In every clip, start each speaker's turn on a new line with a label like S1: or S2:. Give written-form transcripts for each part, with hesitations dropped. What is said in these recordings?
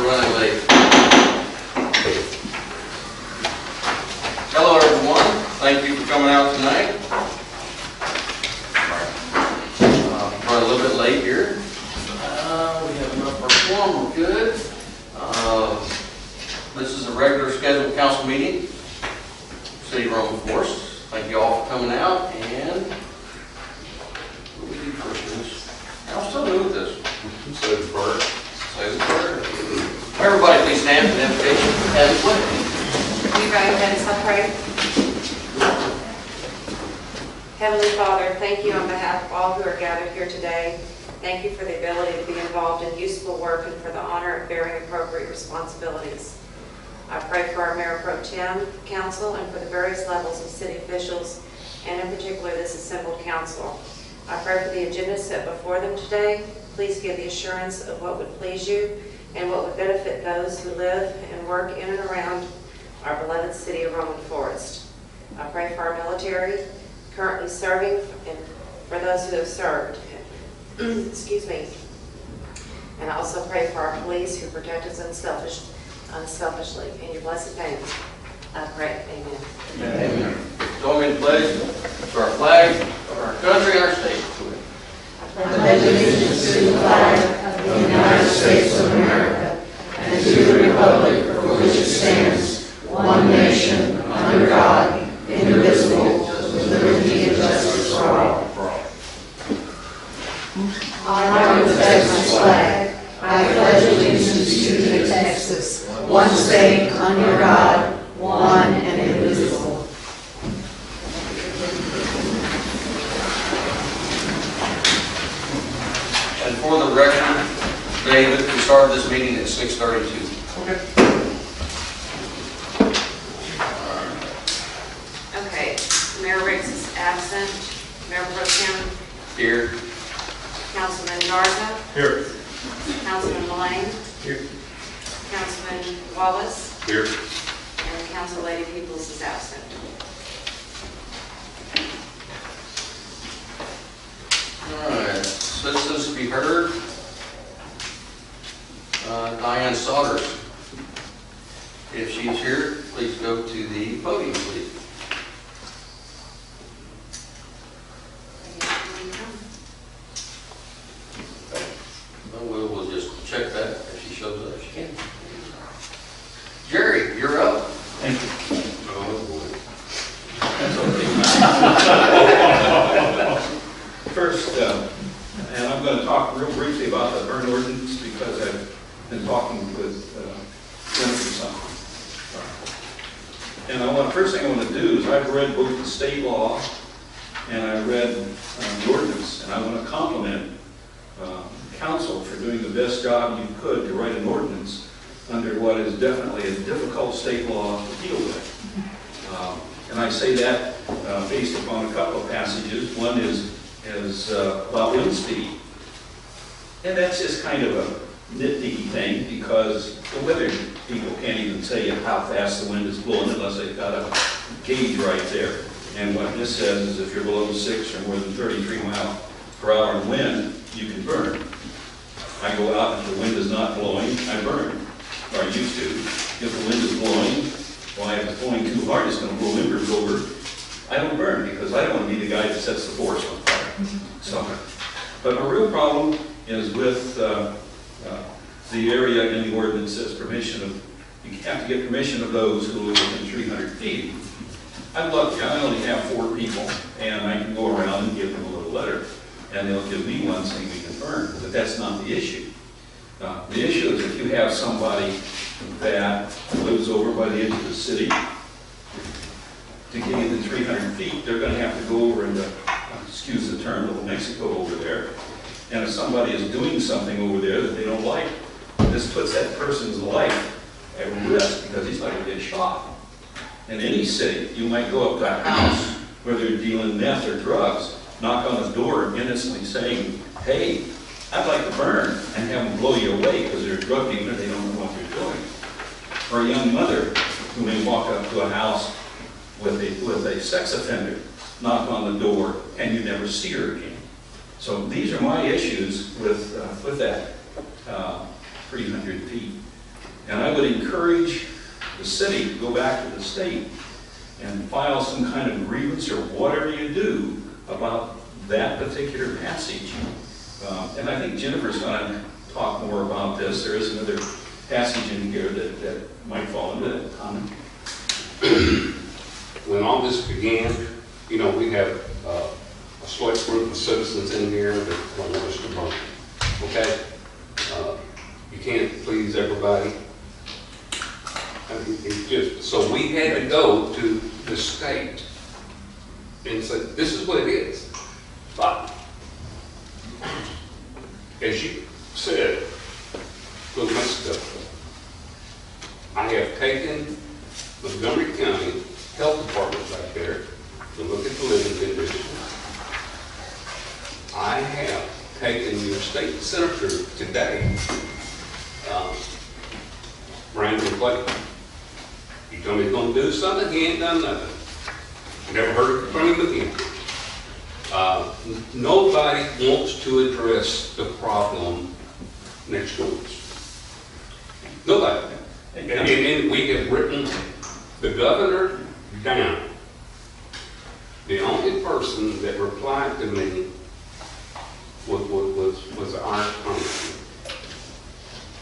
S1: running late. Hello, everyone. Thank you for coming out tonight. Running a little bit late here. We have enough for form. We're good. This is a regular scheduled council meeting. City of Roman Forest. Thank you all for coming out. And what do we do first? I'm still new with this.
S2: Say the prayer.
S1: Say the prayer. Everybody, please stand for the invocation. As what?
S3: Will you bow your heads and pray? Heavenly Father, thank you on behalf of all who are gathered here today. Thank you for the ability to be involved in useful work and for the honor of bearing appropriate responsibilities. I pray for our Mayor Pro Tem, Council, and for the various levels of city officials, and in particular this assembled council. I pray for the agenda set before them today. Please give the assurance of what would please you and what would benefit those who live and work in and around our beloved city of Roman Forest. I pray for our military currently serving and for those who have served. Excuse me. And I also pray for our police who protect us unselfishly. In your blessed name, I pray. Amen.
S1: Amen. Join me in pledge to our flag, of our country, and our state.
S4: I pledge allegiance to the flag of the United States of America and to the republic for which it stands, one nation, under God, indivisible, with liberty and justice for all. I honor the Texas flag. I pledge allegiance to Texas, one state, under God, one and indivisible.
S1: And for the record, David, we started this meeting at 6:32. Okay.
S3: Okay. Mayor Riggs is absent. Mayor Pro Tem,
S1: Here.
S3: Councilman Garza,
S2: Here.
S3: Councilman Mullane,
S2: Here.
S3: Councilman Wallace,
S2: Here.
S3: and Council Lady Peoples is absent.
S1: All right. Citizens to be heard. Diane Saunders. If she's here, please go to the podium, please. We'll just check that if she shows up. She can. Jerry, you're up.
S2: Thank you. Oh, boy.
S1: That's okay.
S2: First, and I'm going to talk real briefly about the burn ordinance because I've been talking with Jennifer some. And first thing I want to do is I've read both the state law and I read the ordinance, and I want to compliment council for doing the best job you could to write an ordinance under what is definitely a difficult state law to deal with. And I say that based upon a couple of passages. One is about wind speed. And that's just kind of a nitpicky thing because the weather people can't even say how fast the wind is blowing unless they've got a gauge right there. And what this says is if you're below 6 or more than 33 miles per hour in wind, you can burn. I go out, if the wind is not blowing, I burn, or I used to. If the wind is blowing, well, if it's blowing too hard, it's going to blow embers over. I don't burn because I don't want to be the guy that sets the forest on fire. So, but my real problem is with the area in the ordinance says permission of, you have to get permission of those who live within 300 feet. I'm lucky, I only have 4 people, and I can go around and give them a little letter. And they'll give me one saying we can burn, but that's not the issue. The issue is if you have somebody that lives over by the edge of the city, to get within 300 feet, they're going to have to go over into, excuse the term, Little Mexico over there. And if somebody is doing something over there that they don't like, this puts that person's life at risk because he's not going to get shot. In any city, you might go up to a house where they're dealing meth or drugs, knock on the door innocently saying, hey, I'd like to burn, and have them blow you away because they're a drug dealer, they don't know what they're doing. Or a young mother who may walk up to a house with a sex offender, knock on the door, and you never see her again. So these are my issues with that 300 feet. And I would encourage the city to go back to the state and file some kind of grievance or whatever you do about that particular passage. And I think Jennifer's going to talk more about this. There is another passage in here that might fall into that comment.
S5: When all this began, you know, we have a select group of citizens in here that want us to burn. Okay? You can't please everybody. I mean, it's just, so we had to go to the state and say, this is what it is. But, as you said, little Mexico, I have taken Montgomery County Health Department back there to look at the living conditions. I have taken your state senator today, Brandon Clayton. He told me he's going to do something, he ain't done nothing. Never heard from him again. Nobody wants to address the problem next door. Nobody. And we have written the governor down. The only person that replied to me was our congressman.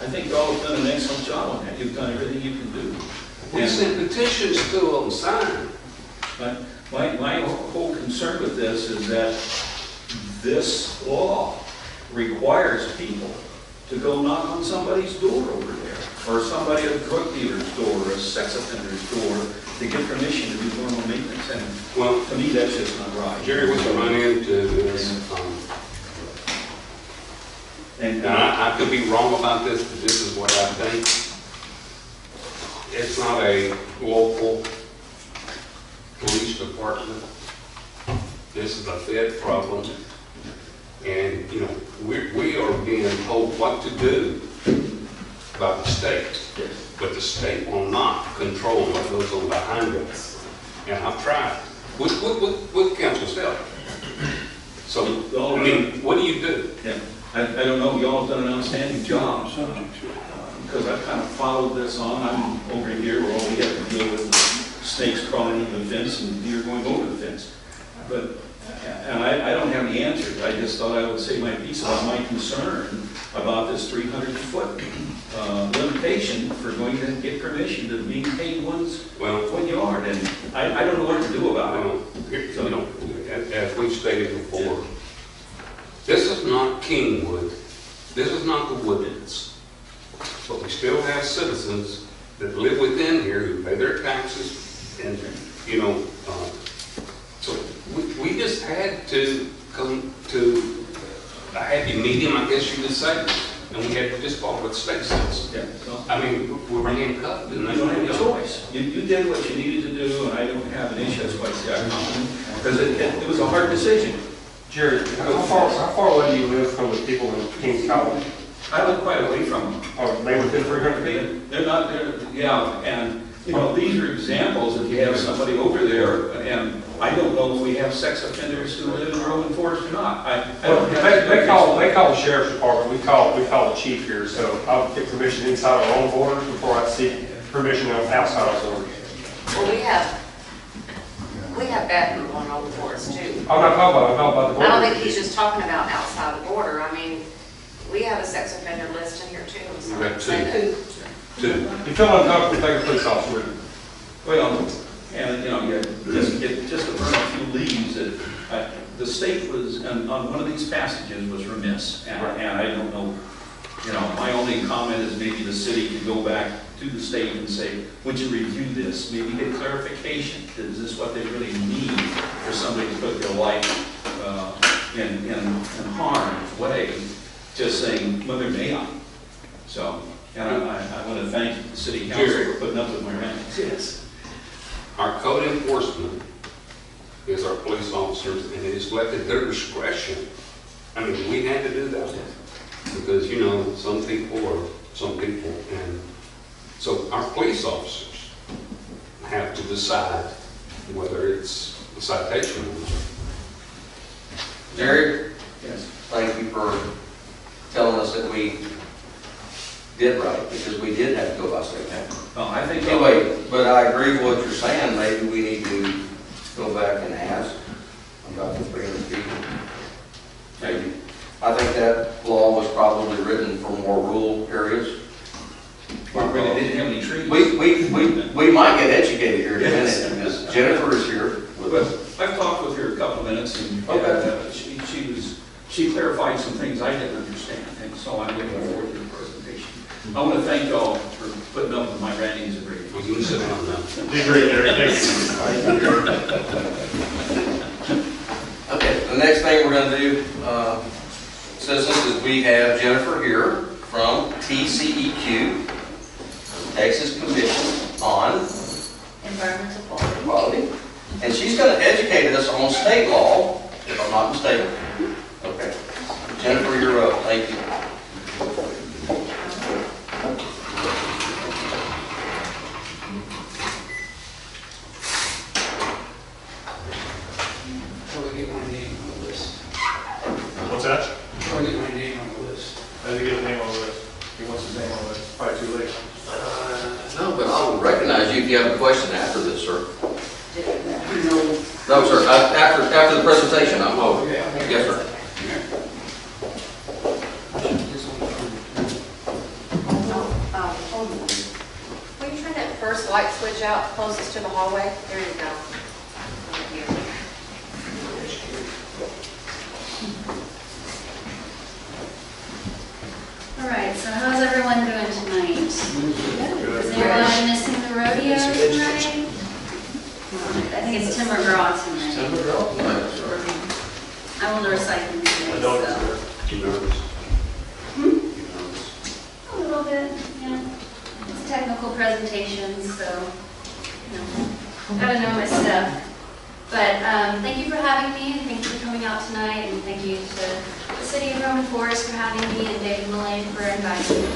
S2: I think y'all have done an excellent job on that. You've done everything you can do.
S5: We sent petitions to them signed.
S2: But my whole concern with this is that this law requires people to go knock on somebody's door over there, or somebody at a drug dealer's door, or a sex offender's door, to get permission to do normal maintenance. And
S5: Well,
S2: to me, that's just not right.
S5: Jerry, we can run into this.
S2: And
S5: Now, I could be wrong about this, but this is what I think. It's not a local police department. This is a Fed problem. And, you know, we are being told what to do by the state. But the state will not control what goes on behind us. And I've tried with council's help. So, I mean, what do you do?
S2: yeah, I don't know, y'all have done an outstanding job. Because I've kind of followed this on. I'm over here where all we have to deal with is snakes crawling into the fence and deer going over the fence. But, and I don't have the answers. I just thought I would say my piece about my concern about this 300-foot limitation for going to get permission to maintain one's front yard. And I don't know what to do about it.
S5: You know, as we've stated before, this is not Kingwood. This is not the Woodlands. But we still have citizens that live within here who pay their taxes, and, you know, so we just had to come to a happy medium, I guess you could say, and we had to just follow what the state says.
S2: Yeah, so
S5: I mean, we were handcuffed, and
S2: you don't have a choice. You did what you needed to do, and I don't have an issue, that's why I say I'm confident, because it was a hard decision.
S6: Jared, how far away do you live from the people in Kings County?
S2: I live quite away from them.
S6: Are they within 300 feet?
S2: They're not there, yeah, and, you know, these are examples if you have somebody over there, and I don't know if we have sex offenders who live in Roman Forest or not. I don't have.
S6: They call the sheriff's department, we call the chief here, so I'll get permission inside our own borders before I seek permission outside our borders.
S3: Well, we have bad people on Old Forest too.
S6: I'm not talking about the border.
S3: I don't think he's just talking about outside the border. I mean, we have a sex offender list in here too. So
S5: We have two.
S6: You feel uncomfortable, take a police officer with you.
S2: Well, and, you know, just to burn a few leaves, the state was, on one of these passages was remiss, and I don't know, you know, my only comment is maybe the city could go back to the state and say, would you review this, maybe get clarification, is this what they really need for somebody to put their life in harm's way, just saying, Mother may I. So, and I want to thank the city council for putting up with my rant. Yes.
S5: Our code enforcement is our police officers, and it is left at their discretion. I mean, we had to do that because, you know, some people, and so our police officers have to decide whether it's a citation or not.
S1: Jared,
S2: Yes.
S1: thank you for telling us that we did right, because we did have to go by honestly.
S2: No, I think.
S1: Anyway, but I agree with what you're saying, maybe we need to go back and ask about the 300 feet. Maybe. I think that law was probably written for more rural areas.
S2: We really didn't have any trees.
S1: We might get educated here in a minute, because Jennifer is here with
S2: But
S1: us.
S2: I've talked with her a couple of minutes, and
S1: Okay.
S2: she clarified some things I didn't understand, and so I'm looking forward to the presentation. I want to thank y'all for putting up with my rantings and ravings.
S5: Well, you can sit down now.
S6: Be great, Eric, thanks.
S1: Okay, the next thing we're gonna do, citizens, is we have Jennifer here from TCEQ, Texas Commission on
S7: Environmental quality.
S1: Quality, and she's gonna educate us on state law, if I'm not mistaken. Okay. Jennifer, you're up. Thank you.
S8: How do I get my name on the list?
S6: What's that?
S8: How do I get my name on the list?
S6: I didn't get his name on the list. He wants his name on the list. Probably too late.
S1: No, but I'll recognize you if you have a question after this, sir.
S8: No.
S1: No, sir, after the presentation, I'm
S8: Oh,
S1: over.
S8: yeah. okay.
S1: Yes, sir.
S3: Will you turn that first light switch out closest to the hallway? There you go. Thank you.
S7: All right, so how's everyone doing tonight? Is anyone missing the rodeo tonight? I think it's Tim McGraw tonight.
S1: Jennifer, girl? No, sir.
S7: I will recite him today,
S6: I know
S7: so.
S6: it's
S5: You nervous?
S7: Hmm?
S5: You nervous?
S7: A little bit, yeah. It's technical presentations, so, you know, gotta know my stuff. But thank you for having me, and thank you for coming out tonight, and thank you to the City of Roman Forest for having me, and David Mullane for inviting me.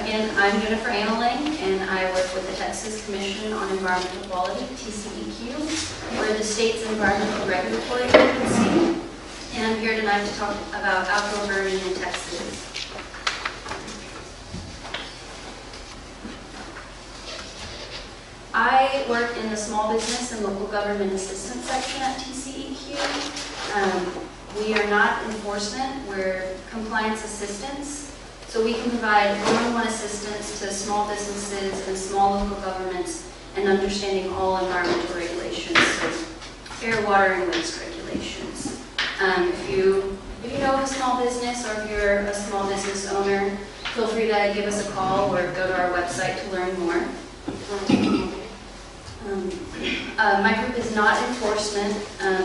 S7: Again, I'm Jennifer Annaling, and I work with the Texas Commission on Environmental Quality, TCEQ. We're the state's environmental regulatory agency, and I'm here tonight to talk about outdoor burning in Texas. I work in the small business and local government assistance section at TCEQ. We are not enforcement, we're compliance assistance. So we can provide one-on-one assistance to small businesses and small local governments in understanding all environmental regulations, so air, water, and waste regulations. If you know of a small business, or if you're a small business owner, feel free to give us a call or go to our website to learn more. My group is not enforcement,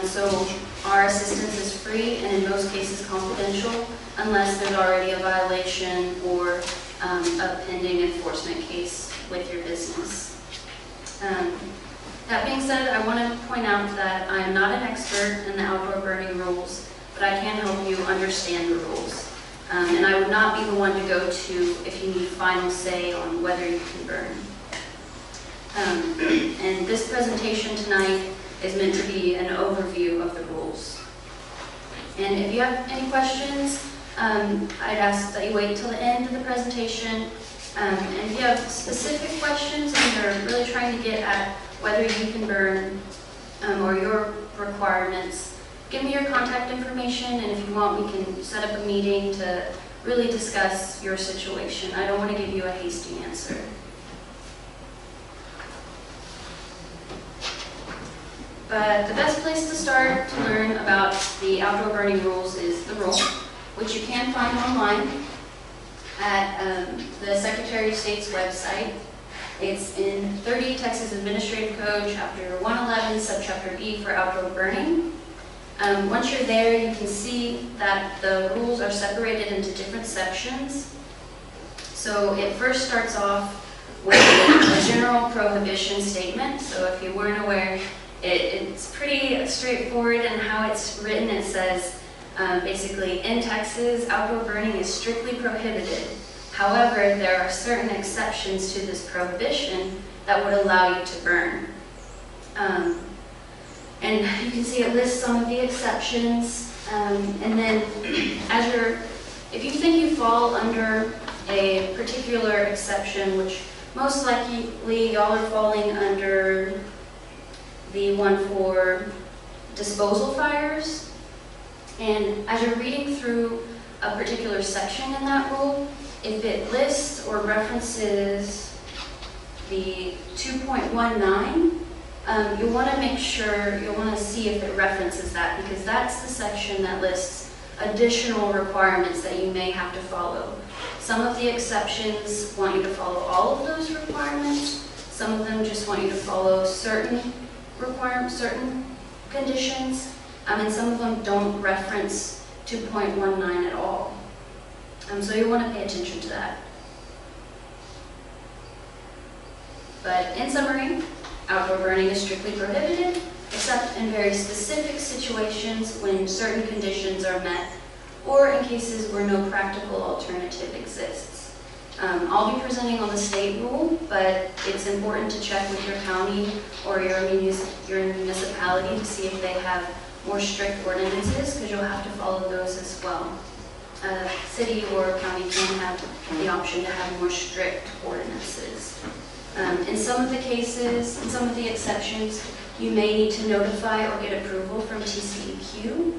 S7: so our assistance is free and in most cases confidential unless there's already a violation or a pending enforcement case with your business. That being said, I want to point out that I'm not an expert in the outdoor burning rules, but I can help you understand the rules. And I would not be the one to go to if you need final say on whether you can burn. And this presentation tonight is meant to be an overview of the rules. And if you have any questions, I'd ask that you wait till the end of the presentation. And if you have specific questions and you're really trying to get at whether you can burn or your requirements, give me your contact information, and if you want, we can set up a meeting to really discuss your situation. I don't want to give you a hasty answer. But the best place to start to learn about the outdoor burning rules is the rule, which you can find online at the Secretary of State's website. It's in 30 Texas Administrative Code, Chapter 111, Subchapter E for outdoor burning. Once you're there, you can see that the rules are separated into different sections. So it first starts off with a general prohibition statement. So if you weren't aware, it's pretty straightforward in how it's written. It says, basically, in Texas, outdoor burning is strictly prohibited. However, there are certain exceptions to this prohibition that would allow you to burn. And you can see it lists some of the exceptions. And then, if you think you fall under a particular exception, which most likely y'all are falling under the one for disposal fires. And as you're reading through a particular section in that rule, if it lists or references the 2.19, you'll want to make sure, you'll want to see if it references that, because that's the section that lists additional requirements that you may have to follow. Some of the exceptions want you to follow all of those requirements. Some of them just want you to follow certain conditions, and some of them don't reference 2.19 at all. So you want to pay attention to that. But in summary, outdoor burning is strictly prohibited, except in very specific situations when certain conditions are met, or in cases where no practical alternative exists. I'll be presenting on the state rule, but it's important to check with your county or your municipality to see if they have more strict ordinances, because you'll have to follow those as well. City or county can have the option to have more strict ordinances. In some of the cases, in some of the exceptions, you may need to notify or get approval from TCEQ.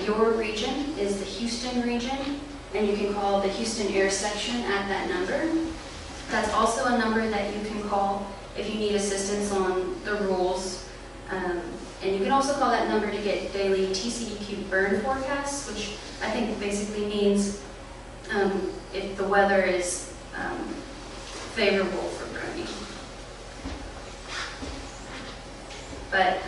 S7: Your region is the Houston region, and you can call the Houston Air Section at that number. That's also a number that you can call if you need assistance on the rules. And you can also call that number to get daily TCEQ burn forecasts, which I think basically means if the weather is favorable for burning. But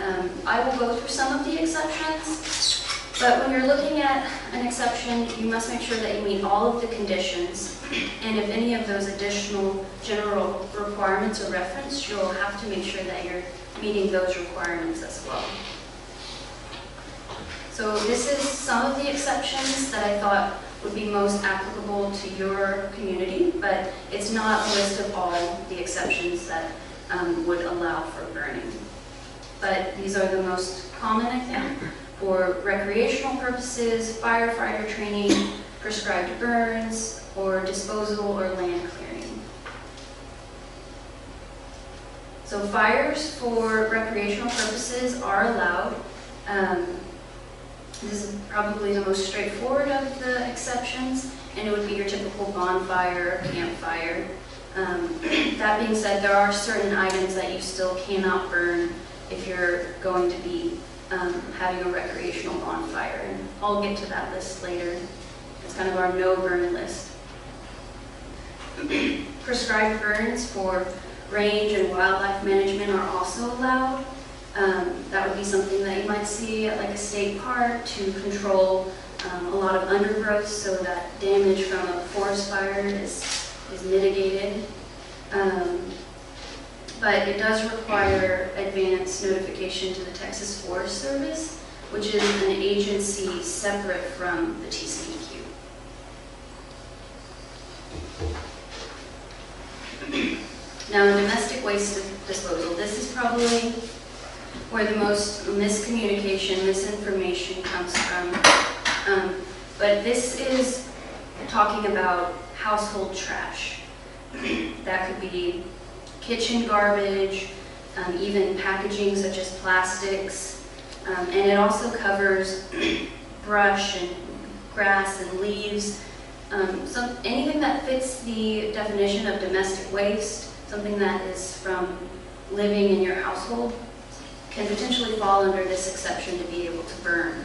S7: I will go through some of the exceptions. But when you're looking at an exception, you must make sure that you meet all of the conditions. And if any of those additional general requirements are referenced, you'll have to make sure that you're meeting those requirements as well. So this is some of the exceptions that I thought would be most applicable to your community, but it's not a list of all the exceptions that would allow for burning. But these are the most common, I think, for recreational purposes, firefighter training, prescribed burns, or disposal or land clearing. So fires for recreational purposes are allowed. This is probably the most straightforward of the exceptions, and it would be your typical bonfire or campfire. That being said, there are certain items that you still cannot burn if you're going to be having a recreational bonfire, and I'll get to that list later. It's kind of our no burn list. Prescribed burns for range and wildlife management are also allowed. That would be something that you might see at like a state park to control a lot of undergrowth so that damage from a forest fire is mitigated. But it does require advance notification to the Texas Forest Service, which is an agency separate from the TCEQ. Now, domestic waste disposal. This is probably where the most miscommunication, misinformation comes from. But this is talking about household trash. That could be kitchen garbage, even packaging such as plastics, and it also covers brush and grass and leaves. Anything that fits the definition of domestic waste, something that is from living in your household, can potentially fall under this exception to be able to burn.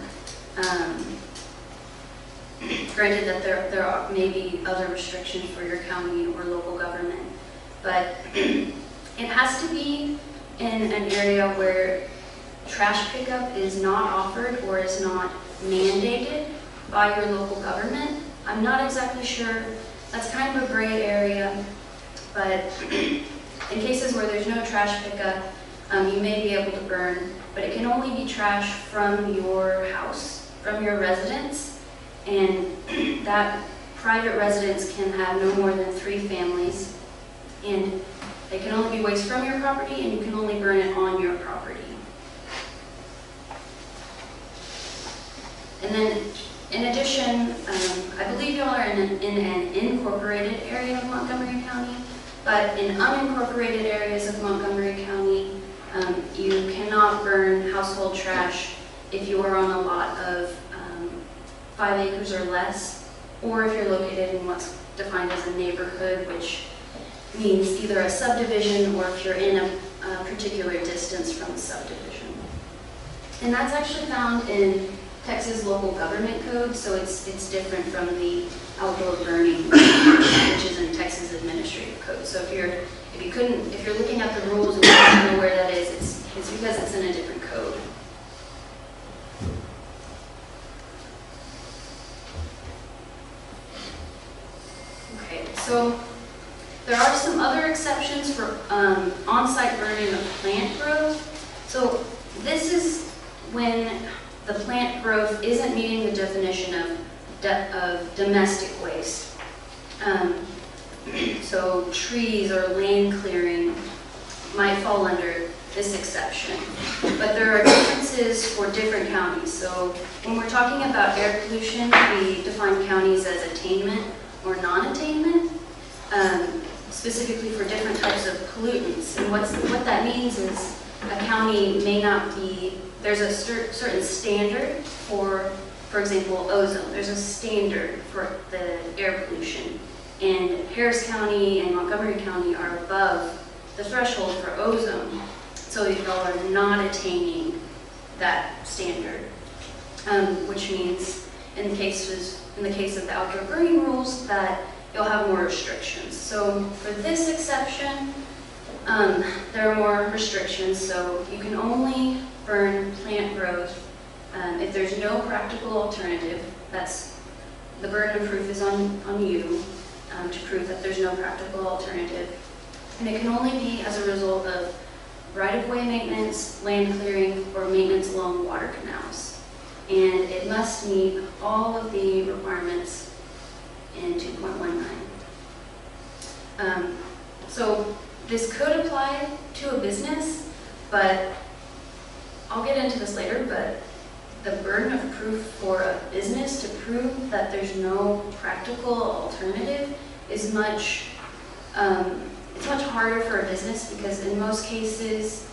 S7: Granted that there may be other restrictions for your county or local government, but it has to be in an area where trash pickup is not offered or is not mandated by your local government. I'm not exactly sure. That's kind of a gray area, but in cases where there's no trash pickup, you may be able to burn, but it can only be trash from your house, from your residence, and that private residence can have no more than 3 families, and it can only be waste from your property, and you can only burn it on your property. And then In addition, I believe y'all are in an incorporated area of Montgomery County, but in unincorporated areas of Montgomery County, you cannot burn household trash if you are on a lot of 5 acres or less, or if you're located in what's defined as a neighborhood, which means either a subdivision or if you're in a particular distance from a subdivision. And that's actually found in Texas local government code, so it's different from the outdoor burning, which is in Texas administrative code. So if you're looking at the rules and you don't know where that is, it's because it's in a different code. Okay, so there are some other exceptions for on-site burning of plant growth. So this is when the plant growth isn't meeting the definition of domestic waste. So trees or land clearing might fall under this exception. But there are differences for different counties. So when we're talking about air pollution, we define counties as attainment or non-attainment, specifically for different types of pollutants. And what that means is a county may not be, there's a certain standard for example, ozone. There's a standard for the air pollution. And Harris County and Montgomery County are above the threshold for ozone. So y'all are not attaining that standard, which means in the case of the outdoor burning rules that you'll have more restrictions. So for this exception, there are more restrictions. So you can only burn plant growth if there's no practical alternative. That's the burden of proof is on you to prove that there's no practical alternative. And it can only be as a result of right-of-way maintenance, land clearing, or maintenance along water canals. And it must meet all of the requirements in 2.19. So this could apply to a business, but I'll get into this later, but the burden of proof for a business to prove that there's no practical alternative is much harder for a business, because in most cases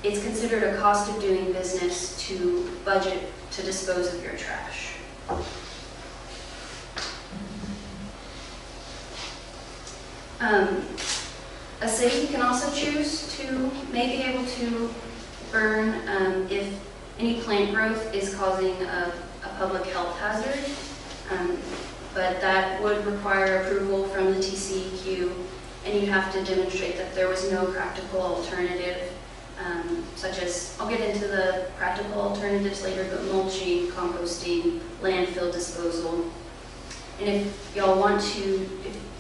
S7: it's considered a cost of doing business to budget to dispose of your trash. A city can also choose to may be able to burn if any plant growth is causing a public health hazard, but that would require approval from the TCEQ, and you'd have to demonstrate that there was no practical alternative, such as, I'll get into the practical alternatives later, but mulching, composting, landfill disposal. And if y'all want to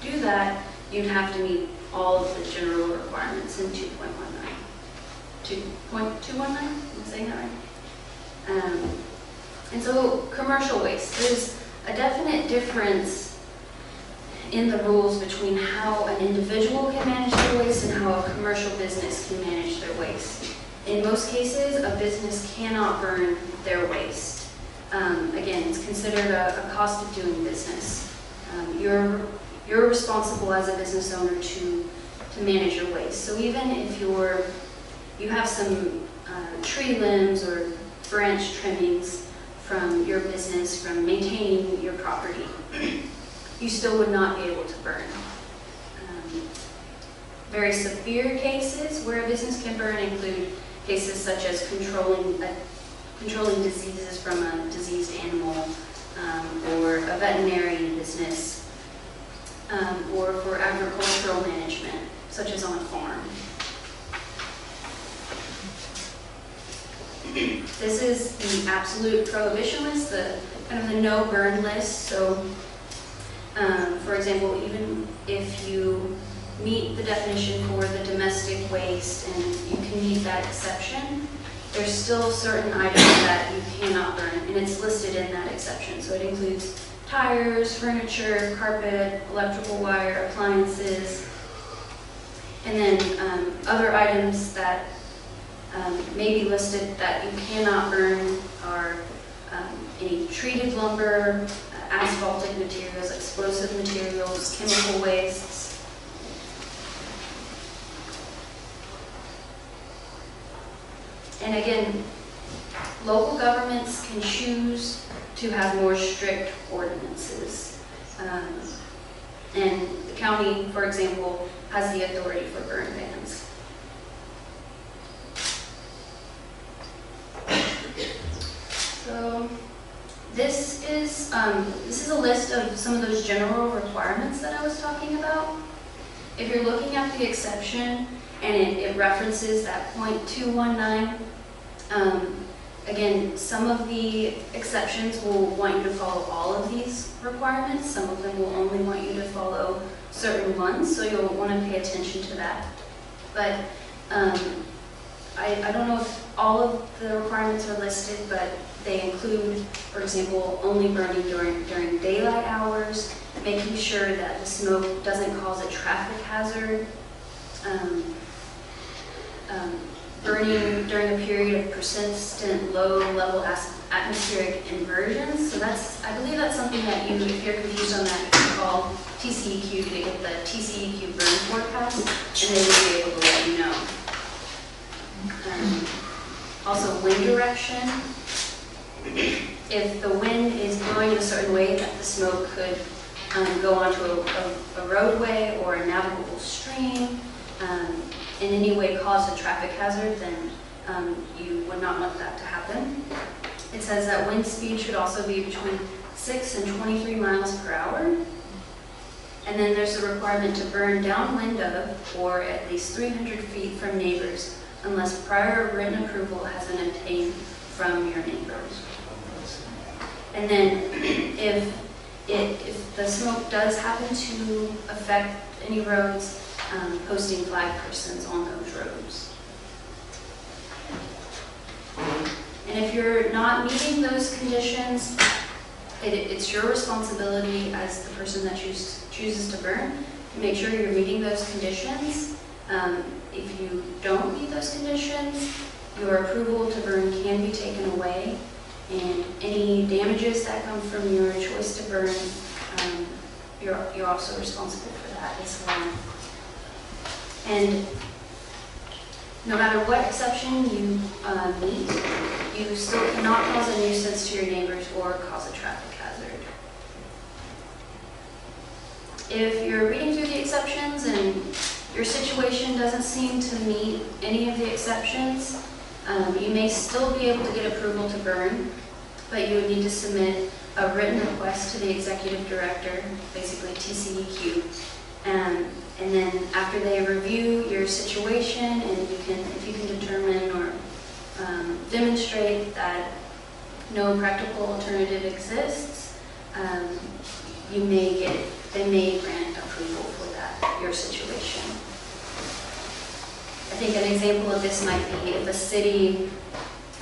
S7: do that, you'd have to meet all of the general requirements in 2.19. 2.219? Am I saying that right? And so commercial waste, there's a definite difference in the rules between how an individual can manage their waste and how a commercial business can manage their waste. In most cases, a business cannot burn their waste. Again, it's considered a cost of doing business. You're responsible as a business owner to manage your waste. So even if you have some tree limbs or branch trimmings from your business, from maintaining your property, you still would not be able to burn. Very severe cases where a business can burn include cases such as controlling diseases from a diseased animal, or a veterinarian business, or for agricultural management, such as on a farm. This is the absolute prohibition list, the kind of the no burn list. So, for example, even if you meet the definition for the domestic waste and you can meet that exception, there's still certain items that you cannot burn, and it's listed in that exception. So it includes tires, furniture, carpet, electrical wire, appliances, and then other items that may be listed that you cannot burn are any treated lumber, asphaltic materials, explosive materials, chemical wastes. And again, local governments can choose to have more strict ordinances. And the county, for example, has the authority for burn bans. So this is a list of some of those general requirements that I was talking about. If you're looking at the exception and it references that .219, again, some of the exceptions will want you to follow all of these requirements. Some of them will only want you to follow certain ones, so you'll want to pay attention to that. But I don't know if all of the requirements are listed, but they include, for example, only burning during daylight hours, making sure that the smoke doesn't cause a traffic hazard, burning during a period of persistent low-level atmospheric inversions. So I believe that's something that if you're confused on that, you can call TCEQ to get the TCEQ burn forecast, and they will be able to let you know. Also, wind direction. If the wind is blowing in a certain way that the smoke could go onto a roadway or a navigable stream, in any way cause a traffic hazard, then you would not want that to happen. It says that wind speed should also be between 6 and 23 miles per hour. And then there's the requirement to burn downwind of or at least 300 feet from neighbors unless prior written approval has been obtained from your neighbors. And then if the smoke does happen to affect any roads, posting flag persons on those roads. And if you're not meeting those conditions, it's your responsibility as the person that chooses to burn to make sure you're meeting those conditions. If you don't meet those conditions, your approval to burn can be taken away, and any damages that come from your choice to burn, you're also responsible for that as well. And no matter what exception you meet, you still cannot cause a nuisance to your neighbors or cause a traffic hazard. If you're reading through the exceptions and your situation doesn't seem to meet any of the exceptions, you may still be able to get approval to burn, but you would need to submit a written request to the executive director, basically TCEQ. And then after they review your situation and if you can determine or demonstrate that no practical alternative exists, they may grant approval for that, your situation. I think an example of this might be if a city,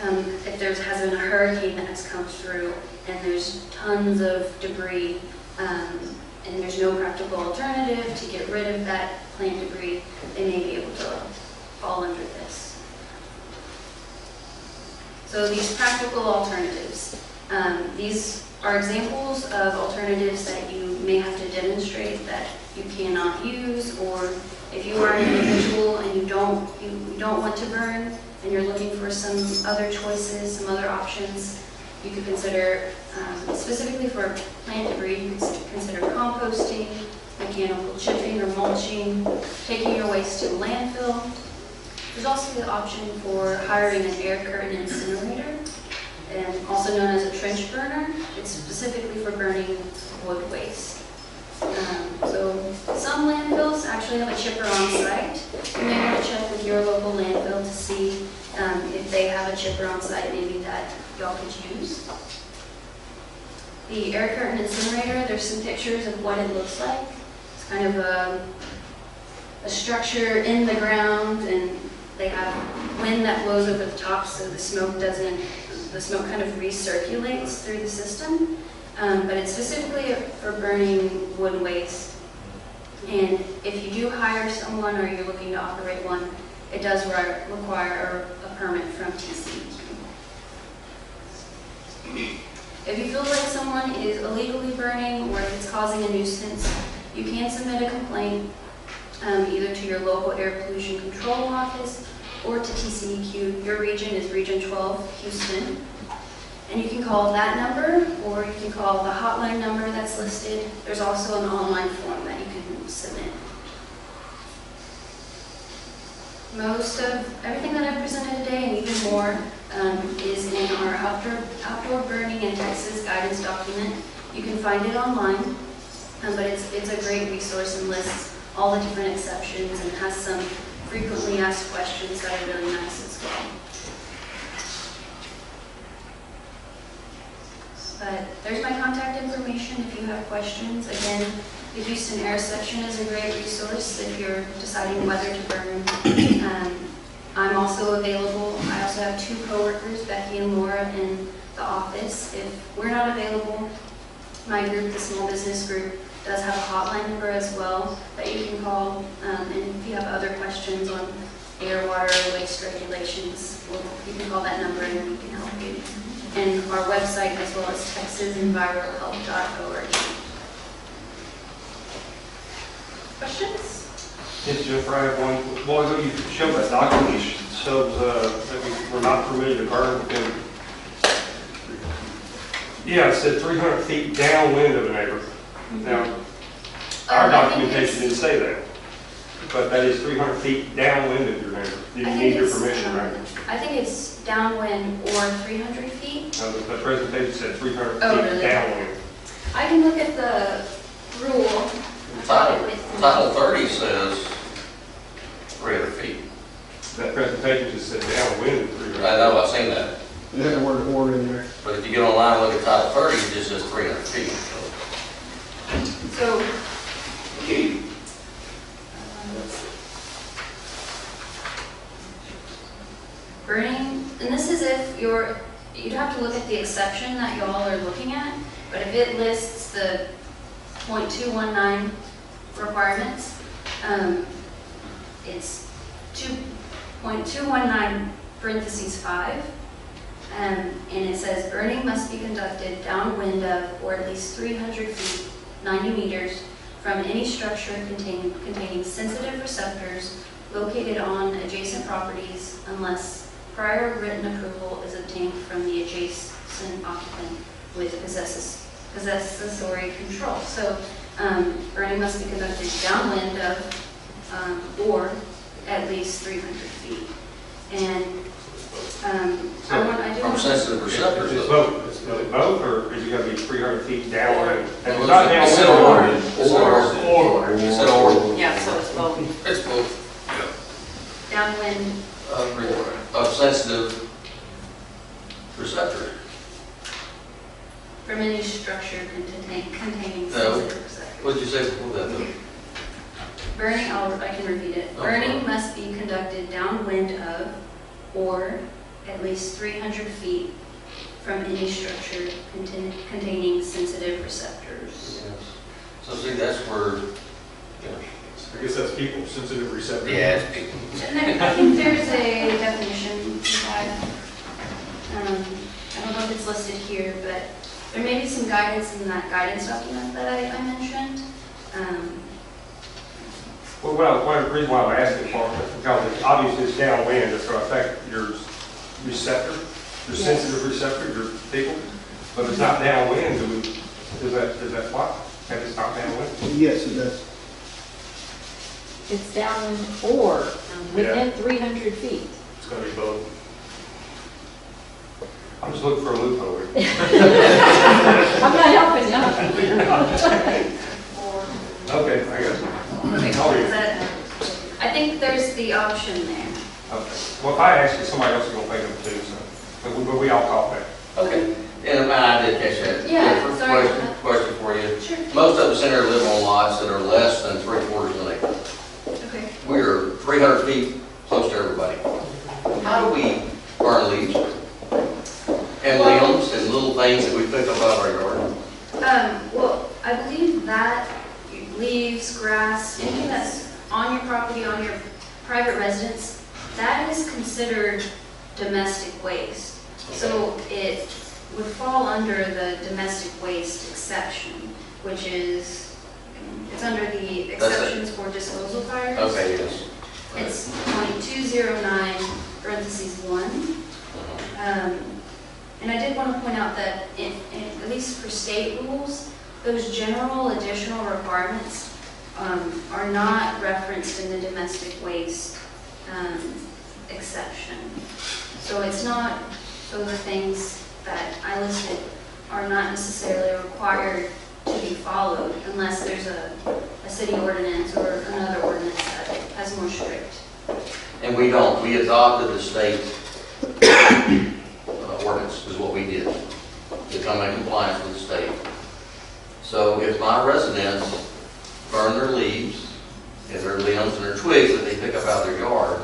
S7: if there has been a hurricane that has come through and there's tons of debris, and there's no practical alternative to get rid of that plant debris, they may be able to fall under this. So these practical alternatives, these are examples of alternatives that you may have to demonstrate that you cannot use, or if you are an individual and you don't want to burn and you're looking for some other choices, some other options, you could consider, specifically for plant debris, you could consider composting, mechanical chipping or mulching, taking your waste to a landfill. There's also the option for hiring an air curtain incinerator, and also known as a trench burner. It's specifically for burning wood waste. So some landfills actually have a chipper on site. You may want to check with your local landfill to see if they have a chipper on site, maybe that y'all could use. The air curtain incinerator, there's some pictures of what it looks like. It's kind of a structure in the ground, and they have wind that blows over the top so the smoke kind of recirculates through the system. But it's specifically for burning wood waste. And if you do hire someone or you're looking to operate one, it does require a permit from TCEQ. If you feel like someone is illegally burning or if it's causing a nuisance, you can submit a complaint either to your local air pollution control office or to TCEQ. Your region is Region 12, Houston. And you can call that number, or you can call the hotline number that's listed. There's also an online form that you can submit. Most of everything that I presented today, and even more, is in our outdoor burning in Texas guidance document. You can find it online, but it's a great resource and lists all the different exceptions and has some frequently asked questions that are really nice as well. But there's my contact information if you have questions. Again, the Houston Air Section is a great resource if you're deciding whether to burn. I'm also available. I also have 2 coworkers, Becky and Laura, in the office. If we're not available, my group, the small business group, does have a hotline number as well that you can call. And if you have other questions on air, water, waste regulations, you can call that number and we can help you. And our website as well as texasenvirohealth.org. Questions?
S6: Yes, Jennifer, I have one. Well, you showed that document that shows that we're not permitted to burn within. Yeah, it said 300 feet downwind of a neighbor. Now, our documentation didn't say that, but that is 300 feet downwind of your neighbor. You need your permission, right?
S7: I think it's downwind or 300 feet.
S6: No, the presentation said 300
S7: Oh,
S6: feet
S7: really?
S6: downwind.
S7: I can look at the rule.
S1: Title 30 says 300 feet.
S6: That presentation just said downwind of 300.
S1: I know, I've seen that.
S9: It had the word "or" in there.
S1: But if you get online and look at Title 30, it just says 300 feet.
S7: So, burning, and this is if you'd have to look at the exception that y'all are looking at, but if it lists the .219 requirements, it's 2.219 parentheses 5, and it says burning must be conducted downwind of or at least 300 feet, 90 meters, from any structure containing sensitive receptors located on adjacent properties unless prior written approval is obtained from the adjacent occupant with possessory control. So burning must be conducted downwind of or at least 300 feet. And I do
S1: From
S7: want
S1: sensitive receptors.
S6: Is it both? Is it both, or is it going to be 300 feet downwind? And
S1: It
S6: it's not
S1: said
S6: downwind.
S1: or. It said or.
S3: Yeah, so it's both.
S1: It's both.
S7: downwind
S1: Of sensitive receptors.
S7: from any structure containing
S1: No.
S7: sensitive receptors.
S1: What did you say before that though?
S7: Burning, I can repeat it.
S1: Okay.
S7: Burning must be conducted downwind of or at least 300 feet from any structure containing sensitive receptors.
S1: Yes. So see, that's where,
S6: I guess that's people, sensitive receptors.
S1: yeah, it's people.
S7: And I think there's a definition for that. I don't know if it's listed here, but there may be some guidance in that guidance document that I mentioned.
S6: Well, the reason why I'm asking for it, because it's obviously it's downwind, it's going to affect your receptor, your sensitive receptor, your people. But if it's not downwind, does that what? If it's not downwind?
S9: Yes, it does.
S4: It's downwind or within 300 feet.
S6: It's going to be both. I'm just looking for a loophole here.
S4: I'm not helping you.
S6: Okay, I got you.
S7: I think there's the option there.
S6: Okay. Well, if I ask you, somebody else is going to pay them too, so. But we all caught that.
S1: Okay, and I did catch that.
S7: Yeah,
S1: First
S7: sorry.
S1: question for you.
S7: Sure.
S1: Most of us in here live on lots that are less than 3/4 of an acre.
S7: Okay.
S1: We're 300 feet close to everybody. How do we burn leaves and limbs and little things that we pick up out of our yard?
S7: Well, I believe that leaves, grass, anything that's on your property, on your private residence, that is considered domestic waste. So would fall under the domestic waste exception, which is, it's under the exceptions for disposal fires.
S1: Okay, yes.
S7: It's .209 parentheses 1. And I did want to point out that at least for state rules, those general additional requirements are not referenced in the domestic waste exception. So it's not, so the things that I listed are not necessarily required to be followed unless there's a city ordinance or another ordinance that has more strict.
S1: And we don't, we adopted the state ordinance is what we did, to come in compliance with the state. So if my residents burn their leaves and their limbs and their twigs that they pick up out of their yard,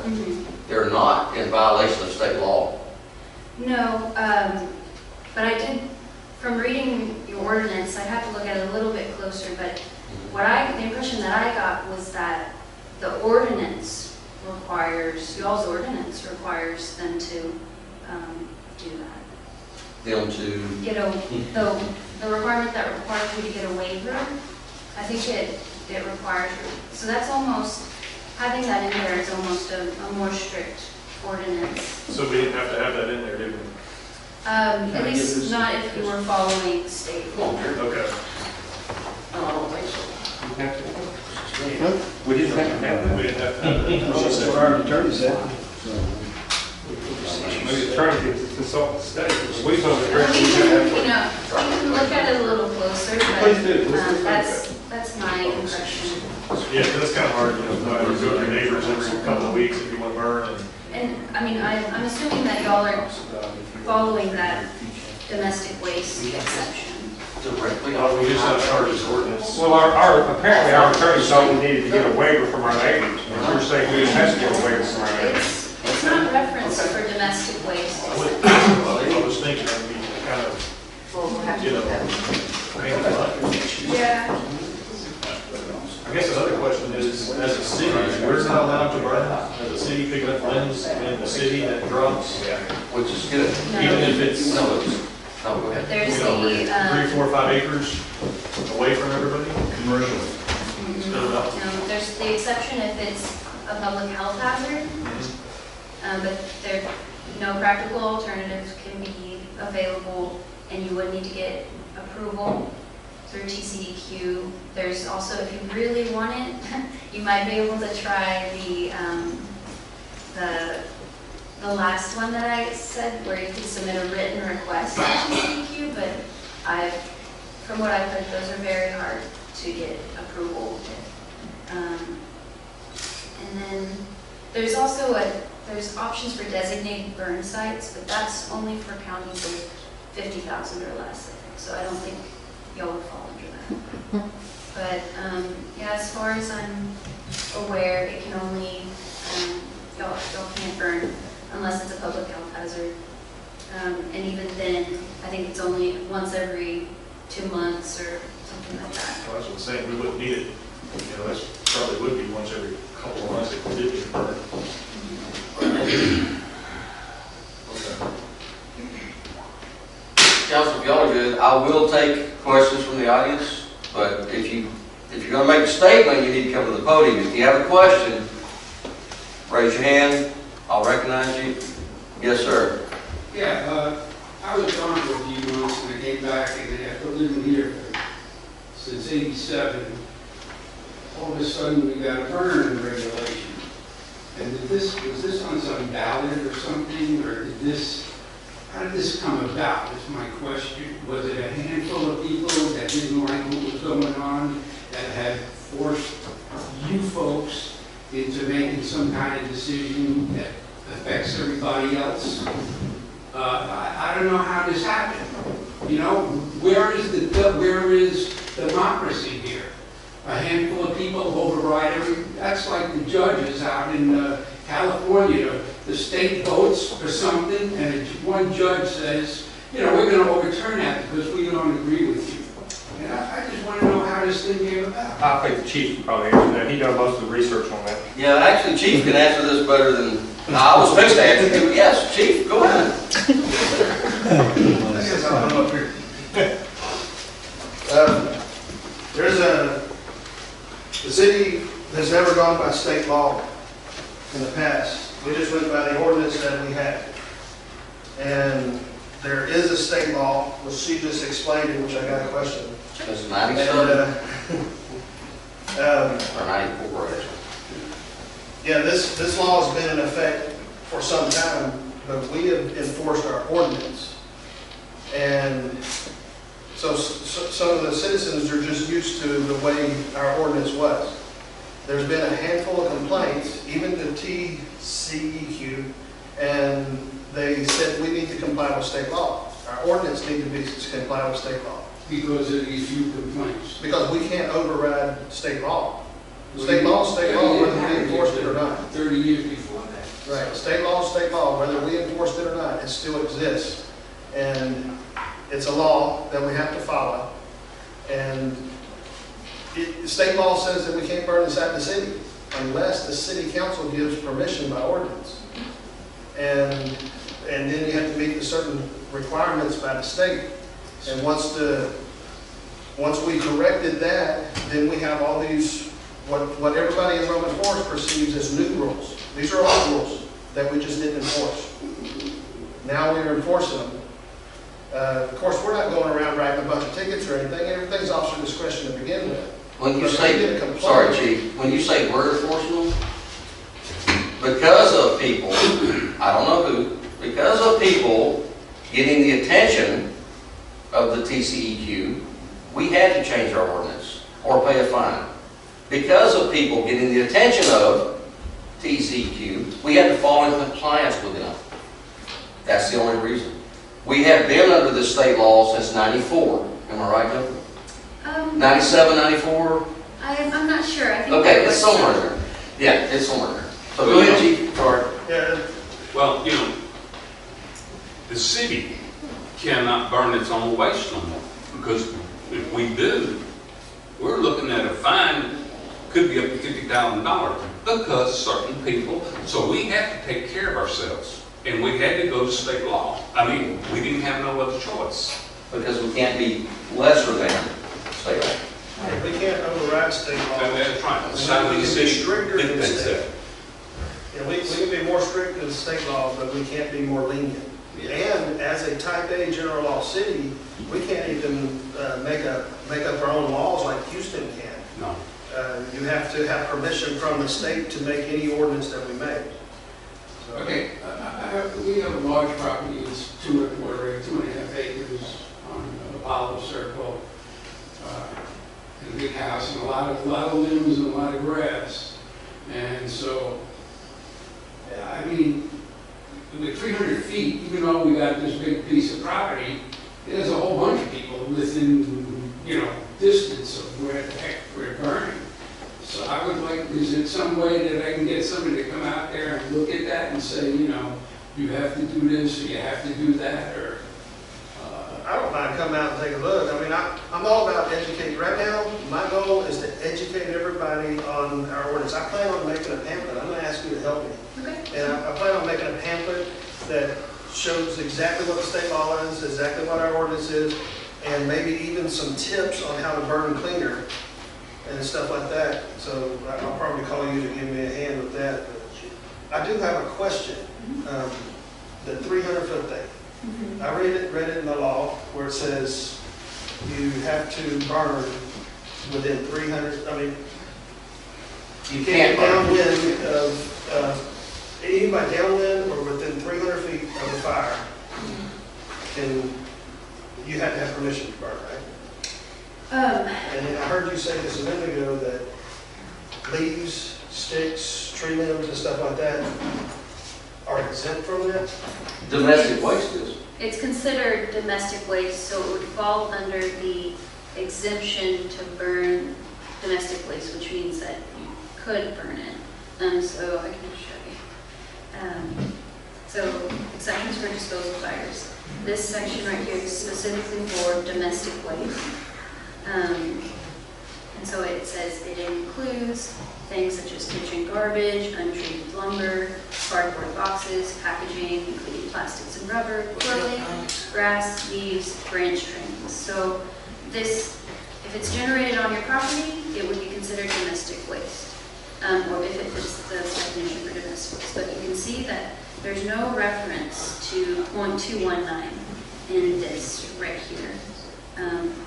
S1: they're not in violation of state law.
S7: No, but I did, from reading your ordinance, I have to look at it a little bit closer, but the impression that I got was that the ordinance requires, y'all's ordinance requires them to do that.
S1: Them to,
S7: Get the requirement that requires you to get a waiver, I think it requires, so that's almost, having that in there is almost a more strict ordinance.
S2: So we didn't have to have that in there, did we?
S7: At least not if you were following state law.
S2: Okay.
S1: no, I don't think so.
S6: We didn't have to have
S2: We didn't have to have that.
S9: That's what our attorney said.
S6: Maybe the attorney can consult the state. We told the
S7: Well,
S6: attorney
S7: you
S6: we had to have.
S7: can look at it a little closer,
S6: Please do.
S7: but that's my impression.
S2: Yeah, 'cause that's kind of hard, you know, you go to your neighbors every couple of weeks if you want to burn, and
S7: And, I mean, I'm assuming that y'all are following that domestic waste exception.
S1: Directly,
S2: we just have to charge this ordinance.
S6: Well, apparently our attorney thought we needed to get a waiver from our neighbors. And we're saying we didn't have to get a waiver from our neighbors.
S7: It's not referenced for domestic waste.
S2: I was thinking, I mean, kind of,
S3: Well, we'll have to
S2: you know,
S3: look at it.
S2: hang the line.
S7: Yeah.
S2: I guess another question is, as a city, we're not allowed to burn, as a city picking up limbs in the city that drops,
S1: which is good.
S2: even if it's,
S1: No, go ahead.
S7: There's
S2: you know,
S7: the,
S2: 3, 4, 5 acres away from everybody.
S7: there's the exception if it's a public health hazard, but no practical alternatives can be available, and you would need to get approval through TCEQ. There's also, if you really want it, you might be able to try the last one that I said, where you could submit a written request to TCEQ, but from what I've heard, those are very hard to get approval with. And then there's also there's options for designated burn sites, but that's only for counties with 50,000 or less, I think. So I don't think y'all would fall under that. But yeah, as far as I'm aware, it can only, y'all can't burn unless it's a public health hazard. And even then, I think it's only once every 2 months or something like that.
S2: Well, that's what I'm saying, we wouldn't need it, you know, that's probably would be once every couple of months if we did need to burn. Okay.
S1: Council, if y'all are good, I will take questions from the audience, but if you're gonna make a statement, you need to come to the podium. If you have a question, raise your hand, I'll recognize you. Yes, sir.
S8: Yeah, I was gone for a few months and I came back and after living here since '87, all of a sudden we got a burn regulation. And was this on some ballot or something, or how did this come about, is my question. Was it a handful of people that didn't like what was going on, that had forced you folks into making some kind of decision that affects everybody else? I don't know how this happened. You know, where is democracy here? A handful of people override that's like the judges out in California. The state votes for something and one judge says, you know, we're going to overturn that because we don't agree with you. And I just want to know how this thing came about.
S6: I think the chief would probably answer that. He done most of the research on that.
S1: Yeah, actually, Chief can answer this better than I was fixed to answer. Yes, Chief, go ahead.
S9: Yes, I'm up here. The city has never gone by state law in the past. We just went by the ordinance that we had. And there is a state law, which she just explained, it, which I got a question.
S1: It's
S9: And,
S1: 97 or 94, actually.
S9: yeah, this law has been in effect for some time, but we have enforced our ordinance. And so some of the citizens are just used to the way our ordinance was. There's been a handful of complaints, even to TCEQ, and they said we need to comply with state law. Our ordinance needs to be comply with state law.
S8: Because of these few complaints.
S9: Because we can't override state law. State law is state law, whether we enforce it or not.
S8: 30 years before that.
S9: Right, state law is state law, whether we enforce it or not, it still exists. And it's a law that we have to follow. And state law says that we can't burn inside the city unless the city council gives permission by ordinance. And then you have to meet the certain requirements by the state. And once we corrected that, then we have all these, what everybody in Roman Forest perceives as new rules. These are old rules that we just didn't enforce. Now we're enforcing them. Of course, we're not going around writing a bunch of tickets or anything. Everything's officer discretion to begin with.
S1: When you
S9: But we get a
S1: say,
S9: complaint-
S1: sorry, Chief, when you say we're enforcing them, because of people, I don't know who, because of people getting the attention of the TCEQ, we had to change our ordinance or pay a fine. Because of people getting the attention of TCEQ, we had to fall in compliance with them. That's the only reason. We have been under the state law since 94. Am I right, Jennifer? 97, 94?
S7: I'm not sure. I think
S1: Okay,
S7: that
S1: it's
S7: was-
S1: somewhere there. Yeah, it's somewhere there. So go ahead, Chief. Sorry.
S9: Yeah,
S5: Well, the city cannot burn its own waste no more, because if we do, we're looking at a fine, could be up to $50,000, because certain people, so we have to take care of ourselves, and we had to go to state law. I mean, we didn't have no other choice.
S1: Because we can't be lesser than state law.
S9: we can't override state law.
S5: And that's right, the
S9: We
S5: side of
S9: can
S5: the
S9: be
S5: city
S9: stricter than
S5: dictates
S9: state.
S5: that.
S9: Yeah, we can be more strict than state law, but we can't be more lenient. And as a type A general law city, we can't even make up our own laws like Houston can.
S5: No.
S9: You have to have permission from the state to make any ordinance that we make. So-
S8: Okay, we have a large property, it's 2.25 acres on Apollo Circle. And a big house and a lot of limbs and a lot of grass. And so, I mean, with 300 feet, even though we got this big piece of property, there's a whole bunch of people within, distance of where the heck we're burning. So I would like, is it some way that I can get somebody to come out there and look at that and say, you have to do this, or you have to do that, or,
S9: I don't mind coming out and take a look. I mean, I'm all about educating. Right now, my goal is to educate everybody on our ordinance. I plan on making a pamphlet. I'm going to ask you to help me.
S7: Okay.
S9: And I plan on making a pamphlet that shows exactly what the state law is, exactly what our ordinance is, and maybe even some tips on how to burn cleaner and stuff like that. So I'll probably call you to give me a hand with that. But I do have a question. The 300-foot thing. I read it in the law where it says you have to burn within 300, I mean, you can't downwind of, anybody downwind or within 300 feet of the fire, and you have to have permission to burn, right? And then I heard you say this a minute ago that leaves, sticks, tree limbs and stuff like that are exempt from that?
S1: Domestic waste is.
S7: It's considered domestic waste, so it would fall under the exemption to burn domestic waste, which means that you could burn it. So I can show you. So exceptions for disposal fires. This section right here is specifically for domestic waste. And so it says it includes things such as kitchen garbage, untreated lumber, cardboard boxes, packaging, including plastics and rubber, clothing, grass, leaves, branch trimmings. So this, if it's generated on your property, it would be considered domestic waste, or if it fits the definition for domestic waste. But you can see that there's no reference to .219 in this right here.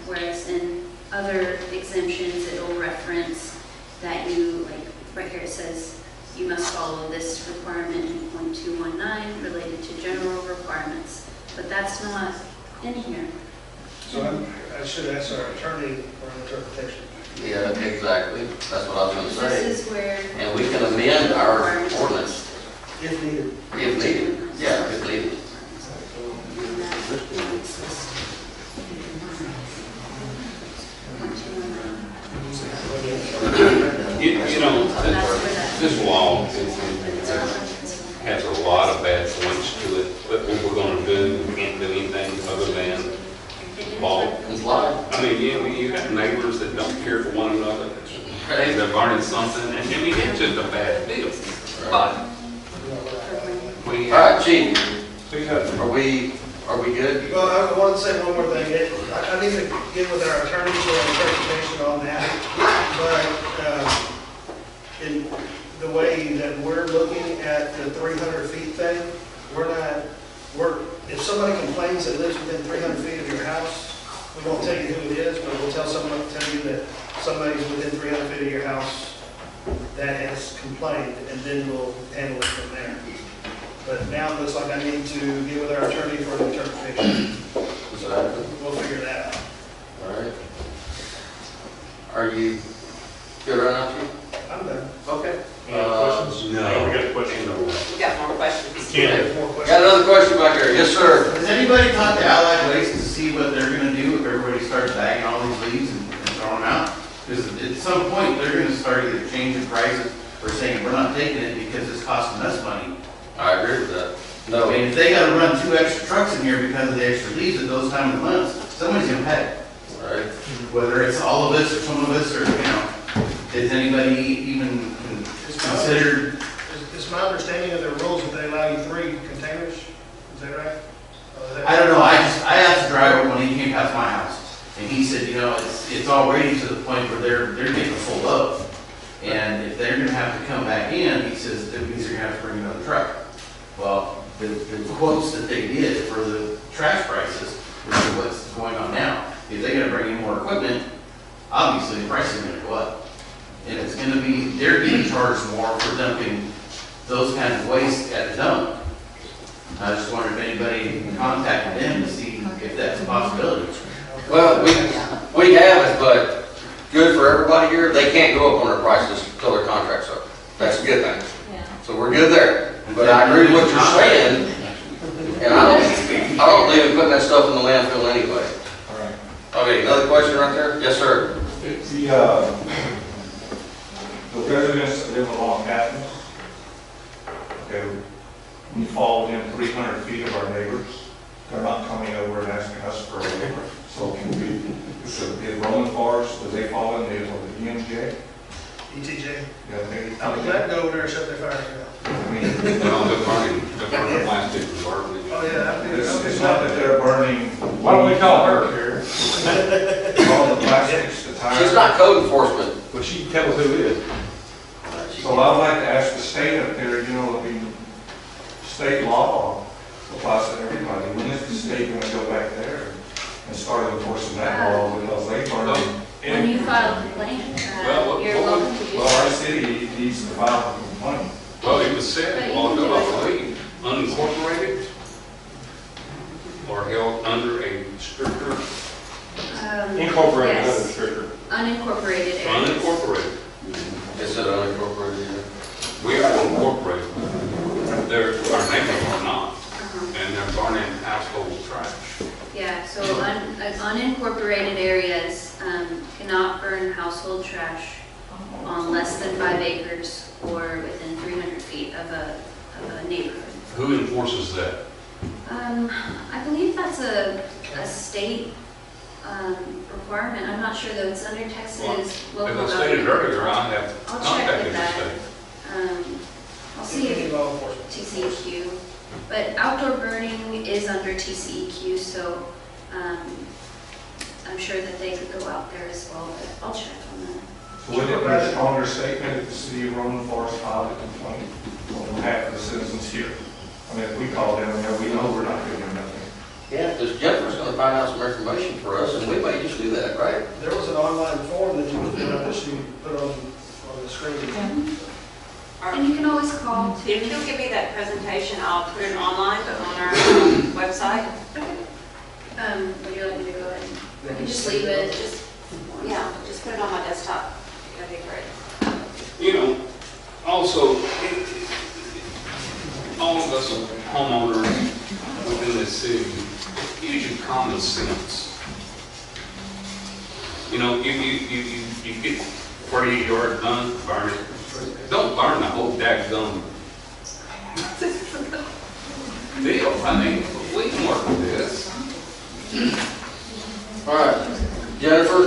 S7: Whereas in other exemptions, it'll reference that you, like, right here it says, you must follow this requirement in .219 related to general requirements. But that's not in here.
S9: So I should ask our attorney for an interpretation.
S1: Yeah, exactly. That's what I was gonna say.
S7: This is where.
S1: And we can amend our ordinance
S9: If needed.
S1: if needed. Yeah, if needed.
S5: You know,
S7: That's where that.
S5: this law has a lot of bad points to it, but what we're gonna do, we can't do anything other than law.
S1: Comply.
S5: I mean, you got neighbors that don't care for one another, they're burning something, and I mean, it's just a bad deal. But we,
S1: All right, Chief, are we good?
S9: Well, I want to say one more thing. I need to get with our attorney for an interpretation on that. But in the way that we're looking at the 300 feet thing, if somebody complains that lives within 300 feet of your house, we won't tell you who it is, but we'll tell you that somebody's within 300 feet of your house that has complained, and then we'll handle it from there. But now it looks like I need to get with our attorney for an interpretation.
S1: Exactly.
S9: We'll figure that out.
S1: All right. Are you good right now, Chief?
S9: I'm done.
S1: Okay.
S6: Any questions?
S5: No.
S6: We got a question.
S3: We got more questions.
S6: Ken?
S9: More questions?
S1: Got another question back there. Yes, sir.
S10: Has anybody talked to Allied Waste to see what they're gonna do if everybody starts bagging all these leaves and throwing them out? Because at some point, they're gonna start either changing prices or saying, we're not taking it because it's costing us money.
S1: I agree with that.
S10: I
S1: No.
S10: mean, if they gotta run 2 extra trucks in here because of the extra leaves at those time of the months, somebody's gonna pay.
S1: All right.
S10: Whether it's all of us or some of us or, has anybody even considered?
S9: It's my understanding of their rules that they allow you 3 containers. Is that right?
S10: I don't know, I asked the driver when he came past my house, and he said, it's already to the point where they're getting full up. And if they're gonna have to come back in, he says, that means they're gonna have to bring another truck. Well, the quotes that they get for the trash prices, which is what's going on now, if they're gonna bring in more equipment, obviously the price is gonna go up. And it's gonna be, they're getting charged more for dumping those kinds of waste at the dump. I just wondered if anybody contacted them to see if that's a possibility.
S1: Well, we have it, but good for everybody here. They can't go up on their prices until their contract's up. That's a good thing. So we're good there. But I agree with what you're saying, and I don't believe in putting that stuff in the landfill anyway.
S6: All right.
S1: Okay, another question right there? Yes, sir.
S11: The residents that live along Athens, okay, we fall within 300 feet of our neighbors. They're not coming over and asking us for a waiver. So can we, should the Roman Forest, do they fall in the EMJ?
S9: ETJ.
S11: Yeah, maybe.
S9: I'm glad to go over there and shut their fire down.
S11: I mean,
S5: well, they're burning plastic and garbage.
S9: Oh, yeah.
S11: it's not that they're burning.
S6: Why don't we call her?
S11: All the plastics, the tires.
S1: She's not code enforcement.
S6: But she can tell us who it is.
S11: So I'd like to ask the state up there, I mean, state law applies to everybody. When is the state going to go back there and start enforcing that law because they burn?
S7: When you file a complaint,
S5: Well,
S7: you're welcome to do
S11: Well,
S7: so.
S11: our city needs to file a complaint.
S5: Well, it was said, well, ago, I believe, unincorporated or held under a stricter,
S6: Incorporated under
S7: Yes.
S6: the stricter.
S7: Unincorporated areas.
S5: unincorporated.
S1: Is it unincorporated?
S5: We are incorporated. Our neighbors are not,
S7: Uh-huh.
S5: and they're burning household trash.
S7: Yeah, so unincorporated areas cannot burn household trash on less than 5 acres or within 300 feet of a neighborhood.
S5: Who enforces that?
S7: I believe that's a state requirement. I'm not sure though. It's under Texas local
S5: As I stated
S7: government.
S5: earlier, I have
S7: I'll check
S5: contacted
S7: with
S5: the
S7: that.
S5: state.
S7: I'll see if
S9: Law enforcement.
S7: TCEQ, but outdoor burning is under TCEQ, so I'm sure that they could go out there as well, but I'll check on that.
S11: So would it be a stronger statement if the city of Roman Forest filed a complaint on behalf of the citizens here? I mean, if we call down there, we know we're not doing nothing.
S1: Yeah, because Jennifer's gonna find out some information for us, and we may just do that, right?
S9: There was an online form that you put out that she put on the screen.
S7: And you can always call too.
S3: If you'll give me that presentation, I'll put it online, but on our website.
S7: Would you like me to go ahead? I can just leave it.
S3: Yeah, just put it on my desktop. That'd be great.
S5: You know, also, all of us homeowners within this city, use your common sense. You know, you get 48 yards done, burn it. Don't burn the whole daggone deal. I mean, we can work with this.
S1: All right, Jennifer,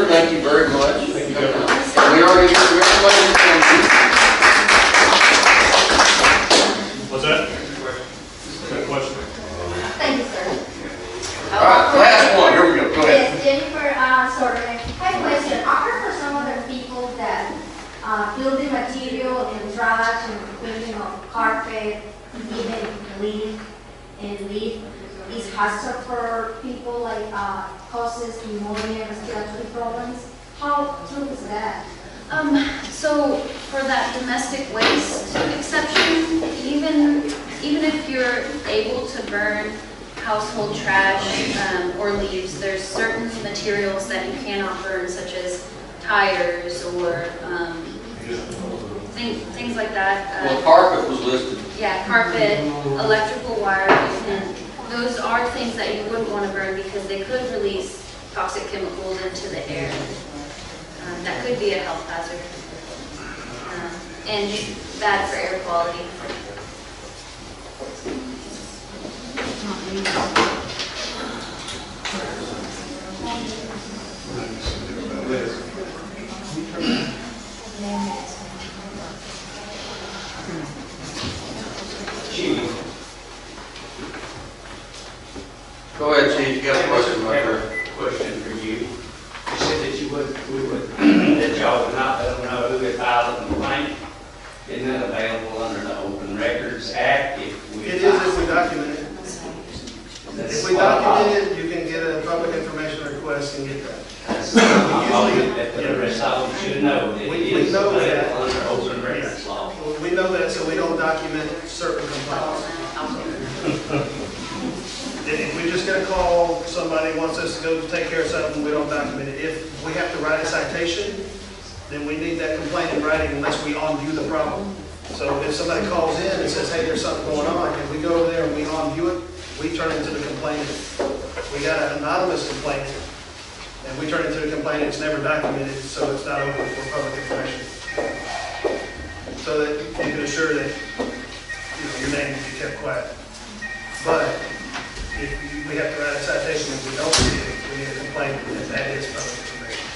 S1: thank you very much.
S6: Thank you, Jennifer.
S1: We already got some information from you.
S6: What's that? Got a question?
S4: Thank you, sir.
S1: All right, last one, here we go, go ahead.
S4: Yes, Jennifer, sorry, I have a question. I heard from some other people that building material and trash and putting on carpet, even leaf is hazard for people, like causes pneumonia, respiratory problems. How true is that?
S7: So for that domestic waste exception, even if you're able to burn household trash or leaves, there's certain materials that you cannot burn, such as tires or things like that.
S1: Well, carpet was listed.
S7: Yeah, carpet, electrical wire, and those are things that you wouldn't want to burn because they could release toxic chemicals into the air. That could be a health hazard. And bad for air quality.
S1: Go ahead, Chief, you got a question right there.
S12: Question for you. You said that that y'all would not let them know who they filed the complaint. Isn't that available under the Open Records Act if we?
S9: It is if we document it. If we document it, you can get a public information request and get that.
S12: That the rest of them should know that it
S9: We
S12: is
S9: know that.
S12: available under Open Records law.
S9: We know that, so we don't document certain complaints. If we just get a call, somebody wants us to go take care of something, we don't document it. If we have to write a citation, then we need that complaint in writing unless we on-view the problem. So if somebody calls in and says, hey, there's something going on, if we go over there and we on-view it, we turn it to the complainant. We got an anonymous complainant, and we turn it to the complainant, it's never documented, so it's not open for public information. So that you can assure that, your name will be kept quiet. But if we have to write a citation, if we don't see it, we need a complaint, and that is public information.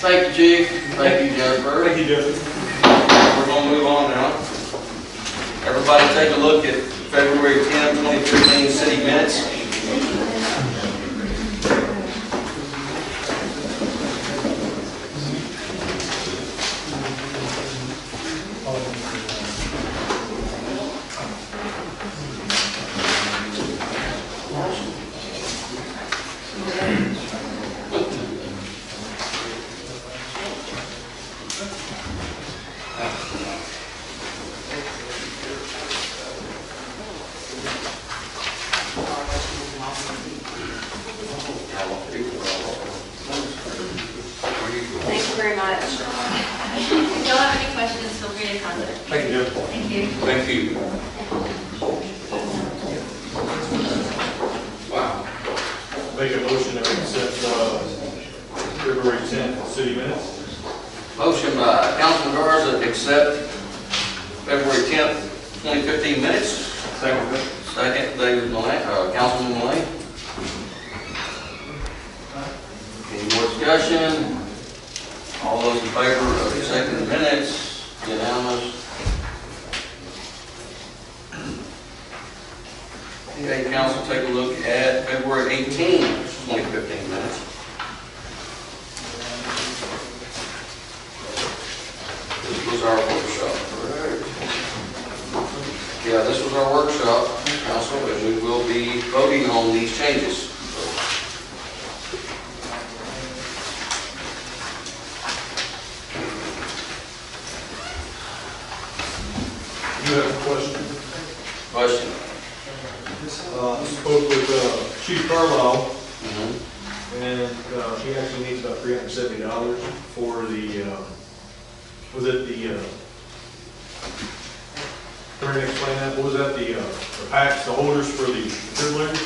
S1: Thank you, Chief. Thank you, Jennifer.
S6: Thank you, Jennifer.
S1: We're gonna move on now. Everybody take a look at February 10, 2015 city minutes.
S3: Thank you very much.
S7: If y'all have any questions, feel free to contact.
S6: Thank you, Jennifer.
S7: Thank you.
S5: Thank you. Wow.
S6: Make a motion that we accept February 10th city minutes.
S1: Motion by Councilman Garza to accept February 10th, 2015 minutes. Second, David Mullane, Councilman Mullane. Any more discussion? All those in favor of accepting the minutes, Unanimous. Okay, council, take a look at February 18, 2015 minutes. This was our workshop, correct? Yeah, this was our workshop, council, and we will be voting on these changes.
S13: You have a question?
S1: Question?
S13: Spoke with Chief Carlisle,
S1: Mhm.
S13: and he actually needs about $370 for the, was it the, can you explain that? What was that, the packs, the holders for the defibrillator?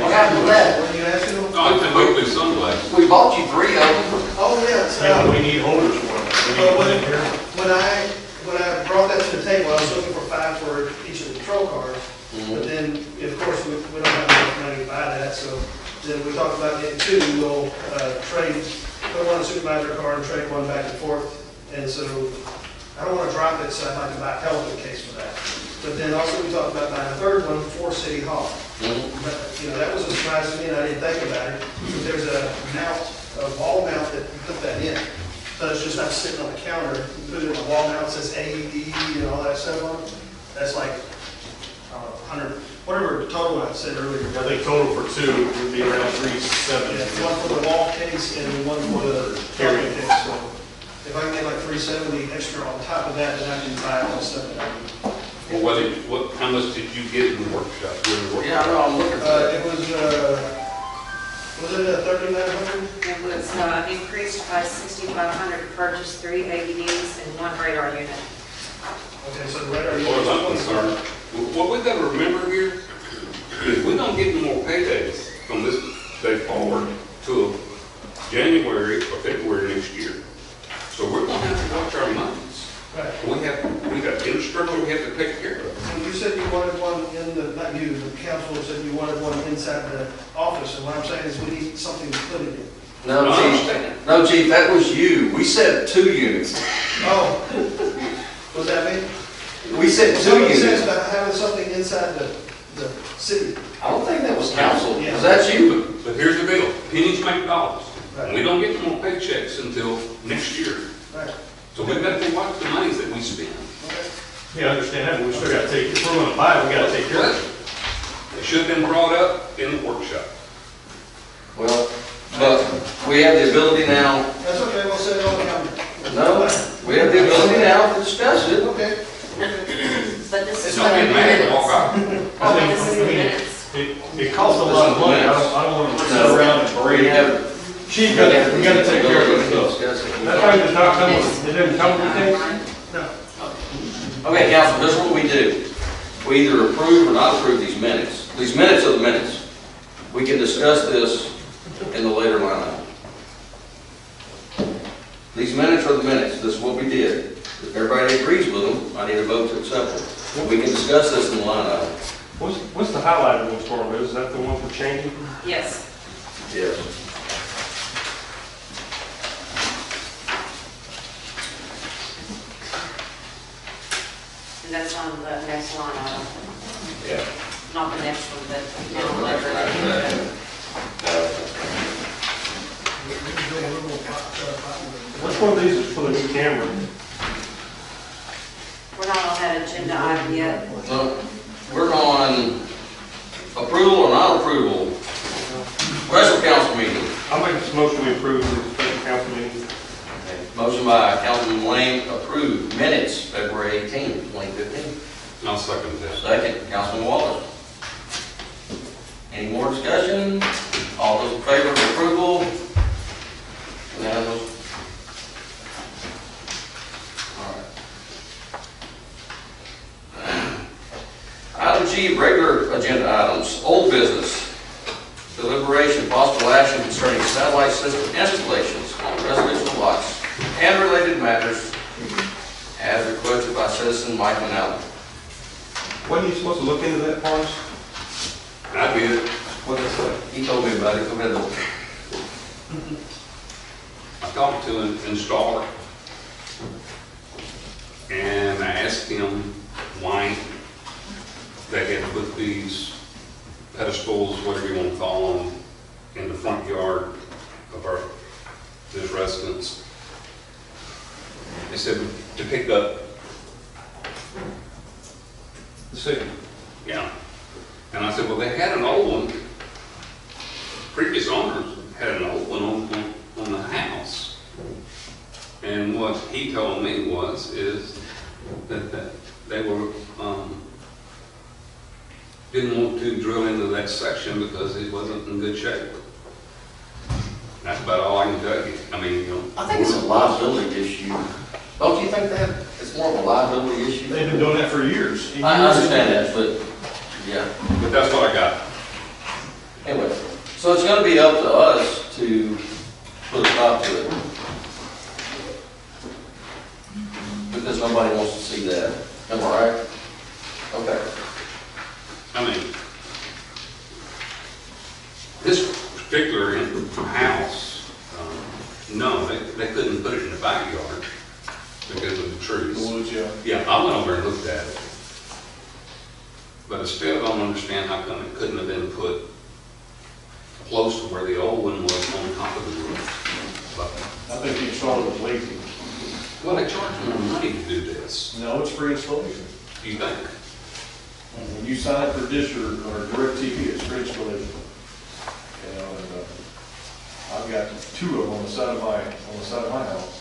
S9: What happened to that? What are you asking them?
S5: Oh, it's a hopefully sunglasses.
S1: We bought you 3 of them.
S9: Oh, yes.
S13: Yeah, we need holders for it. We need one in here.
S9: When I brought that to the table, I was looking for 5 for each of the patrol cars. But then, of course, we don't have enough money to buy that, so then we talked about getting 2. We'll trade, put one in the supervisor car and trade one back and forth. And so I don't want to drop it, so I'd like to buy a Pelican case for that. But then also we talked about buying a 3rd one for City Hall. But, you know, that was a surprise to me, and I didn't think about it. There's a mount, a wall mount that you put that in. So it's just not sitting on the counter. You put it in a wall mount, it says AED and all that stuff on it. That's like, I don't know, 100, whatever total I said earlier.
S13: I think total for 2 would be around 370.
S9: Yeah, one for the wall case and one for the carrying case. So if I can get like 370 extra on top of that, then I can buy all the stuff that I need.
S5: Well, how much did you get in the workshop?
S1: Yeah, I know, I'm looking for that.
S9: It was it a 3,900?
S3: It was increased by $6,500 to purchase 3 AEDs and 1 radar unit.
S9: Okay, so the radar.
S5: As far as I'm concerned, what we gotta remember here is we don't get any more paydays from this day forward till January or February next year. So we're gonna have to watch our monies.
S9: Right.
S5: We got infrastructure we have to take care of.
S9: And you said you wanted one in the, not you, the council said you wanted one inside the office, and what I'm saying is we need something to put it in.
S1: No,
S5: I
S1: Chief,
S5: understand.
S1: no, Chief, that was you. We said 2 units.
S9: Oh, what's that mean?
S1: We said 2
S9: Somebody says
S1: units.
S9: about having something inside the city.
S1: I don't think that was council.
S9: Yeah.
S1: Was that you?
S5: But here's the deal, pennies make dollars.
S9: Right.
S5: And we don't get more paychecks until next year.
S9: Right.
S5: So we've got to watch the monies that we spend.
S9: Okay.
S13: Yeah, I understand that, but we still got to take, if we're going to buy it, we got to take care of it.
S5: It should have been brought up in the workshop.
S1: Well, but we have the ability now,
S9: That's okay, we'll set it on the calendar.
S1: no, we have the ability now to discuss it.
S9: Okay.
S3: But this is
S5: Don't get mad and walk out.
S3: Oh, but this is the minutes.
S13: It costs a lot of money, I don't want to sit around and
S1: We
S13: breathe.
S1: have.
S13: Chief, we got to take care of it.
S1: Discuss it.
S13: That thing does not come with, it didn't come with the case?
S1: Okay, council, this is what we do. We either approve or not approve these minutes. These minutes are the minutes. We can discuss this in the later line item. These minutes are the minutes. This is what we did. If everybody agrees with them, I need a vote to accept them. We can discuss this in the line item.
S6: What's the highlighted ones for, Liz? Is that the one for changing?
S3: Yes.
S1: Yes.
S3: And that's on the next line item.
S1: Yeah.
S3: Not the next one, but down the letter.
S6: Which one of these is for the new camera?
S3: We're not on that agenda item yet.
S1: So, we're on approval or not approval. Special council meeting.
S6: I'll make this motion to approve the special council meeting.
S1: Motion by Councilman Lane, approved minutes, February 18, 2015.
S5: I'll second that.
S1: Second, Councilman Wallace. Any more discussion? All those in favor of approval? Unanimous? All right. Item G, regular agenda items, old business. Deliberation, possible action concerning satellite system installations on residential lots and related matters as requested by citizen Mike Manella.
S6: Wasn't you supposed to look into that for us?
S5: I did.
S6: What is that?
S1: He told me about it, go ahead and look.
S5: I talked to an installer. Tim White, they had put these pedestals, whatever you want to call them, in the front yard of this residence. They said to pick up,
S6: The city.
S5: yeah. And I said, well, they had an old one. Previous owners had an old one on the house. And what he told me is that they were, didn't want to drill into that section because it wasn't in good shape. That's about all I can tell you. I mean, you know.
S1: I think it's a liability issue. Don't you think that? It's more of a liability issue?
S13: They've been doing that for years.
S1: I understand that, but, yeah.
S5: But that's what I got.
S1: Anyway, so it's gonna be up to us to put a stop to it. Because nobody wants to see that. Am I right? Okay.
S5: I mean, this particular house, no, they couldn't put it in the backyard because of the trees.
S13: The woods, yeah.
S5: Yeah, I went over and looked at it. But I still don't understand how come it couldn't have been put close to where the old one was on top of the roof.
S11: I think the installer was lazy.
S5: Well, they charge more money to do this.
S11: No, it's free installation.
S5: Do you think?
S11: When you sign up for Dish or DirecTV, it's free installation. You know, and I've got two of them on the side of my house.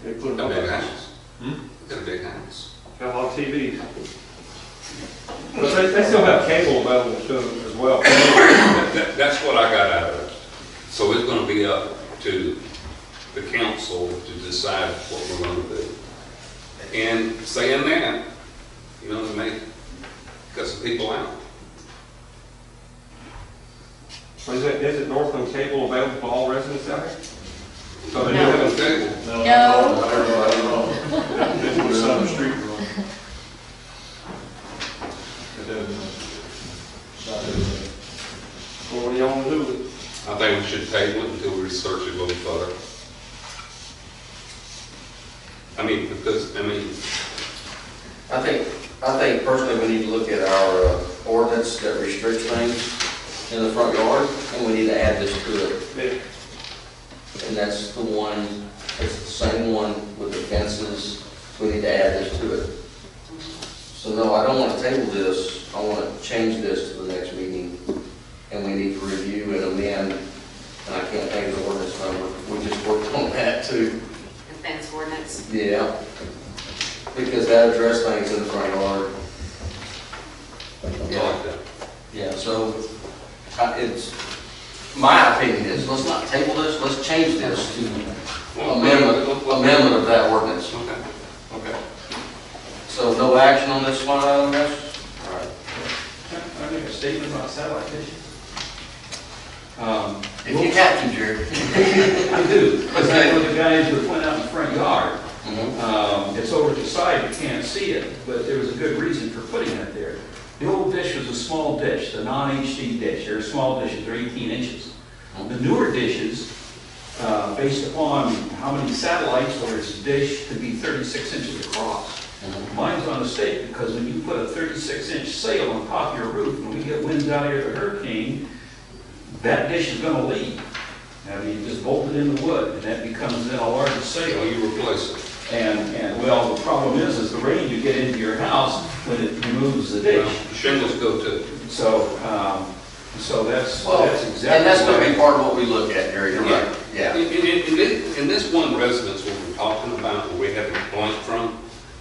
S11: They put them
S5: Got a big
S11: up.
S5: house. Got a big house.
S6: Got a lot of TVs. But they still have cable available to them as well.
S5: That's what I got out of it. So it's gonna be up to the council to decide what we're gonna do. And saying that, you know, it may cut some people out.
S6: Is it Northland cable available for all residents out here? So they do
S5: No.
S6: have a cable.
S11: No.
S7: No.
S11: Everybody, no. They put it on the street room. It doesn't. It's not everybody.
S6: Well, what do y'all want to do with it?
S5: I think we should table it until we research it a little further. I mean, because,
S1: I think personally we need to look at our ordinance that restricts things in the front yard, and we need to add this to it. And that's the one, it's the same one with the fences, we need to add this to it. So no, I don't want to table this, I want to change this to the next meeting, and we need to review and amend, and I can't think of the ordinance number, we just worked on that too.
S3: The fence ordinance.
S1: Yeah, because that addressed things in the front yard.
S5: I like that.
S1: Yeah, so it's, my opinion is, let's not table this, let's change this to amendment of that ordinance.
S5: Okay, okay.
S1: So no action on this one, I guess? All right.
S12: I make a statement about satellite dishes.
S1: If you have to, Jerry.
S12: I do, because I know the guys who went out in the front yard.
S1: Mhm.
S12: It's over to the side, you can't see it, but there was a good reason for putting it there. The old dish was a small dish, the non-HD dish. They're small dishes, they're 18 inches. The newer dishes, based upon how many satellites or its dish, could be 36 inches across. Mine's on a stake because when you put a 36-inch sail on top of your roof, and we get winds out here of a hurricane, that dish is going to leave. I mean, you just bolt it in the wood, and that becomes then a larger
S5: So
S12: sail.
S5: you replace it.
S12: And well, the problem is the rain you get into your house when it removes the
S5: Well,
S12: ditch.
S5: shingles go too.
S12: So that's
S1: Well,
S12: exactly.
S1: and that's gonna be part of what we look at, Jerry, you're right. Yeah.
S5: In this one residence what we're talking about, where we have it blank from,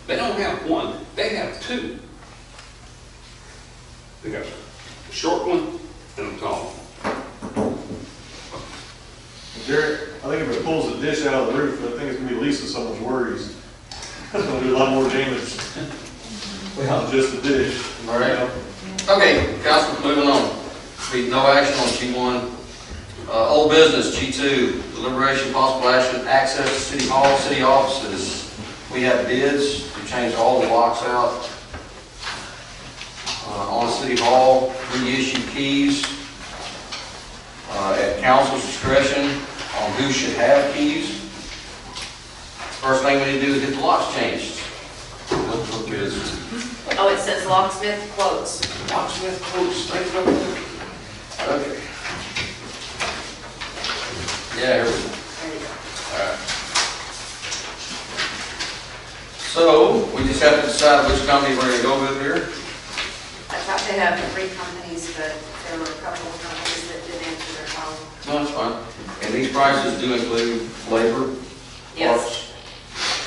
S5: they don't have one, they have two. They got a short one and a tall one.
S11: Jerry, I think if it pulls the dish out of the roof, I think it's gonna be the least of someone's worries. It's gonna do a lot more damage
S12: Well,
S11: than just the dish.
S1: All right. Okay, council, moving on. Be no action on G1. Old business, G2, deliberation, possible action, access to City Hall, city offices. We have bids to change all the locks out on City Hall, reissue keys at council's discretion on who should have keys. First thing we need to do is get the locks changed. What book is
S3: Oh, it says locksmith quotes.
S1: Locksmith Quotes? Thanks for that. Okay. Yeah, here we go.
S3: There you go.
S1: Alright. So, we just have to decide which company we're gonna go with here.
S3: I thought they have 3 companies, but there were a couple of companies that didn't answer their phone.
S1: No, that's fine. And these prices do include labor,
S3: Yes,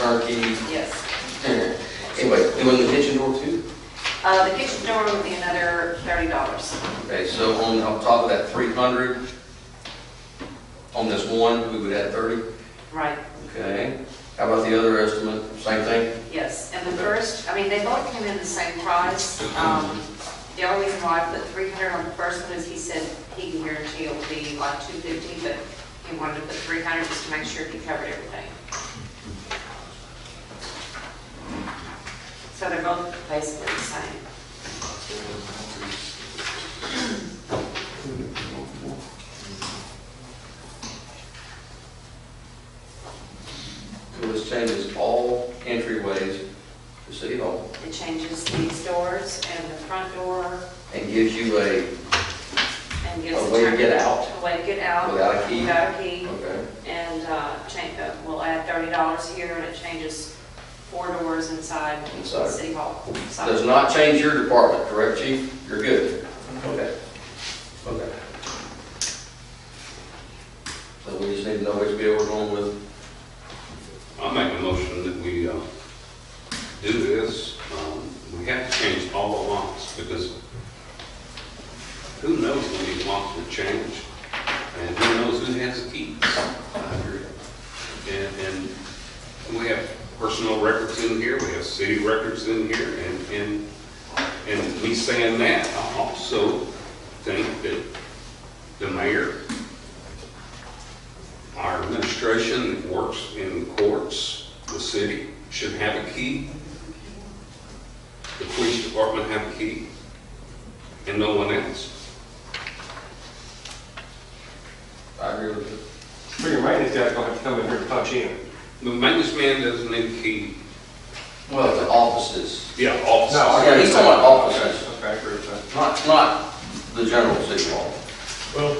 S1: parts, turnkey.
S3: yes.
S1: Anyway, doing the kitchen door too?
S3: The kitchen door would be another $30.
S1: Okay, so on top of that 300, on this one, we would add 30?
S3: Right,
S1: Okay. How about the other estimate? Same thing?
S3: yes. And the first, I mean, they both came in the same price. The only reason why I put 300 on the first one is he said he can guarantee it will be like 250, but he wanted to put 300 just to make sure he covered everything. So they're both basically the same.
S1: So this changes all entryways to City Hall
S3: It changes these doors and the front door
S1: and gives you a
S3: and gives
S1: A way to get out?
S3: A way to get out.
S1: Without a key?
S3: Without a key.
S1: Okay.
S3: And we'll add $30 here, and it changes 4 doors inside
S1: Inside.
S3: City Hall.
S1: Does not change your department, correct, Chief? You're good? Okay. Okay. So we just need to know which bill we're going with.
S5: I'll make a motion that we do this. We have to change all the locks because who knows when these locks will change? And who knows who has the keys? And we have personal records in here, we have city records in here, and me saying that, I also think that the mayor, our administration that works in courts, the city should have a key. The police department have a key, and no one else.
S1: I agree with you.
S6: So your maintenance guy's gonna have to come in here and punch in.
S5: The maintenance man doesn't need a key.
S1: Well, the offices.
S5: Yeah, offices.
S1: Yeah, he's talking about offices,
S6: Okay, I agree with that.
S1: not the general City Hall.
S13: Well,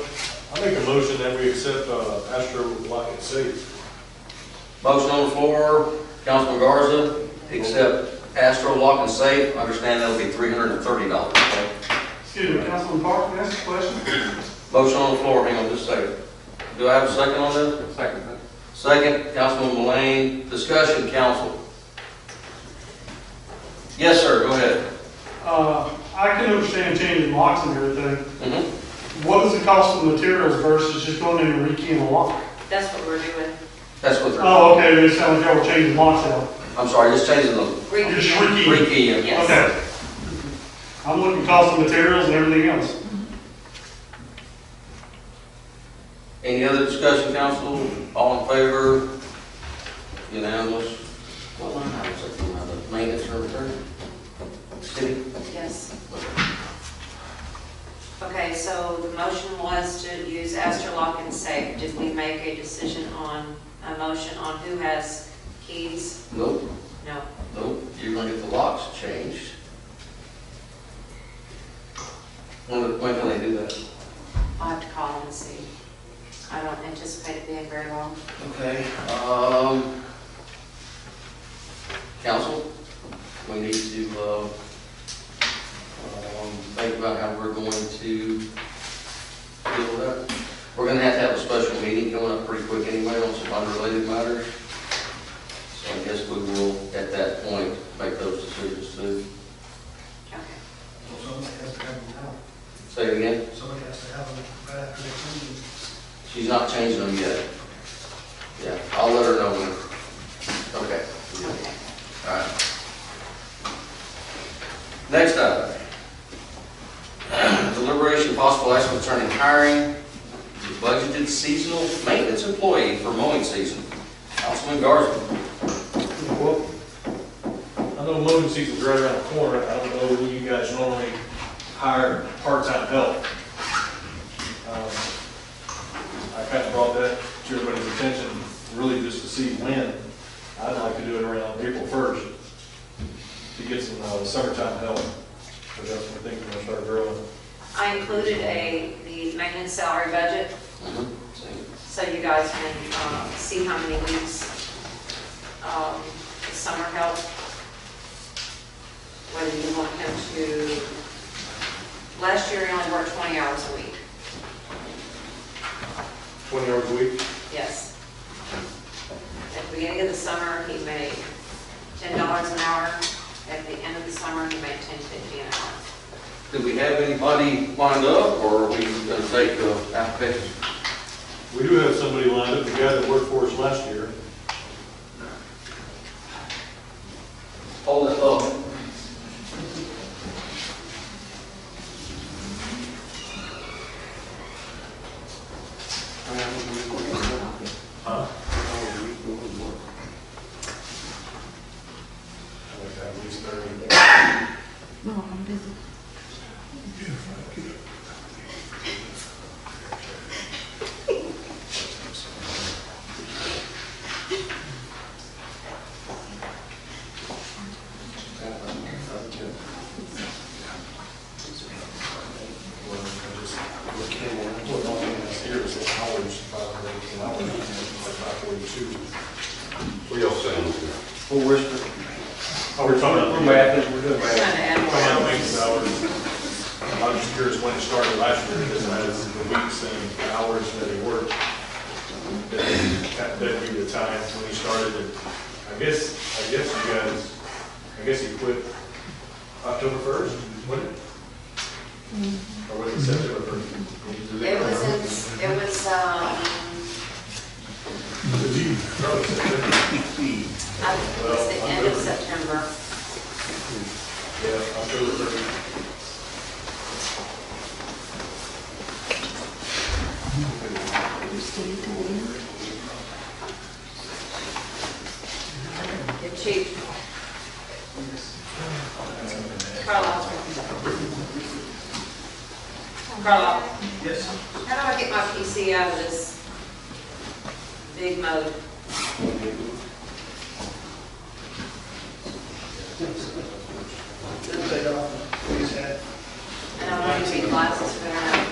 S13: I make a motion that we accept Astro Lock and Safe.
S1: Motion on the floor, Councilman Garza, accept Astro Lock and Safe. Understand that'll be $330, okay?
S14: Excuse me, Councilman Park, can I ask a question?
S1: Motion on the floor, hang on just a second. Do I have a second on this?
S6: Second.
S1: Second, Councilman Mullane. Discussion, council. Yes, sir, go ahead.
S14: I can understand changing locks and everything.
S1: Mm-hmm.
S14: What is the cost of materials versus just going in and rekeying a lock?
S3: That's what we're doing.
S1: That's what they're,
S14: Oh, okay, it sounds like y'all were changing locks out.
S1: I'm sorry, just changing the
S14: Just
S3: Rekey.
S14: rekeying.
S1: rekey.
S3: Yes.
S14: Okay. I'm looking at cost of materials and everything else.
S1: Any other discussion, council? All in favor? Unanimous? What line item is that from, the maintenance or return? City?
S3: Yes. Okay, so the motion was to use Astro Lock and Safe. Did we make a decision on, a motion on who has keys?
S1: Nope,
S3: No.
S1: nope. You're gonna get the locks changed. When can they do that?
S3: I'll have to call them and see. I don't anticipate it being very long.
S1: Okay, council, we need to, think about how we're going to deal with that. We're gonna have a special meeting coming up pretty quick anyway on some unrelated matters. So I guess we will, at that point, make those decisions too.
S3: Okay.
S9: Somebody has to have them now.
S1: Say it again?
S9: Somebody has to have them right after they clean.
S1: She's not changing them yet. Yeah, I'll let her know when. Okay.
S3: Okay.
S1: All right. Next up. Deliberation of possible action concerning hiring the budgeted seasonal maintenance employee for mowing season. Councilman Garza.
S13: Well, I know mowing season's right around the corner. I don't know who you guys normally hire part-time help. I kind of brought that to everybody's attention, really just to see when. I'd like to do it around April 1st. to get some summertime help, because that's when things are gonna start growing.
S3: I included the maintenance salary budget, so you guys can see how many weeks the summer help, whether you want him to, last year he only worked 20 hours a week.
S13: 20 hours a week?
S3: Yes. At the beginning of the summer, he made $10 an hour. At the end of the summer, he made $10.50 an hour.
S1: Do we have anybody lined up, or are we going to take applications?
S13: We do have somebody lined up, the guy that worked for us last year.
S1: Hold it up.
S13: Huh? At least 30.
S4: No, I'm busy.
S5: What y'all saying?
S6: Well, we're talking about, we're math, we're doing
S3: Trying to
S6: math.
S3: add more
S13: Come out,
S3: hours.
S13: maintenance hours. I'm just curious when it started last year, because it has the weeks and hours that he worked. That'd be the time when he started, and I guess you guys, I guess he quit October 1st, wasn't it? Or was it September 1st?
S3: It was
S13: Probably September.
S3: I think it was the end of September.
S13: Yeah, October 1st.
S3: Your chief. Carla. Carla.
S9: Yes.
S3: How do I get my PC out of this big mode?
S9: Take off, please, hat.
S3: And I want to be glasses for that.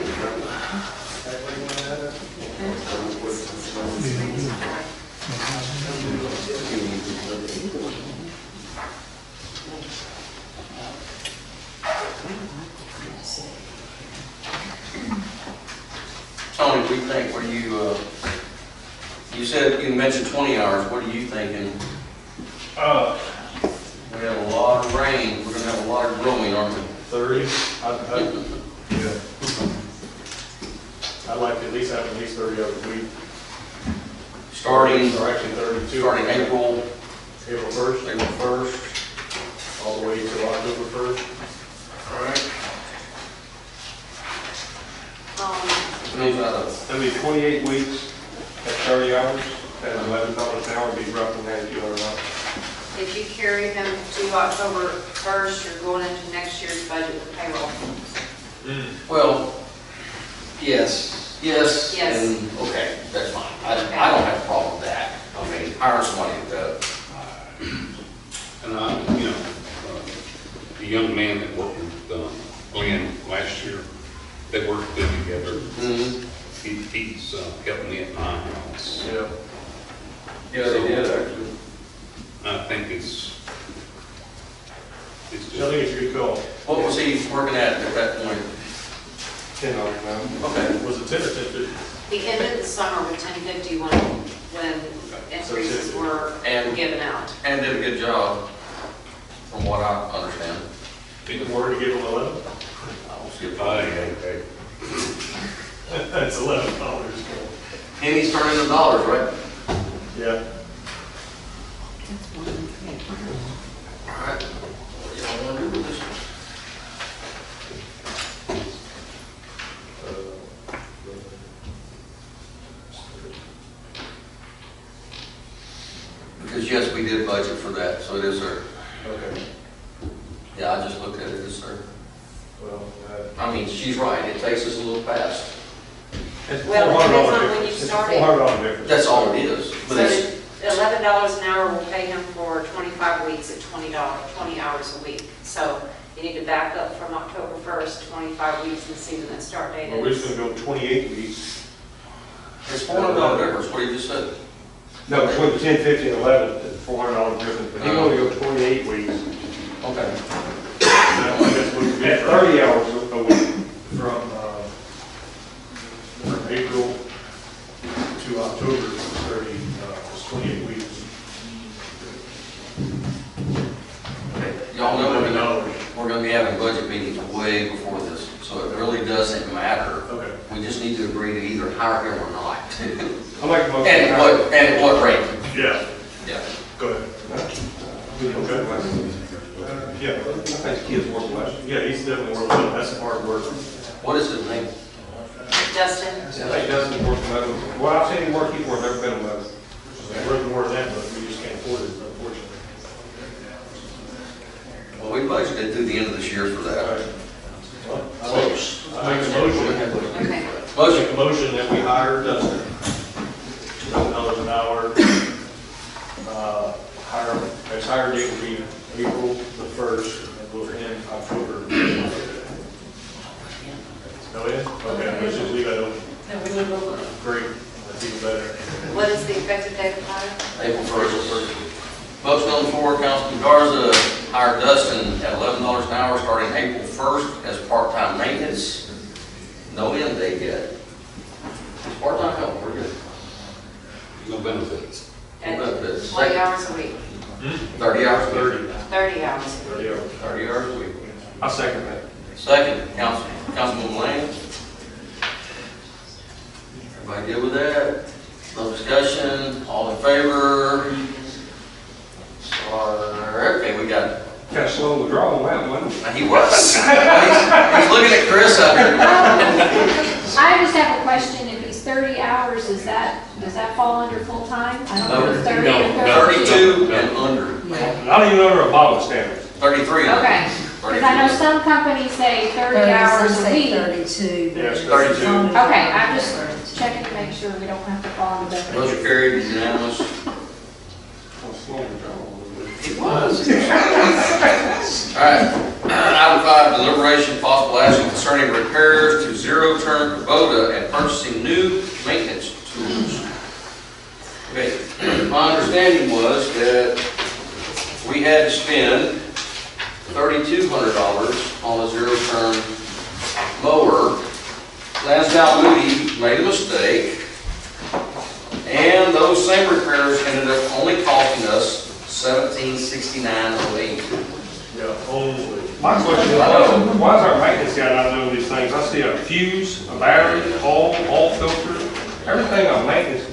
S9: That way you want to have it.
S1: Tony, what do you think? What do you, you said, you mentioned 20 hours. What are you thinking? We have a lot of rain. We're going to have a lot of growing, aren't we?
S13: 30, yeah. I'd like to at least have 30 hours a week.
S1: Starting,
S13: Or actually 32.
S1: starting April
S13: April 1st,
S1: 1st.
S13: all the way to October 1st.
S1: All right.
S6: That'd be 28 weeks at 30 hours, at $11 an hour, would be roughly $9,200.
S3: If you carry him to October 1st, you're going into next year's budget with payroll.
S1: Well, yes, yes,
S3: Yes.
S1: and, okay, that's fine. I don't have a problem with that. I mean, hire somebody to do it.
S5: And the young man that worked with Glenn last year, they worked good together.
S1: Mm-hmm.
S5: He's helping me at my house.
S1: Yeah. Yeah, they did, actually.
S5: I think it's
S13: I
S5: just,
S13: think it's a good call.
S1: What was he working at that point?
S6: $10 an hour.
S1: Okay.
S13: Was it 10 or 10?
S3: He ended the summer with 10.50 when increases were
S1: And-
S3: given out.
S1: And did a good job, from what I understand.
S13: Did the word to give him 11?
S1: I'll skip
S5: hey.
S13: That's $11.
S1: Pennies turn into dollars, right?
S13: Yeah.
S1: All right. What do y'all want to do with this? Because yes, we did budget for that, so it is, sir.
S13: Okay.
S1: Yeah, I just looked at it as, sir.
S13: Well,
S1: I mean, she's right, it takes us a little fast.
S6: It's
S3: Well, it
S6: $400
S3: depends on when you
S6: difference. It's
S3: started.
S6: $400 difference.
S1: That's all it is.
S3: So
S1: But it's,
S3: $11 an hour will pay him for 25 weeks at $20, 20 hours a week. So you need to back up from October 1st, 25 weeks, and see when that start date
S13: Well, we're just
S3: is.
S13: gonna go 28 weeks.
S1: It's $400 difference, what do you just said?
S6: No, between 10, 50, and 11, $400 difference, but he's gonna go 28 weeks.
S1: Okay.
S13: Now, I guess we could
S6: At
S13: get
S6: 30 hours a week.
S13: from April to October, it's 28 weeks.
S1: Y'all know we're gonna be having budget meetings way before this, so it really doesn't matter.
S13: Okay.
S1: We just need to agree to either hire him or not.
S6: I like the motion.
S1: And at what rate?
S13: Yeah,
S1: Yeah.
S13: go ahead. Yeah,
S6: I think the kid's worth less.
S13: yeah, he's definitely worth it. That's hard work.
S1: What is his name?
S3: Justin?
S6: I think Dustin's worth 11. Well, I've seen him work before, never been 11.
S13: It's worth more than that, but we just can't afford it, unfortunately.
S1: Well, we budgeted through the end of this year for that.
S13: Close. I make a motion.
S3: Okay.
S1: Motion.
S13: Make a motion that we hire Dustin, $11 an hour. His hire date will be April the 1st, and we'll end October. No, in? Okay, let's just leave that open. Great, that's even better.
S3: What is the effective date of hire?
S1: April 1st. Motion on the floor, Councilman Garza, hire Dustin at $11 an hour starting April 1st as part-time maintenance. No end date yet. It's part-time help, we're good.
S5: No benefits.
S3: At
S1: No benefits.
S3: 20 hours a week,
S1: 30 hours,
S13: 30.
S3: 30 hours.
S13: 30 hours.
S1: 30 hours a week.
S6: I second that.
S1: Second, Councilman Lane. Everybody good with that? No discussion, all in favor? Okay, we got,
S6: Kind of slow withdrawal on that one.
S1: he was. He's looking at Chris out here.
S15: I just have a question, if he's 30 hours, does that fall under full-time? I don't know if it's 30 or 30.
S1: 32 and under,
S6: Not even under a bottle standard.
S1: 33 and under.
S15: Okay, because I know some companies say 30 hours a week.
S4: 32.
S6: Yes,
S1: 32.
S15: Okay, I'm just checking to make sure we don't have to fall under that.
S1: Motion carried, unanimous.
S6: Slow withdrawal.
S1: It was. All right, item 5, deliberation, possible action concerning repairs to zero-turn Kubota and purchasing new maintenance tools. Okay, my understanding was that we had to spend $3,200 on a zero-turn mower. Lansdowne Moody made a mistake, and those same repairs ended up only costing us $1,769.08.
S13: Yeah, only.
S6: My question is, why is our maintenance guy not doing these things? I see a fuse, a battery, all filters, everything a maintenance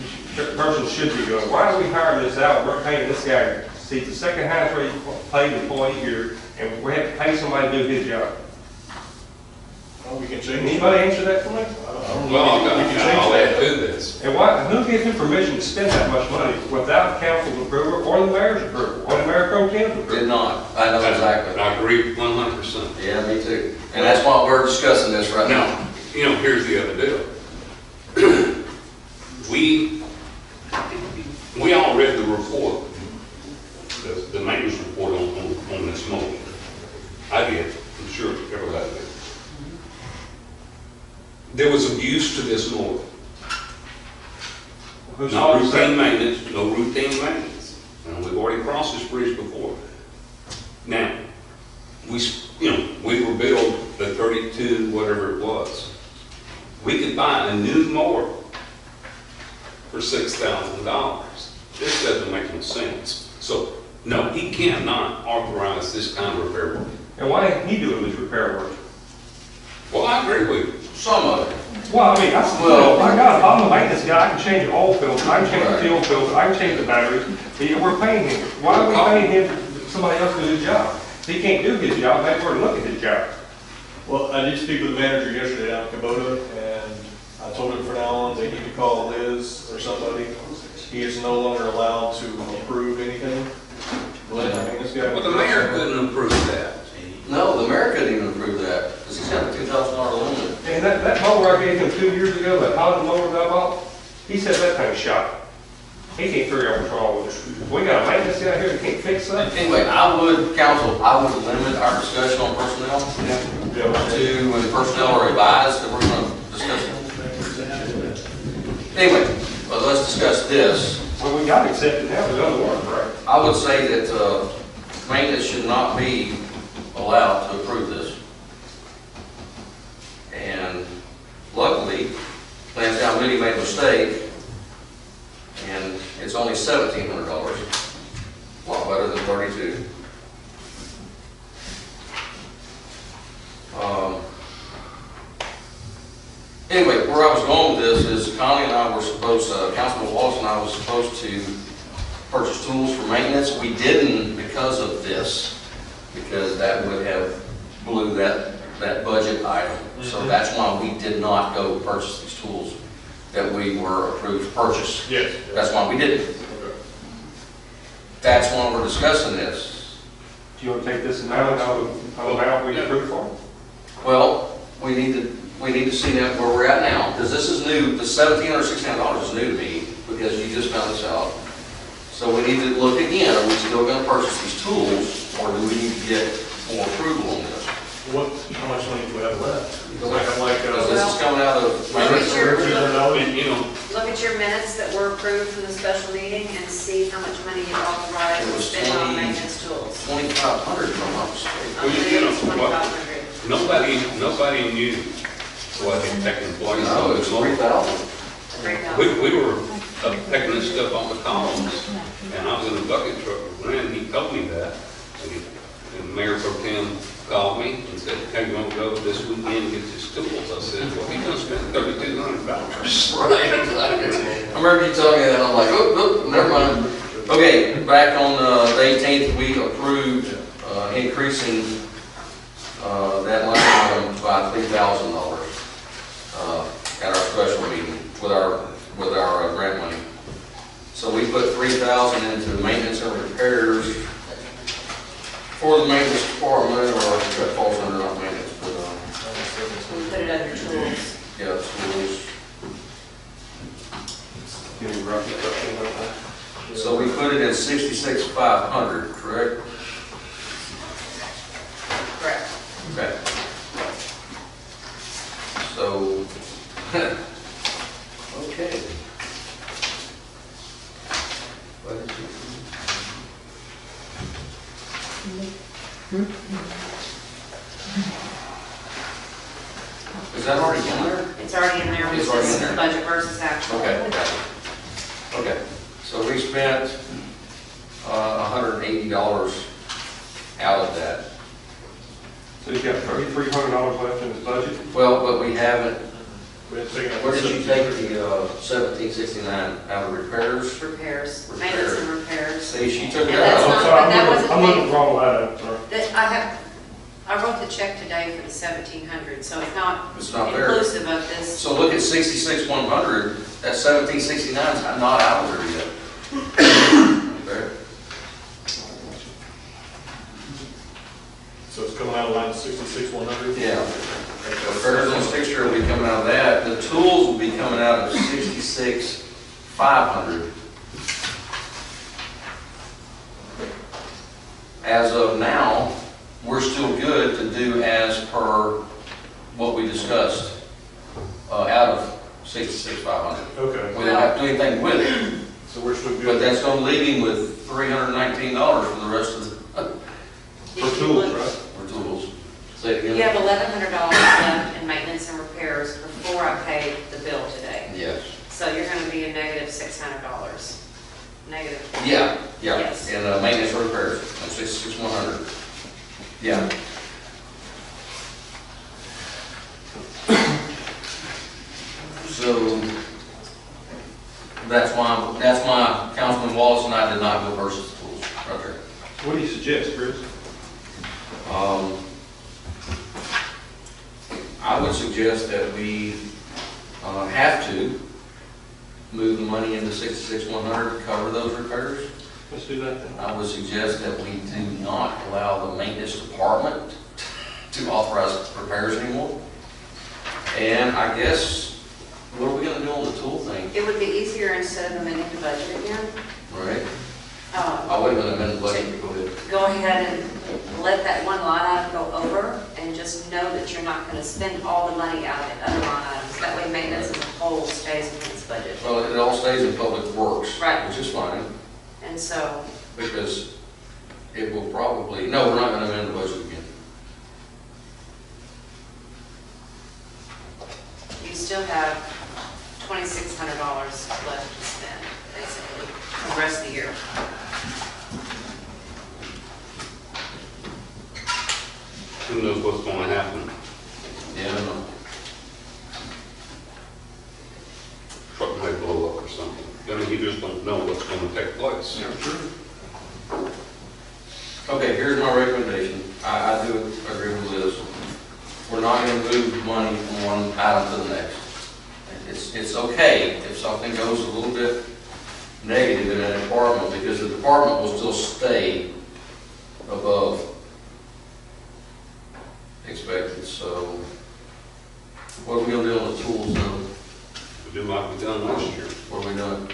S6: person should be doing. Why are we hiring this out? We're paying this guy, see, it's the second highest rate paid employee here, and we have to pay somebody to do his job.
S13: Well, we can
S6: Can
S13: change it.
S6: anybody answer that for me?
S5: Well,
S13: We can change
S5: I'll
S13: that.
S5: add to this.
S6: And why, who gives him permission to spend that much money without council's approval or the mayor's approval or the mayor pro tem's
S1: Did
S6: approval?
S1: not, I know exactly.
S5: I agree 100%.
S1: Yeah, me too. And that's why we're discussing this right now.
S5: Now, here's the other deal. We all read the report, the maintenance report on this mower. I did, I'm sure everybody did. There was abuse to this mower.
S6: Who's
S5: No
S6: fault is that?
S5: routine maintenance, no routine maintenance. And we've already crossed this bridge before. Now, we were billed the 32, whatever it was. We could buy a new mower for $6,000. This doesn't make no sense. So, no, he cannot authorize this kind of repair work.
S6: And why ain't he doing this repair work?
S5: Well, I agree with you.
S1: Some of it.
S6: Well, I mean, I'm a maintenance guy, I can change the oil filter, I can change the fuel filter, I can change the batteries. We're paying him. Why are we paying him, somebody else to do his job? If he can't do his job, maybe we're looking at his job.
S13: Well, I did speak with the manager yesterday out in Kubota, and I told him from now on, they need to call Liz or somebody. He is no longer allowed to approve anything.
S5: But the mayor couldn't approve that.
S1: No, the mayor couldn't even approve that, because he's got a $2,000 limit.
S6: And that mower I gave him 2 years ago, that Honda mower that I bought, he said that thing shot. He can't figure out what's wrong with it. We got a maintenance guy here that can't fix that.
S1: Anyway, council, I would limit our discussion on personnel to, when personnel are advised that we're gonna discuss it. Anyway, well, let's discuss this.
S6: Well, we got to accept it now, there's other ones, right?
S1: I would say that, maintenance should not be allowed to approve this. And luckily, Lansdowne Moody made a mistake, and it's only $1,700, a lot better than 32. Anyway, where I was going with this is Connie and I were supposed, Councilman Wallace and I was supposed to purchase tools for maintenance. We didn't because of this, because that would have blew that budget item. So that's why we did not go purchase these tools that we were approved to purchase.
S13: Yes.
S1: That's why we didn't. That's why we're discussing this.
S6: Do you want to take this amount out of amount we approved for?
S1: Well, we need to see that where we're at now, because this is new. The $1,700 or $1,600 is new to me, because you just found this out. So we need to look again, are we still going to purchase these tools, or do we need to get more approval on this?
S13: How much money do we have left?
S1: Because this is coming out of.
S3: Look at your
S5: You know,
S3: minutes that were approved from the special meeting and see how much money you authorized
S1: It
S3: to
S1: was
S3: spend on maintenance tools.
S1: 2,500 if I'm not mistaken.
S3: I believe it's 2,500.
S5: nobody knew what Tech employees.
S1: No, it was 3,000.
S5: We were picking this stuff on the columns, and I was in a bucket truck with Glenn, and he told me that. And Mayor Pro Tem called me and said, hey, you want to go this weekend and get these tools? I said, well, he's going to spend $3,200.
S1: Right. I remember you telling me that, I'm like, oh, never mind. Okay, back on the 18th, we approved increasing that line item by $3,000 at our special meeting with our grant money. So we put $3,000 into maintenance and repairs for the maintenance department, or that falls under not maintenance, but
S3: We put it under tools.
S1: yeah, schools. So we put it in 66,500, correct?
S3: Correct.
S1: Okay. So, okay. Is that already in there?
S3: It's already in there.
S1: It's already in there.
S3: Budget versus actual.
S1: Okay, got it. Okay, so we spent $180 out of that.
S6: So you've got $3,300 left in this budget?
S1: Well, but we haven't,
S13: We had to take
S1: where did you take the 1769 out of repairs?
S3: Repairs, maintenance and repairs.
S1: See, she took
S3: And
S1: that
S3: that's
S1: out.
S3: not-
S6: Sorry,
S3: but that wasn't
S6: I'm looking
S3: paid.
S6: at the wrong line, sorry.
S3: I wrote the check today for the 1,700, so it's not
S1: It's not there.
S3: inclusive of this.
S1: So look at 66,100, that 1769 is not out of there yet. Okay.
S13: So it's coming out of line 66,100?
S1: Yeah. Repairs and fixture will be coming out of that. The tools will be coming out of 66,500. As of now, we're still good to do as per what we discussed, out of 66,500.
S13: Okay,
S1: We don't have to do anything with it,
S13: so we're still
S1: but
S13: good.
S1: that's gonna leave him with $319 for the rest of the,
S6: For tools, right?
S1: for tools. Say it
S3: You
S1: again?
S3: have $1,100 left in maintenance and repairs before I paid the bill today.
S1: Yes.
S3: So you're going to be a negative $600. Negative.
S1: Yeah, yeah.
S3: Yes.
S1: And maintenance and repairs, on 66,100. Yeah. So, that's why Councilman Wallace and I did not go purchase the tools, right there.
S6: What do you suggest, Chris?
S1: I would suggest that we have to move the money into 66,100 to cover those repairs.
S6: Let's do that then.
S1: I would suggest that we do not allow the maintenance department to authorize repairs anymore. And I guess, what are we gonna in doing the tool thing,
S3: It would be easier instead of amending the budget again.
S1: right?
S3: uh,
S1: I wouldn't have amended the budget, go ahead.
S3: Go ahead and let that one line item go over and just know that you're not going to spend all the money out of the other line items. That way maintenance as a whole stays within its budget.
S1: Well, it all stays in public works.
S3: Right.
S1: Which is fine,
S3: And so,
S1: because it will probably, no, we're not gonna amend the budget again.
S3: you still have $2,600 left to spend, basically, for the rest of the year.
S5: Who knows what's gonna happen?
S1: Yeah, I know.
S5: Truck might blow up or something. I mean, you just don't know what's gonna take place.
S1: Okay, here's my recommendation. I do agree with Liz. We're not gonna move money from one item to the next. It's okay if something goes a little bit negative in a department, because the department will still stay above expected, so what are we gonna do on the tools though?
S5: We do like we done last year.
S1: What are we doing?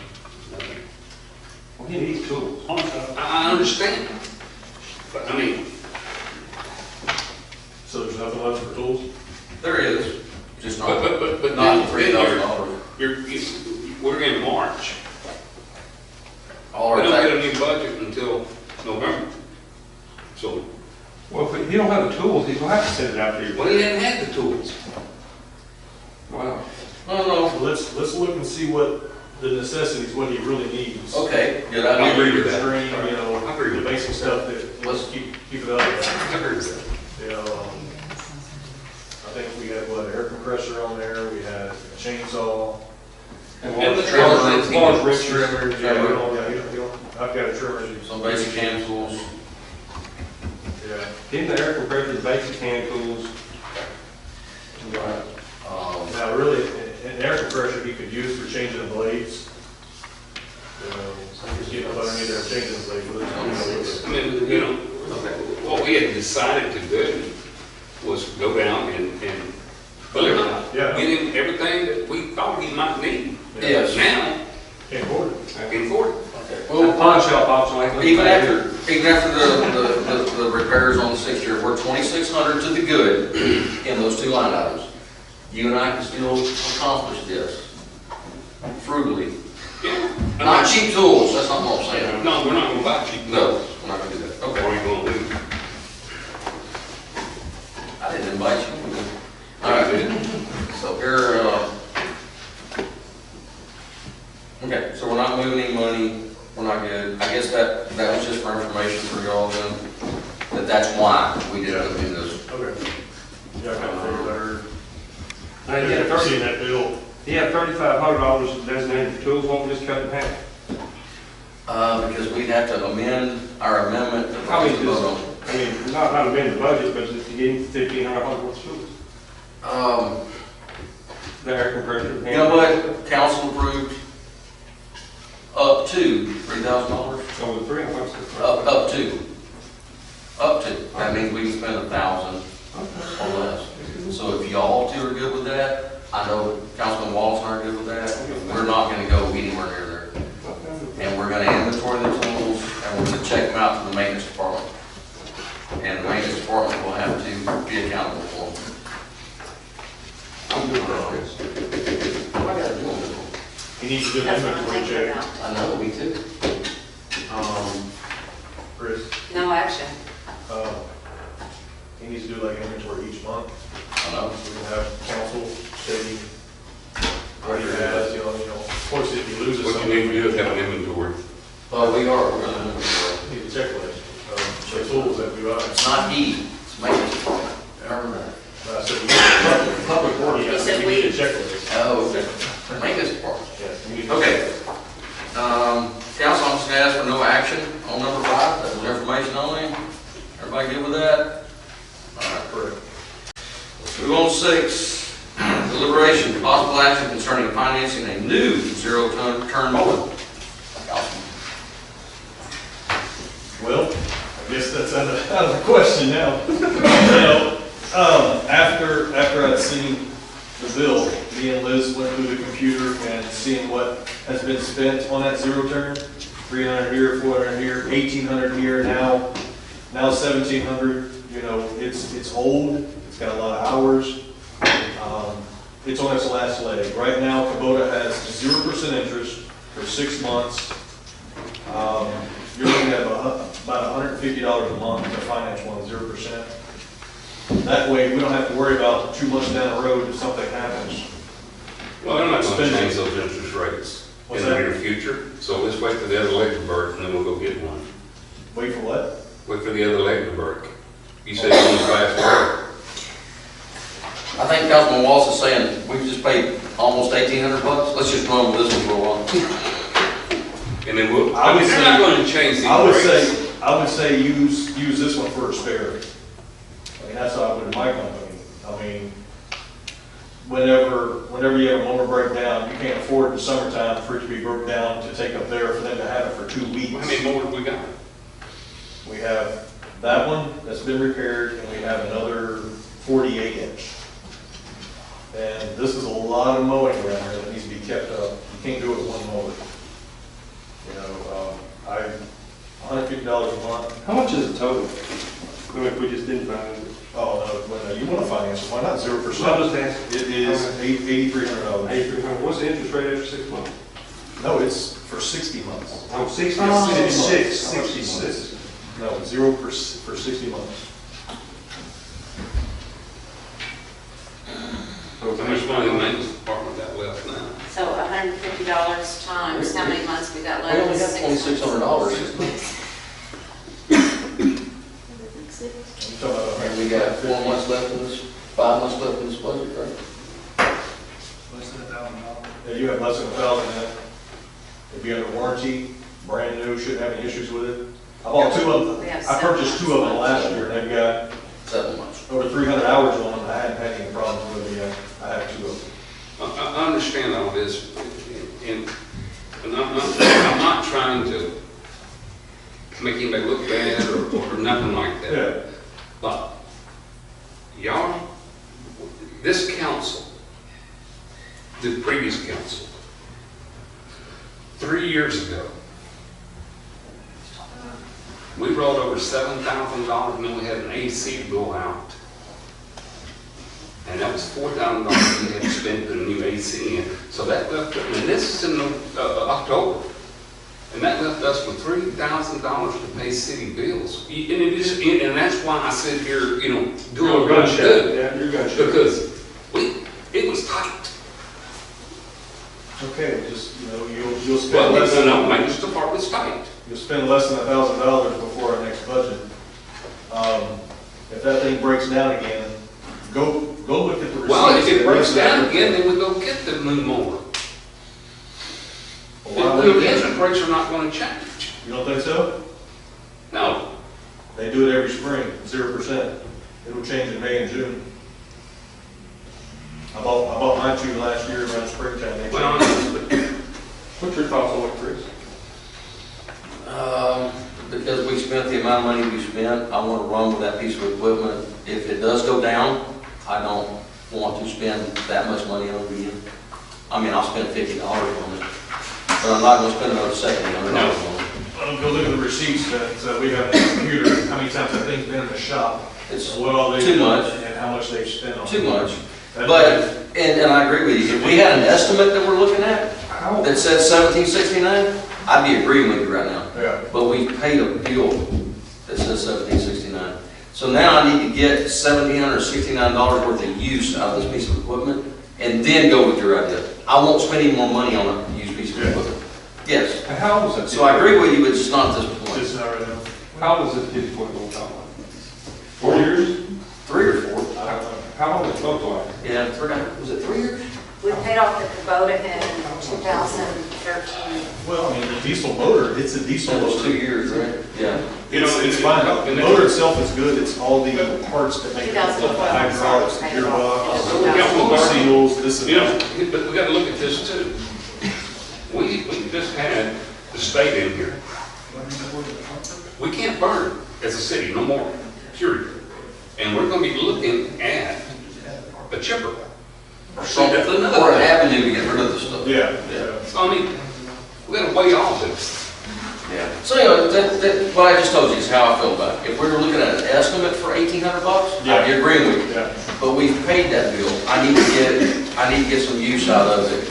S6: Well, he needs tools.
S5: I understand. But I mean,
S13: So there's nothing left for tools?
S1: There is, just not,
S5: but
S1: not
S5: then
S1: $3,000.
S5: we're in March.
S1: All our
S5: We don't
S1: tax-
S5: get a new budget until November. So,
S6: Well, if he don't have the tools, he's gonna have to send it out to you.
S5: well, he hadn't had the tools.
S6: Wow.
S1: No,
S13: So let's look and see what the necessities, what he really needs.
S1: no, okay, good
S5: I
S1: idea.
S5: agree with that.
S13: String, you know,
S5: I agree with
S13: the basic stuff that, let's keep it up.
S5: I agree with that.
S13: You know, I think we had, what, air compressor on there, we had a chainsaw.
S5: And the trimmer.
S13: Large wrench trimmer.
S1: Trimmer.
S13: Yeah, I've got a trimmer.
S1: Some basic hand tools.
S13: Yeah.
S6: Getting the air compressor, basic hand tools.
S13: Now, really, an air compressor he could use for changing the blades. You know, just getting up underneath there, changing the blades.
S5: I mean, you know, what we had decided to do was go down and clear it out.
S13: Yeah.
S5: Get him everything that we thought he might need.
S1: Yes.
S5: Now,
S13: Can't afford it.
S5: in Ford.
S1: Well,
S6: Pawn shop option, like.
S1: even after the repairs on the 6 year, we're 2,600 to the good in those two line items. You and I can still accomplish this frugally.
S5: Yeah.
S1: Not cheap tools, that's not what I'm saying.
S5: No, we're not gonna buy cheap.
S1: No, we're not gonna do that.
S5: What are you gonna do?
S1: I didn't invite you. All right, so here, okay, so we're not moving any money, we're not good. I guess that was just for information for y'all then, that's why we didn't do this.
S13: Okay. Yeah, I kind of figured I heard.
S6: I had
S13: I've seen that bill.
S6: He had $3,500 designated for tools, won't we just cut it in half?
S1: Because we'd have to amend our amendment to
S6: How many
S1: vote on.
S6: I mean, not amend the budget, but just to get $1,500 worth of tools. The air compressor.
S1: You know what, council approved up to $3,000,
S6: Oh, the three, I thought so.
S1: up to. That means we can spend 1,000 or less. So if y'all two are good with that, I know Councilman Wallace and I are good with that, we're not gonna go anywhere near there. And we're gonna inventory the tools, and we're gonna check them out to the maintenance department. And the maintenance department will have to be accountable for them. I'm good with this. What I gotta do with it?
S13: He needs to do an
S3: That's what I'm
S13: inventory
S3: thinking
S13: check.
S3: about.
S1: I know, me too.
S13: Chris,
S3: No action.
S13: he needs to do like an inventory each month.
S1: I know.
S13: We can have council steady what he has, you know, of course, if he loses
S5: What
S13: something.
S5: you need to do is have an inventory.
S1: Well, we're gonna inventory.
S13: Need a checklist of the tools that we buy.
S1: It's not he, it's maintenance department. Remember that.
S13: But I said, we need public work,
S3: He said
S13: we need a
S3: we.
S13: checklist.
S1: Oh, okay. Maintenance department.
S13: Yes, we need-
S1: Okay. Council, I'm just gonna ask for no action on number 5, that was information only. Everybody good with that? All right.
S13: Correct.
S1: Move on to 6, deliberation, possible action concerning financing a new zero-turn mower.
S13: Well, I guess that's out of the question now. You know, after I'd seen the bill, me and Liz went through the computer and seeing what has been spent on that zero turn. 300 here, 400 here, 1,800 here, now 1,700. You know, it's old, it's got a lot of hours. It's on its last leg. Right now, Kubota has 0% interest for 6 months. You're looking at about $150 a month to finance one, 0%. That way, we don't have to worry about 2 months down the road if something happens.
S5: Well, they're not going to
S13: Spending.
S5: change those interest rates
S13: What's
S5: in the
S13: that?
S5: near future, so let's wait for the other leg to burst, and then we'll go get one.
S13: Wait for what?
S5: Wait for the other leg to burst. You said you want fast work.
S1: I think Councilman Walsh is saying, we just paid almost $1,800. Let's just run with this one for a while.
S5: And then we'll,
S13: I would
S5: they're
S13: say-
S5: not going to change these
S13: I would
S5: rates.
S13: say use this one for a spare. I mean, that's how I would in my company. I mean, whenever you have a motor break down, you can't afford in the summertime for it to be broke down to take up there for them to have it for 2 weeks.
S5: How many more have we got?
S13: We have that one that's been repaired, and we have another 48 inch. And this is a lot of mowing around here that needs to be kept up. You can't do it with one mower. You know, $150 a month.
S6: How much is the total? I mean, if we just didn't finance it?
S13: Oh, no, you want to finance it, why not 0%?
S6: I'm just asking.
S13: It is $8,300.
S6: $8,300. What's the interest rate after 6 months?
S13: No, it's for 60 months.
S6: Oh, 60,
S13: Oh.
S6: 66,
S13: 66.
S6: 66.
S13: No, 0% for 60 months.
S5: How much money the maintenance department got left now?
S3: So $150 times, how many months we got
S1: We
S3: left?
S1: only have $2,600.
S13: You talking about
S1: And we got 4 months left in this, 5 months left in this budget, right?
S13: Yeah, you have less than 1,000 in it. It'd be under warranty, brand new, shouldn't have any issues with it. I bought 2 of them.
S3: We have
S13: I purchased 2 of them last year, and they've got
S1: 7 months.
S13: over 300 hours on them. I hadn't had any problems with it yet. I have 2 of them.
S5: I understand all this, and I'm not trying to make anybody look bad or nothing like that.
S13: Yeah.
S5: But y'all, this council, the previous council, 3 years ago, we rolled over $7,000 and then we had an AC to go out. And that was $4,000 we had to spend to put a new AC in. So that left, and this is in October. And that left us with $3,000 to pay city bills. And that's why I sit here, you know, doing what I'm doing.
S6: Yeah, you're gonna show.
S5: Because it was tight.
S13: Okay, just, you know, you'll spend
S5: Well,
S13: less than,
S5: no, maintenance department's tight.
S13: you'll spend less than $1,000 before our next budget. If that thing breaks down again, go look at the receipts.
S5: Well, if it breaks down again, then we go get the new mower.
S13: Why
S5: The
S13: would you?
S5: engine brakes are not going to change.
S13: You don't think so?
S5: No.
S13: They do it every spring, 0%. It'll change in May and June. I bought mine 2 last year around springtime. They
S5: Well,
S13: changed.
S6: What's your thoughts on what, Chris?
S1: Because we spent the amount of money we spent, I want to run with that piece of equipment. If it does go down, I don't want to spend that much money on it again. I mean, I'll spend $50 on it, but I'm not going to spend another $70 on it.
S13: Go look at the receipts that we have in the computer, how many times that thing's been in the shop.
S1: It's
S13: What all they
S1: too
S13: do
S1: much.
S13: and how much they've spent on it.
S1: too much.
S13: That's-
S1: But, and I agree with you, if we had an estimate that we're looking at that said 1769, I'd be agreeing with you right now.
S13: Yeah.
S1: But we paid a bill that says 1769. So now I need to get $1,769 worth of use out of this piece of equipment and then go with your idea. I won't spend any more money on a used piece of equipment. Yes.
S6: And how old is that?
S1: So I agree with you, but just not at this point.
S13: Just not right now.
S6: How old is this kid's equipment on top of? 4 years?
S1: 3 or 4.
S13: I don't know.
S6: How long is both like?
S1: Yeah, was it 3 years?
S3: We paid off the Kubota in 2013.
S13: Well, I mean, the diesel motor, it's a diesel
S1: That was
S13: motor.
S1: 2 years, right? Yeah.
S13: It's fine. The motor itself is good. It's all the parts that make it, the
S3: 2012,
S13: hydraulics, the
S3: sorry, paid it off.
S13: gearbox, the seals, this and
S5: You
S13: that.
S5: know, but we got to look at this too. We just had the state in here. We can't burn as a city no more, period. And we're going to be looking at a chipper.
S1: or something, or an avenue to get rid of the stuff.
S13: Yeah.
S5: So, I mean, we gotta weigh all this.
S1: Yeah. So anyway, what I just told you is how I feel about it. If we were looking at an estimate for $1,800,
S13: Yeah.
S1: I'd be agreeing with you.
S13: Yeah.
S1: But we've paid that bill. I need to get some use out of it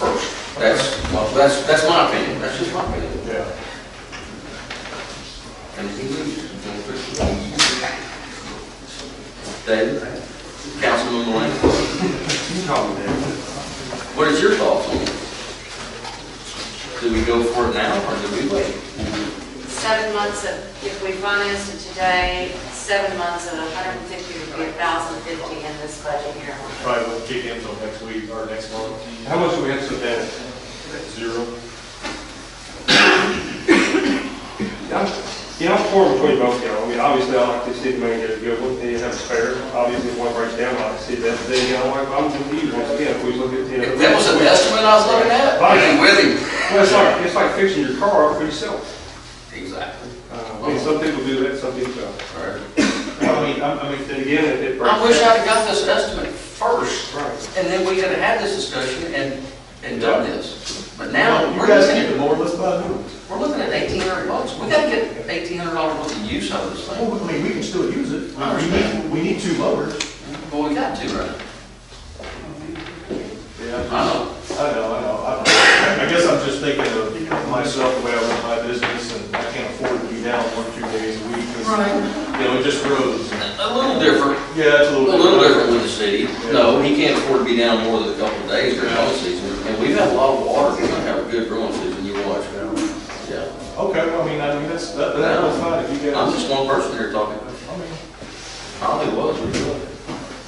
S1: first. That's my opinion. That's just my opinion.
S13: Yeah.
S1: And he leaves. David, Councilman Mullane, what is your thoughts on it? Do we go for it now, or do we wait?
S3: 7 months of, if we financed it today, 7 months of 150 would be 1,050 in this budget year.
S13: Probably won't kick in until next week or next month.
S6: How much do we have to spend?
S13: 0.
S6: You know, I'm torn between both of y'all. I mean, obviously, I like to see the money get a good one, and you have a spare. Obviously, if one breaks down, I like to see that. Then, you know, I'm with you once again, if we look at, you know.
S1: That was an estimate I was looking at? I'm with him.
S6: Well, it's like fixing your car up for yourself.
S1: Exactly.
S6: I mean, some people do that, some people don't.
S1: Right.
S6: I mean, then again, if it breaks
S1: I wish
S6: down.
S1: I'd got this estimate first,
S6: Right.
S1: and then we could have had this discussion and done this. But now,
S13: You
S1: we're
S13: guys
S1: looking
S13: need
S1: at,
S13: to more, let's buy new ones.
S1: we're looking at $1,800. We gotta get $1,800 worth of use out of this thing.
S13: Well, I mean, we can still use it.
S1: I understand.
S13: We need 2 motors.
S1: Well, we got to, right?
S13: Yeah.
S1: I know.
S13: I know. I guess I'm just thinking of myself, the way I run my business, and I can't afford to be down 1 or 2 days a week. 'Cause, you know, it just grows.
S1: A little different.
S13: Yeah, it's
S1: A little different with the city. No, he can't afford to be down more than a couple of days during the season. And we've had a lot of water. We're gonna have a good growing season, you watch. Yeah.
S13: Okay, well, I mean, that's fine if you
S1: I'm
S13: guys.
S1: just one person here talking.
S13: I mean,
S1: Probably was, we really.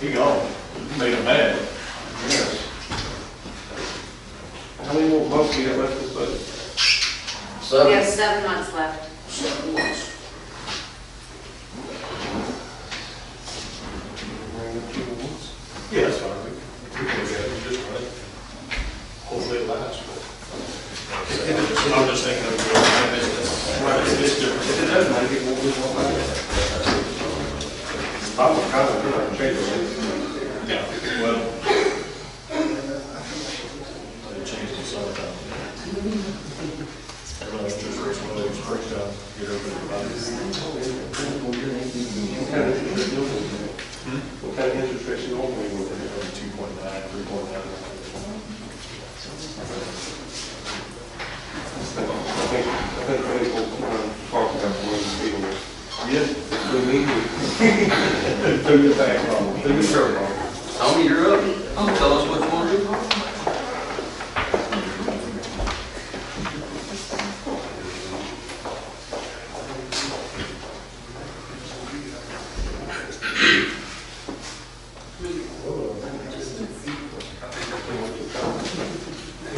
S13: he gone. You made him mad.
S1: Yes.
S6: How many more months do you have left in this budget?
S3: We have 7 months left.
S1: 7 months.
S13: Yeah, that's fine. We can look at it, just run it. Hopefully it lasts. I'm just thinking of my business. It's different.
S6: If it doesn't, I think we'll just walk by it. I'm kind of, I'm change it.
S13: Yeah, well. They changed it sometime. Everyone's just first one, it's first time, get over
S6: What kind of interest rates you normally with?
S13: 2.9, 3.9.
S6: I think we'll talk about the way the people is.
S13: Yeah.
S6: We need to. Do the back problem, do the curve problem.
S1: Tony, you're up. Tell us what you want to do.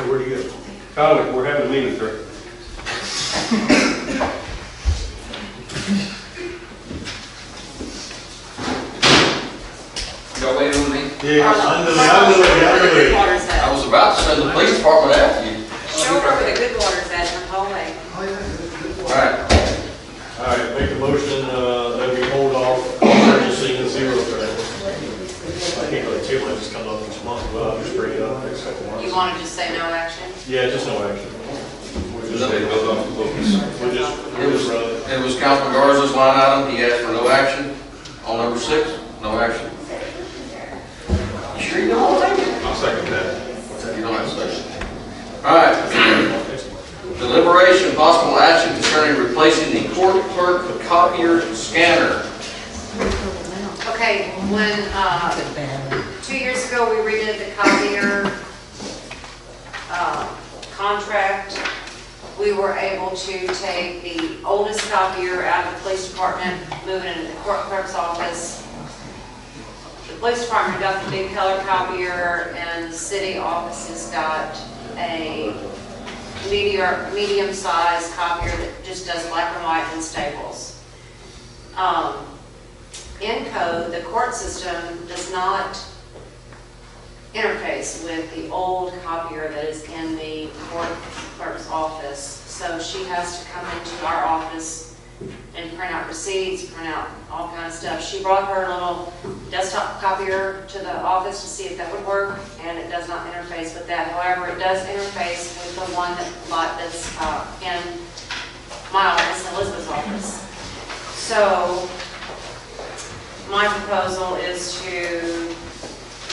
S13: Where do you go?
S6: Conley, we're having a meeting, sir.
S1: Y'all waiting on me?
S13: Yeah,
S1: I was about to send the police department after you.
S3: Show her where the good water's at in the hallway.
S1: All right.
S13: All right, make a motion, that we hold off purchasing the zero turn. I can't really tell when this comes up each month, but I'll just bring it up next couple months.
S3: You want to just say no action?
S13: Yeah, just no action. We'll just
S1: They
S13: run it.
S1: It was Councilman Garza's line item. He asked for no action. On number 6, no action. You sure you don't want to take it?
S5: I'll second that.
S1: You don't have to say it. All right. Deliberation, possible action concerning replacing the court clerk copier scanner.
S3: Okay, when, 2 years ago, we redid the copier contract, we were able to take the oldest copier out of the police department, move it into the court clerk's office. The police department got the big color copier, and the city offices got a medium-sized copier that just does black and white and staples. In code, the court system does not interface with the old copier that is in the court clerk's office. So she has to come into our office and print out receipts, print out all kind of stuff. She brought her little desktop copier to the office to see if that would work, and it does not interface with that. However, it does interface with the one that's in my office, Elizabeth's office. So my proposal is to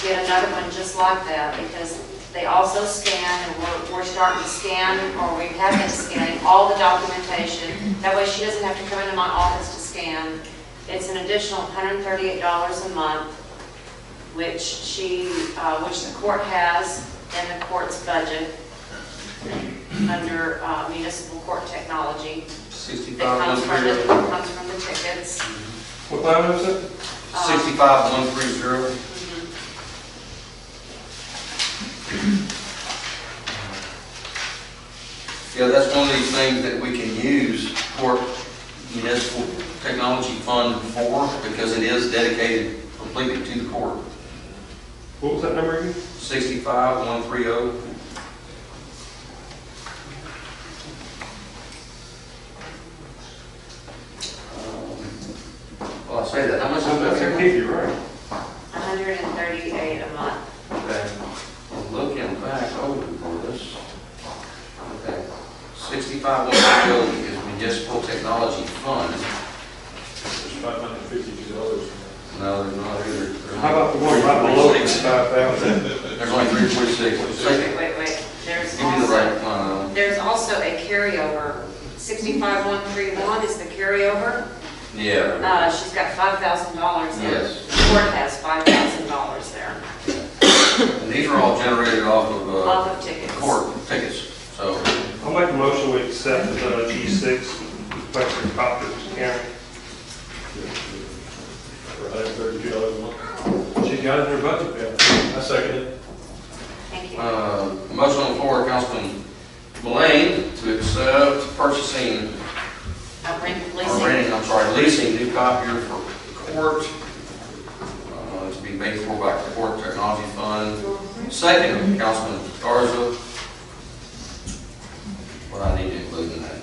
S3: get another one just like that, because they also scan, and we're starting to scan, or we have been scanning all the documentation. That way she doesn't have to come into my office to scan. It's an additional $138 a month, which the court has in the court's budget under municipal court technology. It comes from the tickets.
S6: What line is it?
S1: 65130. Yeah, that's one of these things that we can use court municipal technology fund for, because it is dedicated completely to the court.
S6: What was that number again?
S1: 65130. Well, I say that, how much is
S6: That's
S1: that?
S6: a keep you right.
S3: $138 a month.
S1: Okay, I'm looking back over this. Okay, 65130 is municipal technology fund.
S13: There's $552.
S1: No, there's not either.
S6: How about the one right below it, 5,000?
S1: There's only 346.
S3: Wait. There's also a carryover. 65131 is the carryover.
S1: Yeah.
S3: She's got $5,000 there.
S1: Yes.
S3: The court has $5,000 there.
S1: And these are all generated off
S3: Off
S1: of
S3: of tickets.
S1: court tickets, so.
S6: I'll make a motion we accept the G6 Western Copters County.
S13: For $132 a month.
S6: She got it in her budget, yeah.
S13: I second it.
S3: Thank you.
S1: Motion on the floor, Councilman Mullane, to accept purchasing, leasing new copier for the court, to be paid for by the Court Technology Fund. Second, Councilman Garza. What I need to include in that.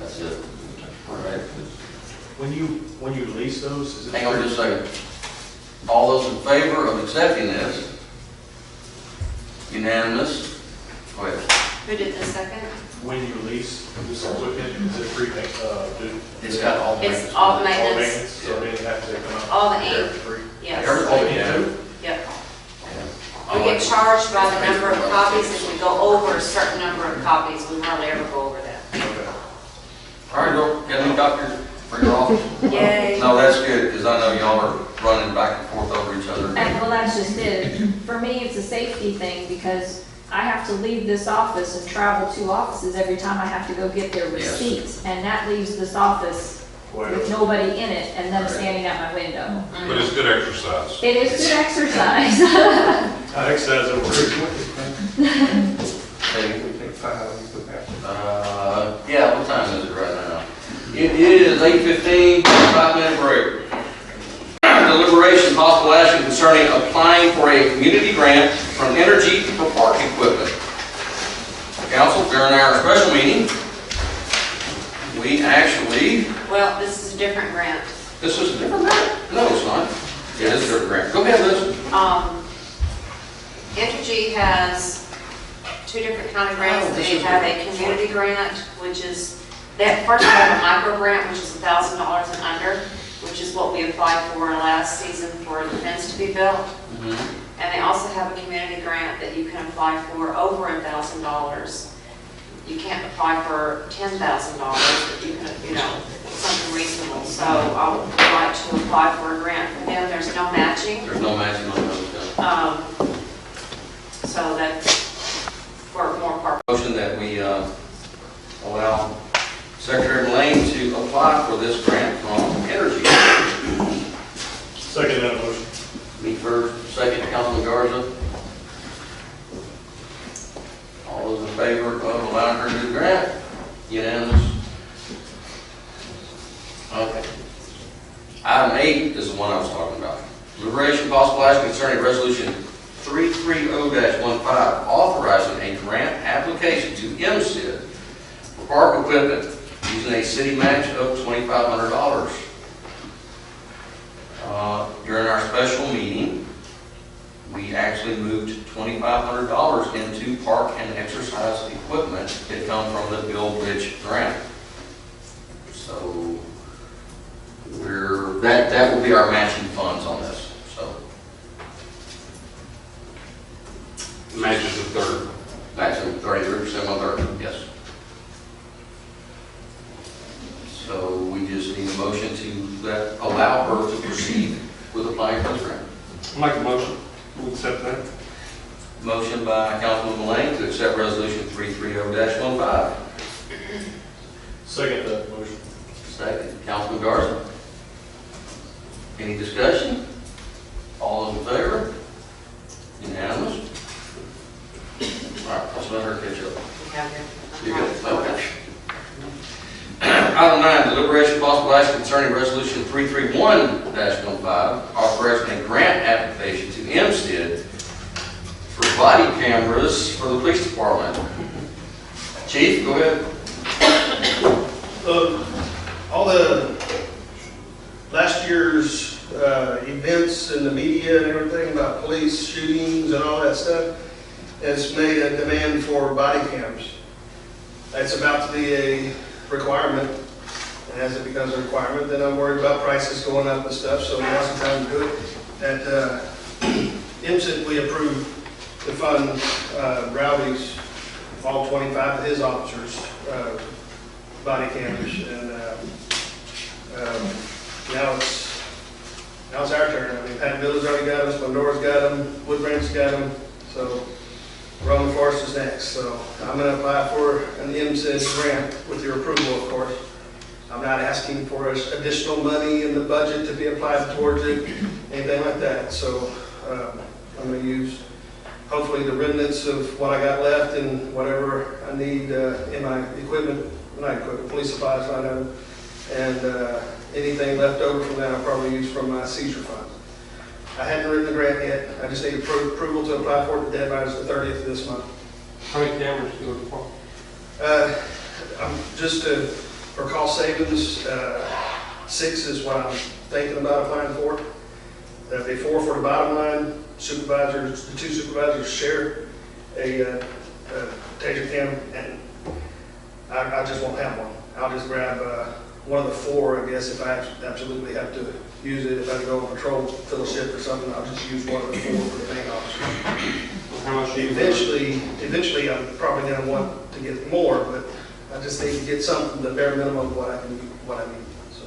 S1: That's it. All right.
S13: When you lease those, is it?
S1: Hang on just a second. All those in favor of accepting this? Unanimous? Go ahead.
S3: Who did the second?
S13: When you lease this equipment, is it prepaid?
S1: It's got all the
S3: It's all
S13: All
S3: maintenance.
S13: maintenance, so they have to come out.
S3: All the
S13: there
S3: ink.
S13: for free.
S3: Yes.
S1: Everything, yeah.
S3: Yep.
S1: Yeah.
S3: We get charged by the number of copies. If we go over a certain number of copies, we hardly ever go over that.
S13: Okay.
S1: All right, Bill, got any copies for your office?
S3: Yay.
S1: No, that's good, because I know y'all are running back and forth over each other.
S15: And well, that's just it. For me, it's a safety thing because I have to leave this office and travel 2 offices every time I have to go get their
S1: Yes.
S15: receipts. And that leaves this office with nobody in it and them standing at my window.
S5: But it's good exercise.
S15: It is good exercise.
S13: I exercise over here.
S1: Okay.
S6: We take 5, we put that.
S1: Yeah, what time is it right now? It is 8:15, 5-minute break. Deliberation, possible action concerning applying for a community grant from Energy for park equipment. Council, during our special meeting, we actually,
S3: Well, this is a different grant.
S1: this is a different grant? No, it's not. It is a different grant. Go ahead, Liz.
S3: Entergy has 2 different kind of grants. They have a community grant, which is, first they have a micro grant, which is $1,000 and under, which is what we applied for last season for the fence to be built. And they also have a community grant that you can apply for over $1,000. You can't apply for $10,000, but you can, something reasonable. So I would like to apply for a grant from them. There's no matching.
S1: There's no matching on those.
S3: So that's for more purpose.
S1: Motion that we allow Secretary Mullane to apply for this grant from Energy.
S13: Second that motion.
S1: Me first, second, Councilman Garza. All those in favor of allowing her to do the grant? Unanimous? Okay. Item 8 is the one I was talking about. Deliberation possible action concerning resolution 330-15, authorizing a grant application to MSID for park equipment using a city match of $20,000. $2,500. During our special meeting, we actually moved $2,500 into park and exercise equipment that come from the Bill Bridge grant. So that will be our matching funds on this, so.
S5: Matches the third.
S1: Matching 33% on third, yes. So we just need a motion to allow her to proceed with applying for this grant.
S6: I'll make a motion. We'll accept that.
S1: Motion by Councilman Mullane to accept resolution 330-15.
S13: Second that motion.
S1: Second, Councilman Garza. Any discussion? All those in favor? Unanimous? All right, let's let her catch up. You good? Okay. Item 9, deliberation of possible action concerning resolution 331-15, authorizing a grant application to MSTID for body cameras for the police department. Chief, go ahead.
S9: All the last year's events in the media and everything about police shootings and all that stuff has made a demand for body cams. That's about to be a requirement, and as it becomes a requirement, then I'm worried about prices going up and stuff, so now's the time to do it. At MSIT, we approved to fund Rowdy's, all 25 of his officers, body cameras, and now it's our turn. I mean, Pat Miller's already got them, Spendora's got them, Woodbranch's got them, so Roman Forest is next. So I'm going to apply for an MSID grant with your approval, of course. I'm not asking for additional money in the budget to be applied towards it, anything like that. So I'm going to use hopefully the remnants of what I got left and whatever I need in my equipment, police supplies line item, and anything left over from that I'll probably use from my seizure fund. I hadn't written the grant yet. I just need approval to apply for it. The deadline is the 30th of this month.
S6: How many cameras do you look for?
S9: Just for cost savings, 6 is what I'm thinking about applying for. That'd be 4 for the bottom line. Supervisors, the 2 supervisors share a taser cam, and I just won't have one. I'll just grab one of the 4, I guess, if I absolutely have to use it. If I go on patrol, fill a shift or something, I'll just use one of the 4 for the main officer.
S6: How much do you
S9: Eventually, I'm probably going to want to get more, but I just need to get something, the bare minimum of what I need. So.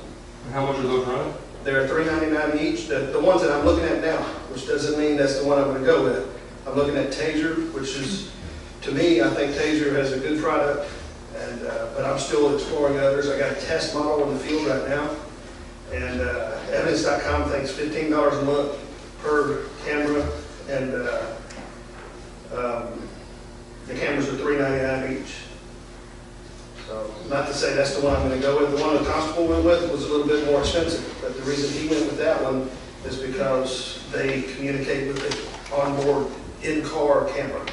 S6: How much are those running?
S9: They're $3.99 each. The ones that I'm looking at now, which doesn't mean that's the one I'm going to go with. I'm looking at Taser, which is, to me, I think Taser has a good product, and but I'm still exploring others. I got a test model in the field right now, and Evidence.com thinks $15 a month per camera, and the cameras are $3.99 each. So, not to say that's the one I'm going to go with. The one the constable went with was a little bit more expensive, but the reason he went with that one is because they communicate with the onboard in-car camera.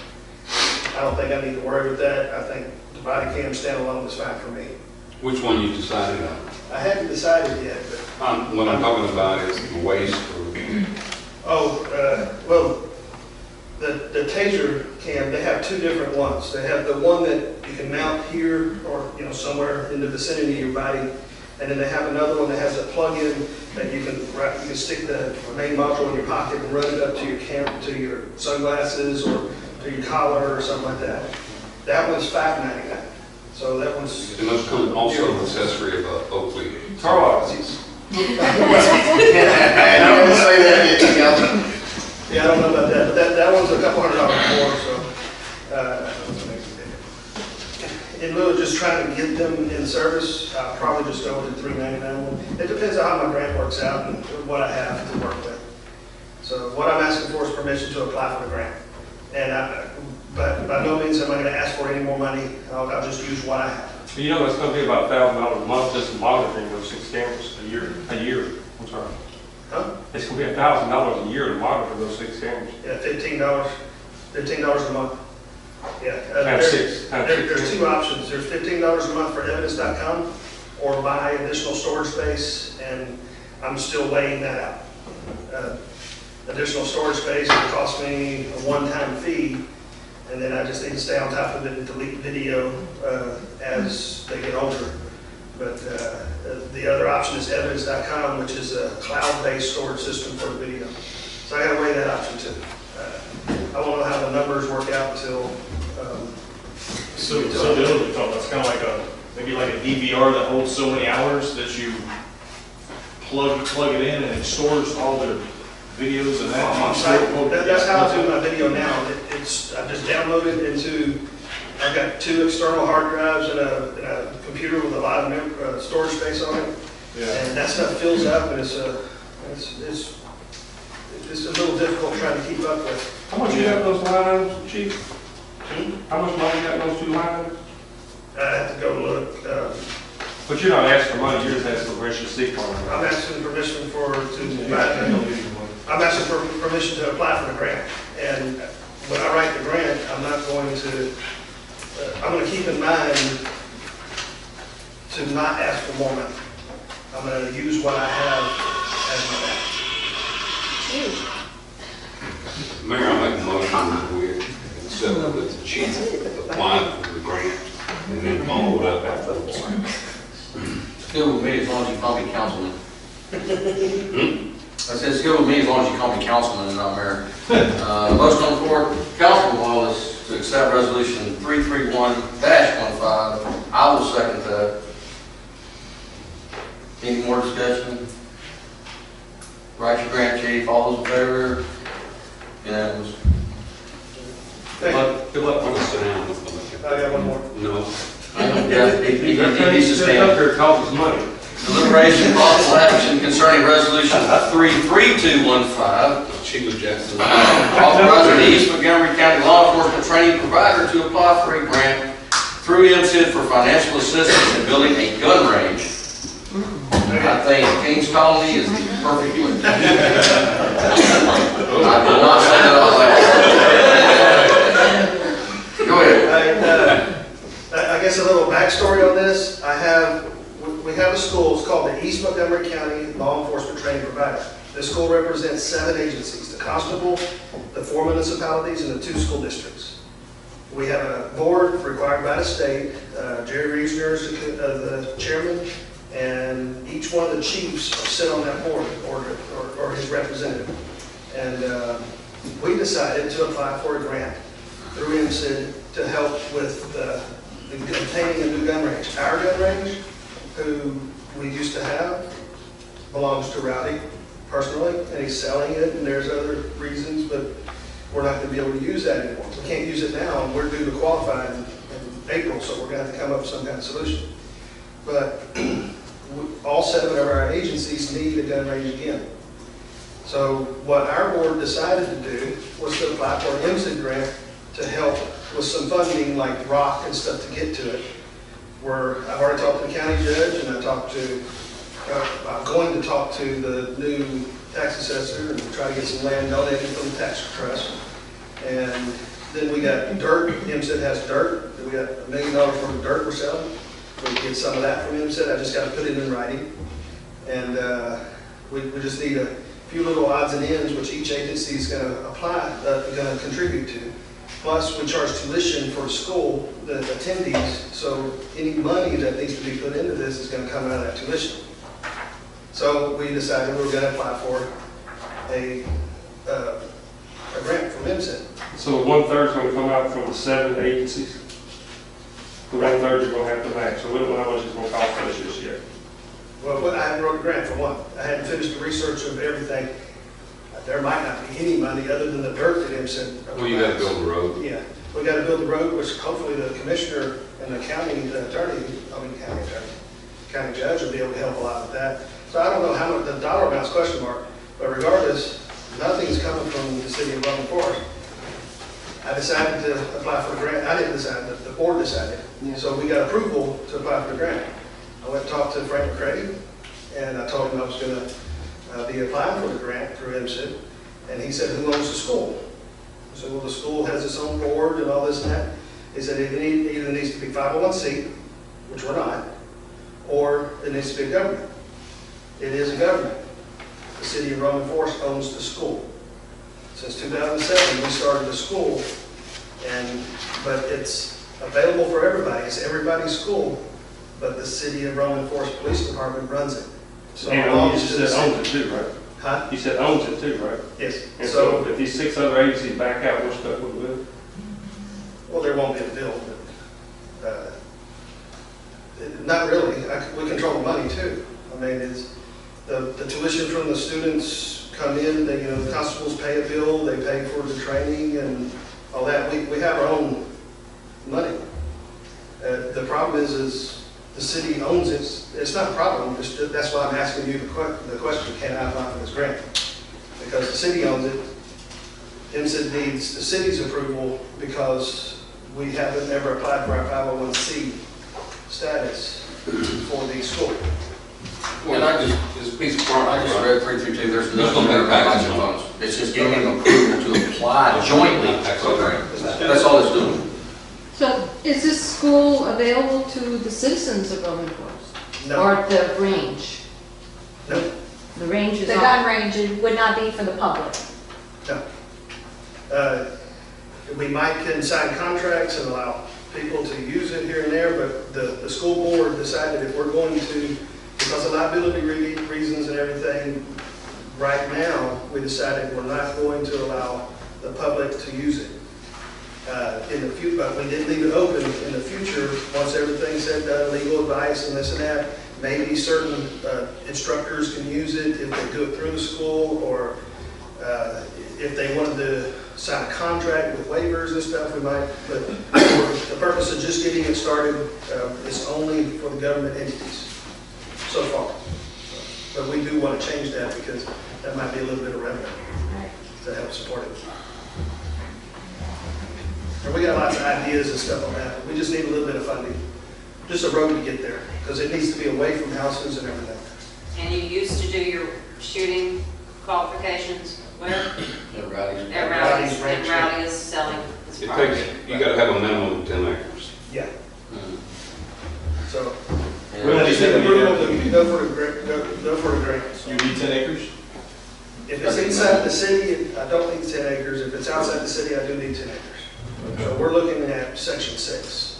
S9: I don't think I need to worry with that. I think the body cam standalone is fine for me.
S5: Which one you decided on?
S9: I haven't decided yet, but
S5: What I'm talking about is the waist or...
S9: well, the Taser cam, they have 2 different ones. They have the one that you can mount here or somewhere in the vicinity of your body, and then they have another one that has a plug-in that you can stick the main module in your pocket and run it up to your to your sunglasses or to your collar or something like that. That one's $5.99. So that one's.
S5: And those come also an accessory of Oakley.
S6: Car
S9: I don't want to say that yet. Yeah, I don't know about that, but that one's a couple $100 more, so. In lieu of just trying to get them in service, I'll probably just go with the $3.99 one. It depends on how my grant works out and what I have to work with. So what I'm asking for is permission to apply for the grant. And but by no means am I going to ask for any more money. I'll just use what I have.
S6: You know, it's going to be about $1,000 a month just monitoring those 6 cameras a year. I'm sorry.
S9: Huh?
S6: It's going to be $1,000 a year to monitor those 6 cameras.
S9: Yeah, $15 a month. Yeah.
S6: Times 6.
S9: There's 2 options. There's $15 a month for Evidence.com, or buy additional storage space, and I'm still weighing that out. Additional storage space will cost me a one-time fee, and then I just need to stay on top of it and delete video as they get older. But the other option is evidence.com, which is a cloud-based storage system for the video. So I gotta weigh that option too. I won't know how the numbers work out until.
S13: So the other thing, it's kind of like maybe like a DVR that holds so many hours that you plug it in and it stores all the videos and that.
S9: That's how I do my video now. I just download it into, I've got 2 external hard drives and a computer with a lot of storage space on it.
S13: Yeah.
S9: And that stuff fills up, and it's a little difficult trying to keep up with.
S6: How much you got those line items, Chief? How much money you got in those 2 line items?
S9: I have to go look.
S6: But you're not asking for money, you're just asking for permission to seek one.
S9: I'm asking permission I'm asking for permission to apply for the grant. And when I write the grant, I'm not going to, I'm going to keep in mind to not ask for more money. I'm going to use what I have as my match.
S5: Mayor, I make a motion that we accept with the chief applying for the grant and then follow it up afterwards.
S1: It's good with me as long as you call me councilman. I said it's good with me as long as you call me councilman and not mayor. Motion on the floor, Councilman Wallace, to accept resolution 331-15. I will second that. Any more discussion? Write your grant, chief. All those in favor? Unanimous.
S9: Thank you.
S5: Good luck. I'm gonna sit down.
S9: I got one more.
S5: No.
S1: Yeah, he needs to stand.
S6: Up there, costs us money.
S1: Deliberation, possible action concerning resolution 33215.
S5: Sheila Jackson.
S1: Authorizing the East Montgomery County Law Enforcement Training Provider to apply for a grant through MSID for financial assistance in building a gun range. I think Kings Colony is the perfect place. I did not say that out loud. Go ahead.
S9: I guess a little backstory on this. We have a school, it's called the East Montgomery County Law Enforcement Training Provider. This school represents 7 agencies, the constable, the 4 municipalities, and the 2 school districts. We have a board required by the state. Jerry Reisner is the chairman, and each one of the chiefs sit on that board or his representative. And we decided to apply for a grant through MSID to help with obtaining a new gun range. Our gun range, who we used to have, belongs to Rowdy personally, and he's selling it, and there's other reasons, but we're not going to be able to use that anymore. We can't use it now, and we're due to qualify in April, so we're going to have to come up with some kind of solution. But all 7 of our agencies need a gun range again. So what our board decided to do was to apply for an MSID grant to help with some funding like rock and stuff to get to it. I've already talked to the county judge, and I'm going to talk to the new tax assessor and try to get some land donated from the tax trust. And then we got dirt. MSID has dirt. We got $1 million worth of dirt we're selling. We can get some of that from MSID. I just got to put it in writing. And we just need a few little odds and ends, which each agency is going to going to contribute to. Plus, we charge tuition for school, the attendees, so any money that needs to be put into this is going to come out of that tuition. So we decided we were going to apply for a grant from MSID.
S6: So 1/3 is going to come out from the 7 agencies. The 1/3 you're going to have to match. So we don't know how much it's going to cost us just yet.
S9: Well, I haven't wrote a grant for one. I hadn't finished the research of everything. There might not be any money other than the dirt that MSID.
S5: Well, you got to build the road.
S9: Yeah, we got to build the road, which hopefully the commissioner and the county attorney, county judge will be able to help a lot with that. So I don't know how much the dollar amount's question mark, but regardless, nothing's coming from the city of Logan Forest. I decided to apply for a grant. I didn't decide, the board decided. So we got approval to apply for the grant. I went and talked to Frank McCray, and I told him I was going to be applying for the grant through MSID, and he said, who owns the school? I said, well, the school has its own board and all this and that. He said, it either needs to be 501c, which we're not, or it needs to be a government. It is a government. The city of Roman Forest owns the school. Since 2007, we started the school, but it's available for everybody. It's everybody's school, but the city of Roman Forest Police Department runs it. So
S6: And you said owns it too, right?
S9: Huh?
S6: You said owns it too, right?
S9: Yes.
S6: And so if these 6 other agencies back out, we're stuck with it.
S9: Well, there won't be a bill, but, not really. We control the money too. I mean, it's, the tuition from the students come in, the constables pay a bill, they pay for the training and all that. We have our own money. The problem is the city owns it. It's not a problem, that's why I'm asking you the question, can I apply for this grant? Because the city owns it. MSID needs the city's approval because we haven't ever applied for our 501c status for the school.
S1: And I just read 332, there's nothing there about matching funds. It's just giving them approval to apply jointly for the grant. That's all it's doing.
S4: So is this school available to the citizens of Roman Forest?
S9: No.
S4: Or the range?
S9: No.
S4: The range is
S15: The
S4: not?
S15: gun range would not be for the public.
S9: No. We might can sign contracts and allow people to use it here and there, but the school board decided if we're going to, because of liability reasons and everything, right now, we decided we're not going to allow the public to use it. In the future, but we did leave it open in the future, once everything's said, legal advice and this and that, maybe certain instructors can use it if they do it through the school, or if they wanted to sign a contract with waivers and stuff, we might, but for the purpose of just getting it started, it's only for the government entities so far. But we do want to change that because that might be a little bit of revenue to help support it. And we got lots of ideas and stuff on that. We just need a little bit of funding, just a road to get there, because it needs to be away from houses and everything.
S3: And you used to do your shooting qualifications where?
S1: At Rowdy's.
S3: At Rowdy's, and Rowdy is selling his
S5: It
S3: property.
S5: takes, you gotta have a minimum of 10 acres.
S9: Yeah. So,
S1: Yeah.
S9: we just need approval to go for the grant, go for the grant.
S13: You need 10 acres?
S9: If it's inside the city, I don't need 10 acres. If it's outside the city, I do need 10 acres. So we're looking at section 6.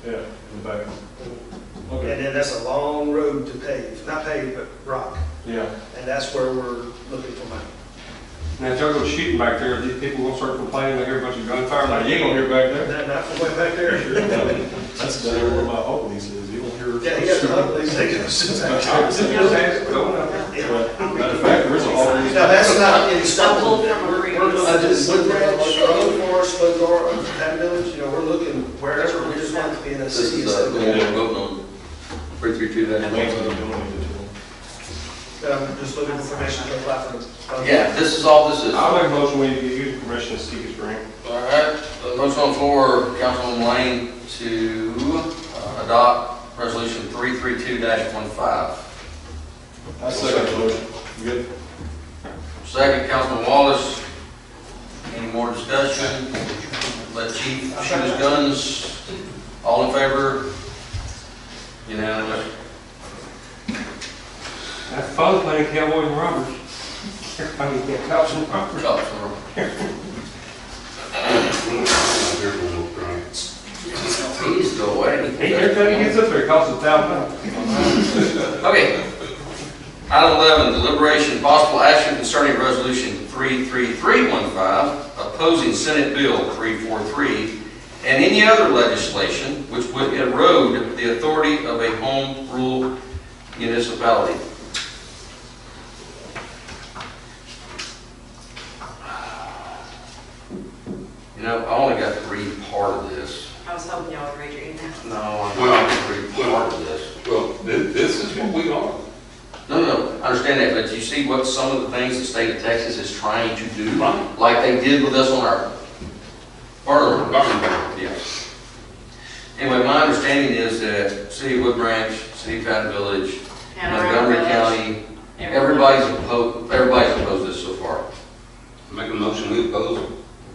S13: Yeah, in the back.
S9: And
S13: Okay.
S9: then that's a long road to pave, not pave, but rock.
S6: Yeah.
S9: And that's where we're looking for money.
S6: Now, if y'all go shooting back there, these people will start complaining, they hear a bunch of gunfire.
S13: Now, you ain't gonna hear back there.
S9: Not from way back there.
S13: That's better where my Hawk lease is. You don't hear.
S9: Yeah, he got the other these things.
S6: Just ask it, go up there.
S13: Matter of fact, there is a Hawk lease.
S9: Now, that's not in
S3: Pulled
S9: stone.
S3: from a
S9: We're
S3: previous-
S9: looking at Woodbridge, Roman Forest, Glendora, Happy Village, we're looking wherever we just want to be in a
S1: This
S9: city.
S1: is the one we're voting on, 332
S13: And Lane's gonna be doing it.
S9: Just looking for permission to apply for the.
S1: Yeah, this is all this is.
S6: I'll make a motion, we give you permission to seek his grant.
S1: All right, the motion on the floor, Councilman Lane, to adopt resolution 332-15.
S13: I second the motion. Good.
S1: Second, Councilman Wallace. Any more discussion? Let Chief shoot his guns. All in favor? Unanimous.
S6: That's fun playing cowboys and robbers. I mean, cops and robbers.
S1: Please go away.
S6: Hey, every time he gets up there, it costs $1,000.
S1: Okay. Item 11, deliberation, possible action concerning resolution 33315, opposing Senate Bill 343, and any other legislation which would erode the authority of a home rule municipality. You know, I only got to read part of this.
S3: I was hoping y'all would read your email.
S1: No, I'm not going to read part of this.
S5: Well, this is what we are.
S1: No, I understand that, but you see what some of the things the state of Texas is trying to do? Like they did with us on our burner. Yeah. Anyway, my understanding is that City of Wood Branch, City of Patton Village, Montgomery County, everybody's opposed this so far.
S5: Make a motion, we oppose it.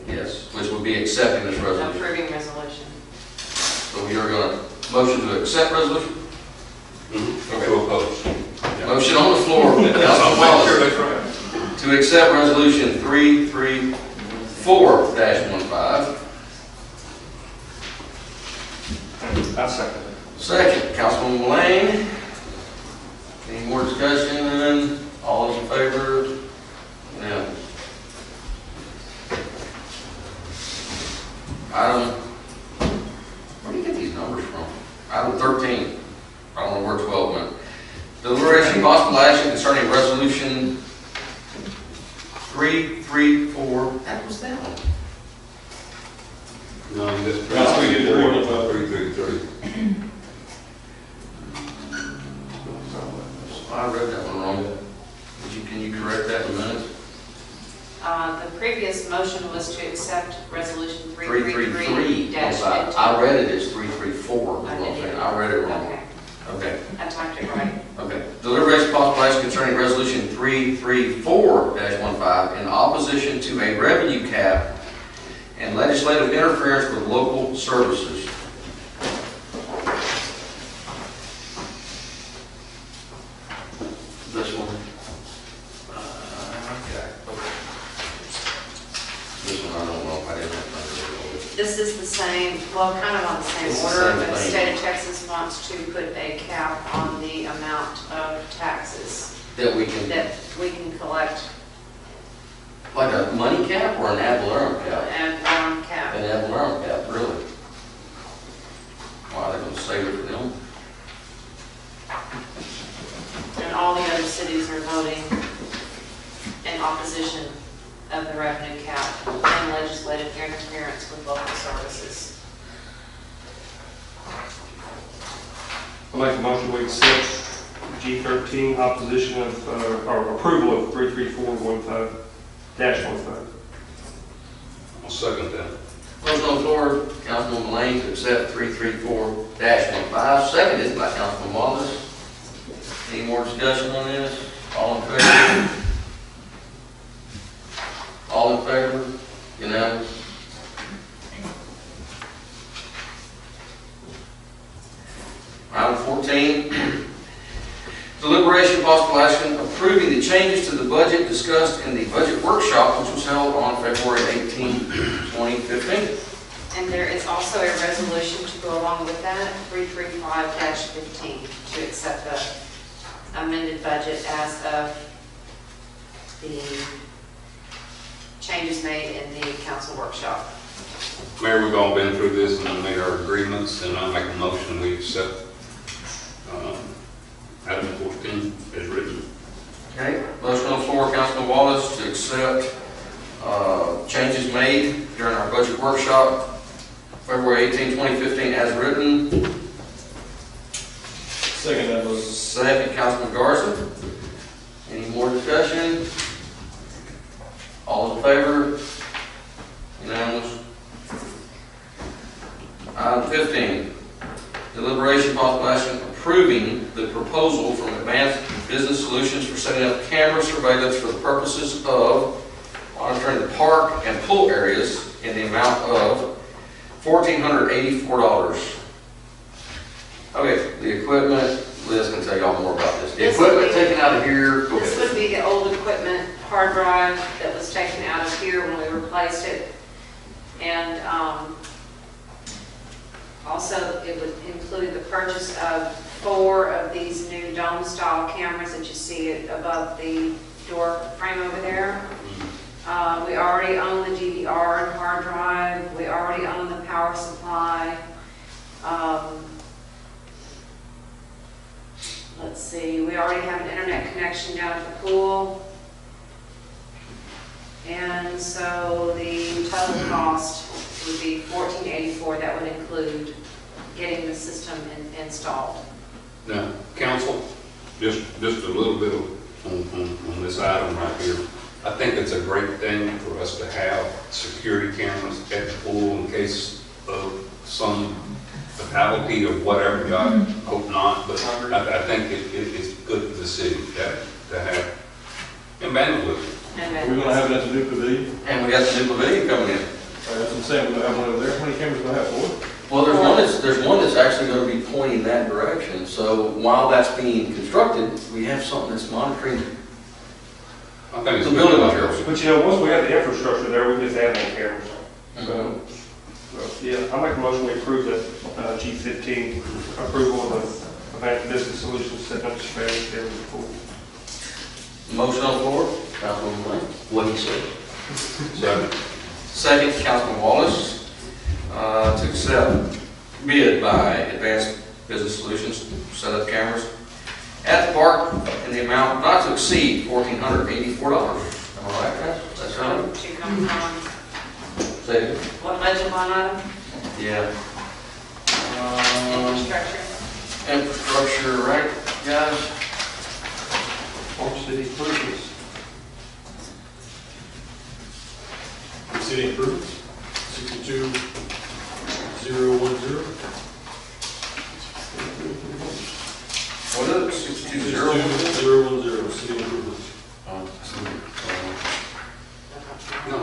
S1: Yes, which would be accepting this resolution.
S3: Approving resolution.
S1: So we are going to motion to accept resolution? Motion on the floor, Councilman Wallace, to accept resolution 334-15.
S6: I second it.
S1: Second, Councilman Lane. Any more discussion? All those in favor? Unanimous. Item, where do you get these numbers from? Item 13. I don't know where 12 went. Deliberation of possible action concerning resolution 334. That was that one.
S5: No, this.
S13: That's what you did.
S5: 333.
S1: I read that one wrong. Can you correct that in a minute?
S3: The previous motion was to accept resolution
S1: 333.
S3: 333-15.
S1: I read it as 334. I read it wrong.
S3: Okay,
S1: Okay.
S3: I typed it right.
S1: Okay. Deliberation of possible action concerning resolution 334-15 in opposition to a revenue cap and legislative interference with local services. This one. Okay. This one I don't know if I didn't have time to.
S3: This is the same, well, kind of on the same
S1: It's the
S3: order,
S1: same
S3: but the
S1: thing.
S3: state of Texas wants to put a cap on the amount of taxes
S1: That we can,
S3: that we can collect
S1: like a money cap or an ad valorem cap?
S3: and round cap.
S1: An ad valorem cap, really? Wow, they're gonna save it for them.
S3: And all the other cities are voting in opposition of the revenue cap and legislative interference with local services.
S6: I'd like a motion to accept G13, opposition of, or approval of 334-15-15.
S5: I'll second that.
S1: Motion on the floor, Councilman Lane to accept 334-15, seconded by Councilman Wallace. Any more discussion on this? All in favor? All in favor? Unanimous? Item 14, deliberation of possible action approving the changes to the budget discussed in the budget workshop, which was held on February 18, 2015.
S3: And there is also a resolution to go along with that, 335-15, to accept the amended budget as of the changes made in the council workshop.
S5: Mayor, we've all been through this and made our agreements, and I make a motion we accept item 14 as written.
S1: Okay, motion on the floor, Councilman Wallace, to accept changes made during our budget workshop, February 18, 2015, as written.
S13: Second that motion.
S1: Second, Councilman Garza. Any more discussion? All in favor? Unanimous? Item 15, deliberation of possible action approving the proposal from Advanced Business Solutions for setting up camera surveillance for the purposes of monitoring the park and pool areas in the amount of $1,484. Okay, the equipment, Liz can tell y'all more about this. The
S3: This
S1: equipment
S3: would be-
S1: taken out of here, go
S3: This
S1: ahead.
S3: would be the old equipment hard drive that was taken out of here when we replaced it. And also, it would include the purchase of 4 of these new dome-style cameras that you see above the door frame over there. We already own the DVR and hard drive. We already own the power supply. Let's see, we already have an internet connection down at the pool. And so the total cost would be $1,484. That would include getting the system installed.
S5: Now, council, just a little bit on this item right here. I think it's a great thing for us to have security cameras at the pool in case of some fatality or whatever. God hope not, but I think it's good for the city to have and vandalism.
S13: We're gonna have it at the new pavilion.
S1: And we got the new pavilion coming in.
S13: That's what I'm saying, we're gonna have one over there. How many cameras do I have? 4?
S1: Well, there's one that's actually gonna be pointing that direction, so while that's being constructed, we have something that's monitoring
S5: I think it's
S1: the building materials.
S6: But you know, once we have the infrastructure there, we just add more cameras. So, yeah, I make a motion we approve the G15 approval of the Advanced Business Solutions setting up space there in the pool.
S1: Motion on the floor, Councilman Lane.
S12: What he said.
S1: Second, Councilman Wallace, to accept bid by Advanced Business Solutions to set up cameras at the park in the amount not to exceed $1,484. Am I right, guys? That's right.
S3: Two come from,
S1: Say it.
S3: what budget line item?
S1: Yeah.
S3: Infrastructure.
S1: Infrastructure, right, guys?
S6: Park City improvements.
S13: City improvements, 62010.
S1: What is it, 620?
S13: 62010, city improvements.
S5: No.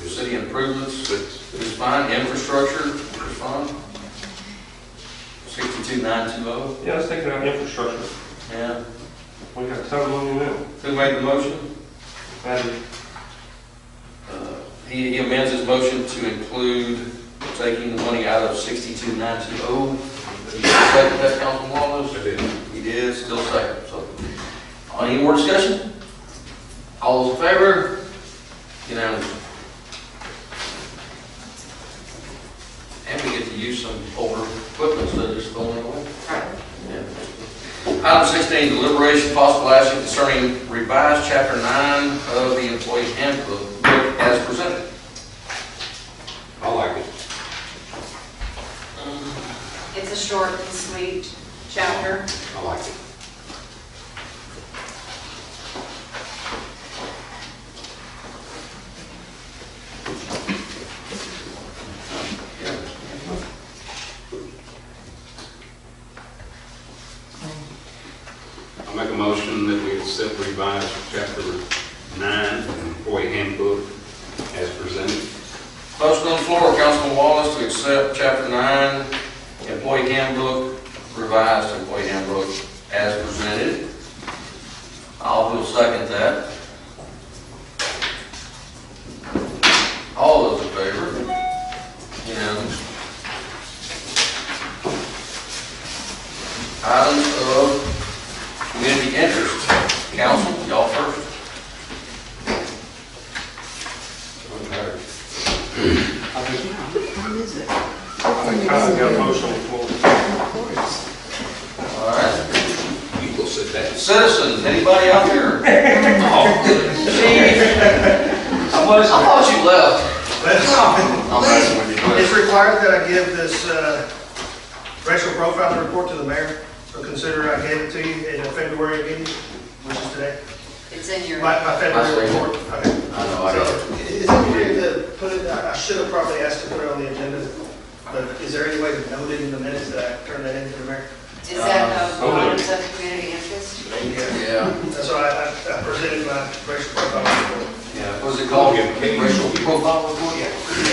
S1: City improvements, is fine, infrastructure, is fine. 62920,
S6: Yeah, let's take it out of infrastructure.
S1: yeah.
S6: We got total money now.
S1: Who made the motion? He amends his motion to include taking the money out of 62920. Did you second that, Councilman Wallace?
S5: I did.
S1: He did, still second, so. Any more discussion? All those in favor? Unanimous. And we get to use some older equipment instead of just throwing it away.
S3: Right.
S1: Yeah. Item 16, deliberation, possible action concerning revised chapter 9 of the employee handbook as presented.
S5: I like it.
S3: It's a short and sweet chapter.
S5: I like it. I make a motion that we accept revised chapter 9 of the employee handbook as presented.
S1: Motion on the floor, Councilman Wallace, to accept chapter 9, employee handbook, revised employee handbook as presented. I'll second that. All those in favor? Unanimous. Items of community interest. Council, y'all first.
S6: I got a motion on the floor.
S1: All right.
S5: You go sit down.
S1: Citizens, anybody out there? Oh, Chief. I thought you left. I'm messing with you.
S9: It's required that I give this racial profiling report to the mayor, so consider I gave it to you in a February meeting, which is today.
S3: It's in your.
S9: My February report. Okay.
S1: I know, I got it.
S9: Is it weird to put it, I should have probably asked to put it on the agenda, but is there any way to note it in the minutes that I turn that into the mayor?
S3: Is that items of community interest?
S1: Yeah,
S9: That's why I presented my racial profiling report.
S1: yeah. What is it called? Racial profile report?
S9: Yeah,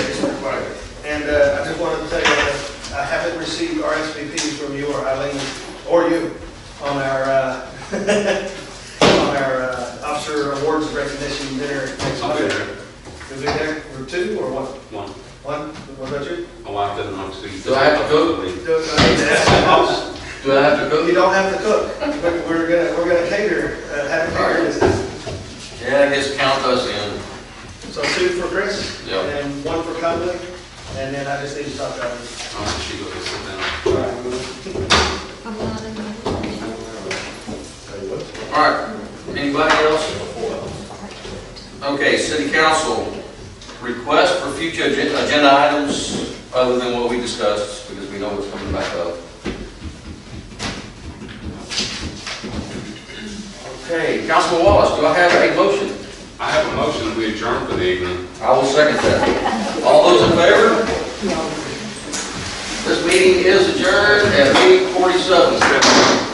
S9: it's required. And I just wanted to tell you that I haven't received RSVPs from you or Eileen, or you, on our, on our officer awards recognition dinner next
S5: I'll be
S9: month.
S5: there.
S9: You'll be there, or two, or one?
S5: One.
S9: One? What about you?
S5: My wife doesn't want to see.
S1: Do I have to cook?
S9: Do I need to ask the boss?
S1: Do I have to
S9: You
S1: cook?
S9: don't have to cook, but we're gonna cater, have a cater this time.
S1: Yeah, I guess count us in.
S9: So two for Chris,
S1: Yep.
S9: and one for Conley, and then I just need to talk to Eileen.
S5: She goes to sit down.
S1: All right, anybody else? Okay, city council, request for future agenda items other than what we discussed, because we know what's coming back up. Okay, Councilman Wallace, do I have a motion?
S5: I have a motion that we adjourn for the evening.
S1: I will second that. All those in favor? This meeting is adjourned at 8:47.